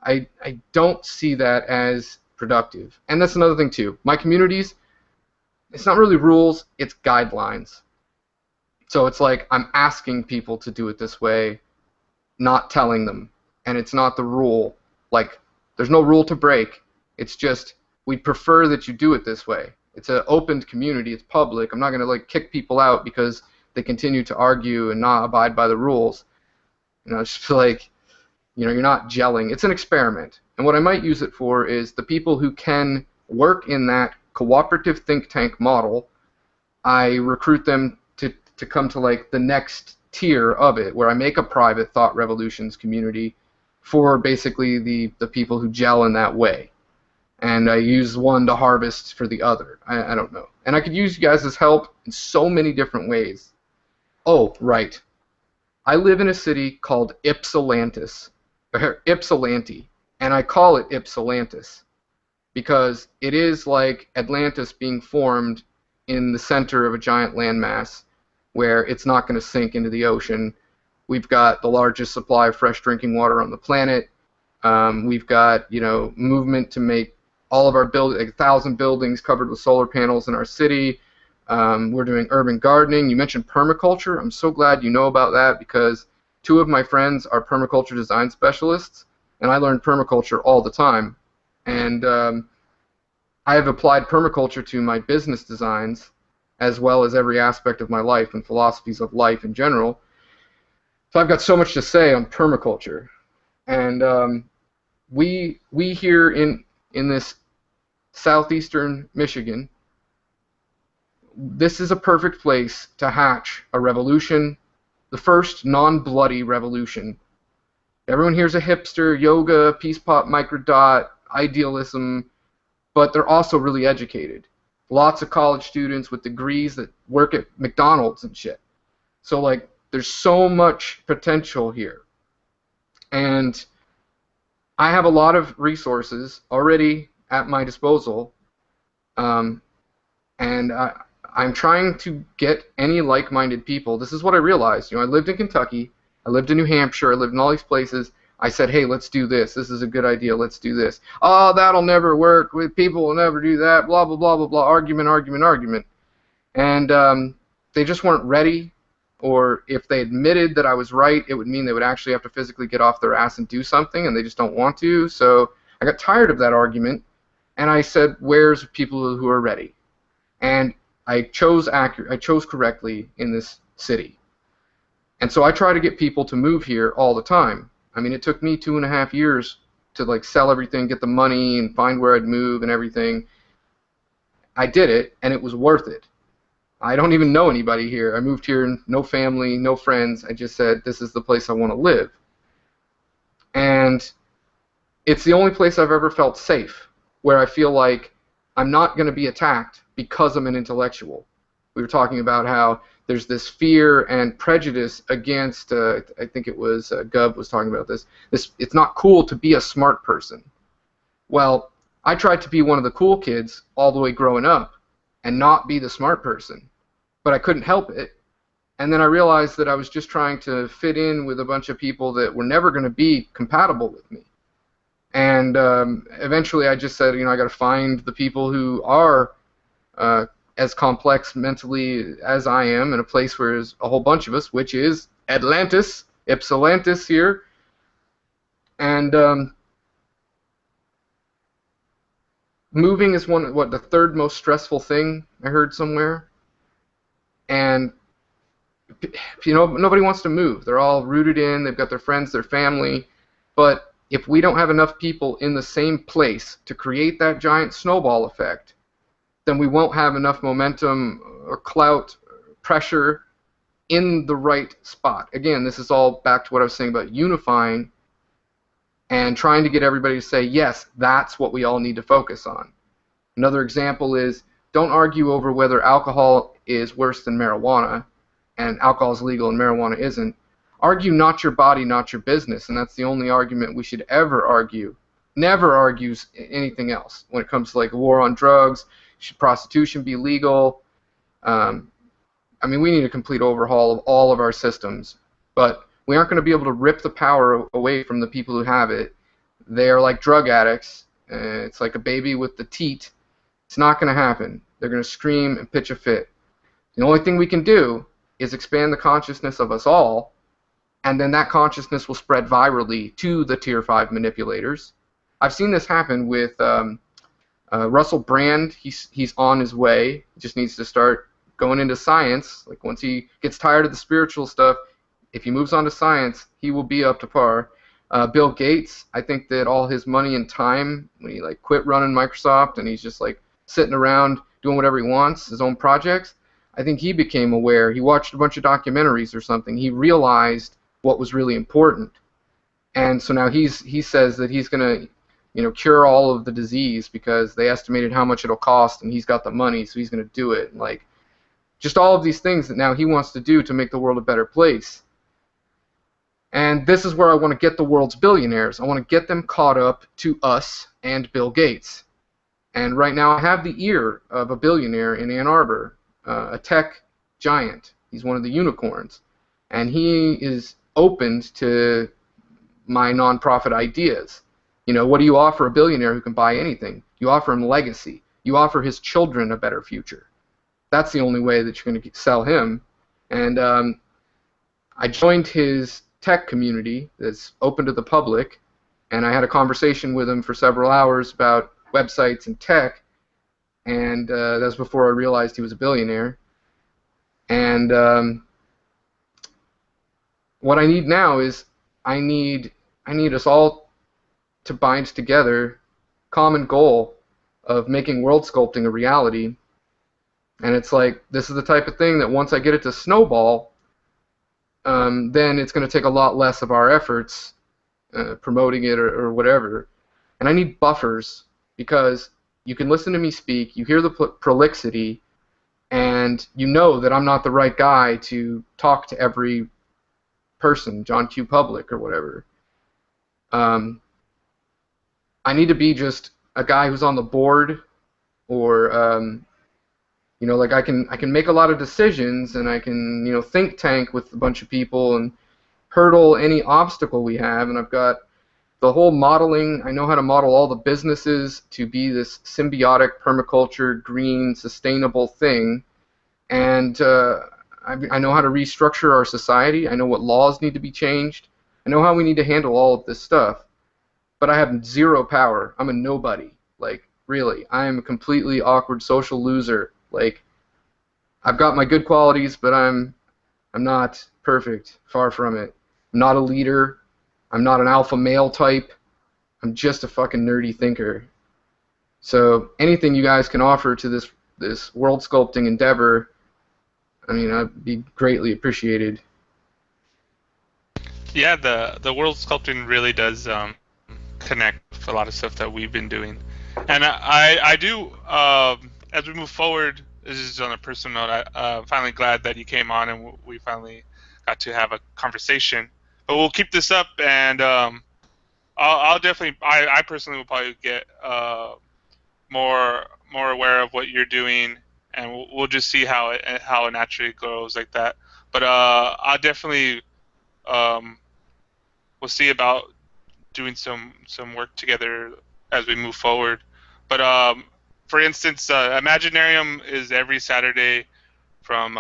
B: I don't see that as productive. And that's another thing too. My communities, it's not really rules, it's guidelines. So it's like I'm asking people to do it this way, not telling them. And it's not the rule. Like, there's no rule to break. It's just, we prefer that you do it this way. It's an open community. It's public. I'm not going to like kick people out because they continue to argue and not abide by the rules. It's just like, you're not gelling. It's an experiment. And what I might use it for is the people who can work in that cooperative think tank model, I recruit them to come to like the next tier of it, where I make a private Thought Revolutions community for basically the people who gel in that way. And I use one to harvest for the other. I don't know. And I could use you guys' help in so many different ways. Oh, right. I live in a city called Ypsilanti, and I call it Ypsilantis because it is like Atlantis being formed in the center of a giant landmass where it's not going to sink into the ocean. We've got the largest supply of fresh drinking water on the planet. We've got, movement to make all of our 1,000 buildings covered with solar panels in our city. We're doing urban gardening. You mentioned permaculture. I'm so glad you know about that because two of my friends are permaculture design specialists, and I learn permaculture all the time. And I have applied permaculture to my business designs as well as every aspect of my life and philosophies of life in general. So I've got so much to say on permaculture. And we here in this southeastern Michigan, this is a perfect place to hatch a revolution, the first non-bloody revolution. Everyone here's a hipster, yoga, peace pop, microdot, idealism, but they're also really educated. Lots of college students with degrees that work at McDonald's and shit. So like, there's so much potential here. And I have a lot of resources already at my disposal, and I'm trying to get any like-minded people. This is what I realized. I lived in Kentucky, I lived in New Hampshire, I lived in all these places. I said, hey, let's do this. This is a good idea. Let's do this. Oh, that'll never work. People will never do that. Blah, blah, blah, blah, blah. Argument, argument, argument. And they just weren't ready. Or if they admitted that I was right, it would mean they would actually have to physically get off their ass and do something, and they just don't want to. So I got tired of that argument, And I said, where's people who are ready? And I chose correctly in this city. And so I try to get people to move here all the time. I mean, it took me 2.5 years to like sell everything, get the money, and find where I'd move and everything. I did it, and it was worth it. I don't even know anybody here. I moved here, no family, no friends. I just said, this is the place I want to live. And it's the only place I've ever felt safe, where I feel like I'm not going to be attacked because I'm an intellectual. We were talking about how there's this fear and prejudice against, I think it was Gov was talking about this, it's not cool to be a smart person. Well, I tried to be one of the cool kids all the way growing up and not be the smart person, but I couldn't help it. And then I realized that I was just trying to fit in with a bunch of people that were never going to be compatible with me. And eventually I just said, you know, I got to find the people who are as complex mentally as I am, in a place where there's a whole bunch of us, which is Atlantis, Ypsilantis here. And moving is the third most stressful thing I heard somewhere. And you know, nobody wants to move. They're all rooted in, they've got their friends, their family, but if we don't have enough people in the same place to create that giant snowball effect, then we won't have enough momentum or clout, pressure in the right spot. Again, this is all back to what I was saying about unifying and trying to get everybody to say, yes, that's what we all need to focus on. Another example is, don't argue over whether alcohol is worse than marijuana, and alcohol is legal and marijuana isn't. Argue not your body, not your business, and that's the only argument we should ever argue. Never argues anything else when it comes to like a war on drugs. Should prostitution be legal? I mean, we need a complete overhaul of all of our systems, but we aren't going to be able to rip the power away from the people who have it. They are like drug addicts. It's like a baby with the teat. It's not going to happen. They're going to scream and pitch a fit. The only thing we can do is expand the consciousness of us all, and then that consciousness will spread virally to the Tier 5 manipulators. I've seen this happen with Russell Brand. He's on his way. He just needs to start going into science. Like once he gets tired of the spiritual stuff, if he moves on to science, he will be up to par. Bill Gates, I think that all his money and time, when he like quit running Microsoft and he's just like sitting around doing whatever he wants, his own projects, I think he became aware. He watched a bunch of documentaries or something. He realized what was really important. And so now he says that he's going to, you know, cure all of the disease because they estimated how much it'll cost and he's got the money, so he's going to do it. And like just all of these things that now he wants to do to make the world a better place. And this is where I want to get the world's billionaires. I want to get them caught up to us and Bill Gates. And right now I have the ear of a billionaire in Ann Arbor, a tech giant. He's one of the unicorns. And he is opened to my nonprofit ideas. You know, what do you offer a billionaire who can buy anything? You offer him legacy. You offer his children a better future. That's the only way that you're going to sell him. And I joined his tech community that's open to the public, and I had a conversation with him for several hours about websites and tech, and that was before I realized he was a billionaire. And what I need now is I need us all to bind together, common goal of making world sculpting a reality. And it's like, this is the type of thing that once I get it to snowball, then it's going to take a lot less of our efforts promoting it or whatever. And I need buffers, because you can listen to me speak, you hear the prolixity, and you know that I'm not the right guy to talk to every person, John Q. Public or whatever. I need to be just a guy who's on the board, or you know, like I can make a lot of decisions, and I can, you know, think tank with a bunch of people and hurdle any obstacle we have. And I've got the whole modeling. I know how to model all the businesses to be this symbiotic, permaculture, green, sustainable thing. And I know how to restructure our society. I know what laws need to be changed. I know how we need to handle all of this stuff. But I have zero power. I'm a nobody. Like, Really. I am a completely awkward social loser. Like, I've got my good qualities, but I'm not perfect. Far from it. I'm not a leader. I'm not an alpha male type. I'm just a fucking nerdy thinker. So anything you guys can offer to this world sculpting endeavor, I mean, I'd be greatly appreciated.
A: Yeah, the world sculpting really does connect with a lot of stuff that we've been doing, and I do as we move forward. This is on a personal note. I'm finally glad that you came on and we finally got to have a conversation. But we'll keep this up, and I'll definitely. I personally will probably get more aware of what you're doing, and we'll just see how it naturally grows like that. But I'll definitely we'll see about doing some work together as we move forward. But for instance, Imaginarium is every Saturday from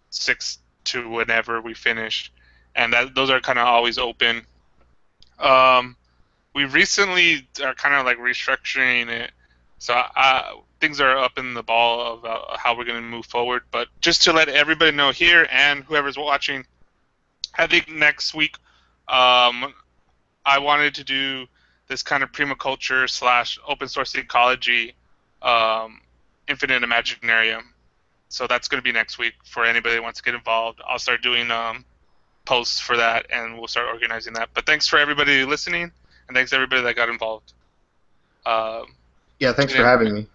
A: 6 to whenever we finish, and those are kind of always open. Um, we recently are kind of like restructuring it, so things are up in the ball of how we're going to move forward. But just to let everybody know here and whoever's watching, I think next week I wanted to do this kind of permaculture / open source ecology, um, Infinite Imaginarium. So that's going to be next week for anybody that wants to get involved. I'll start doing posts for that, and we'll start organizing that. But thanks for everybody listening, and thanks to everybody that got involved.
B: Yeah, thanks for having me.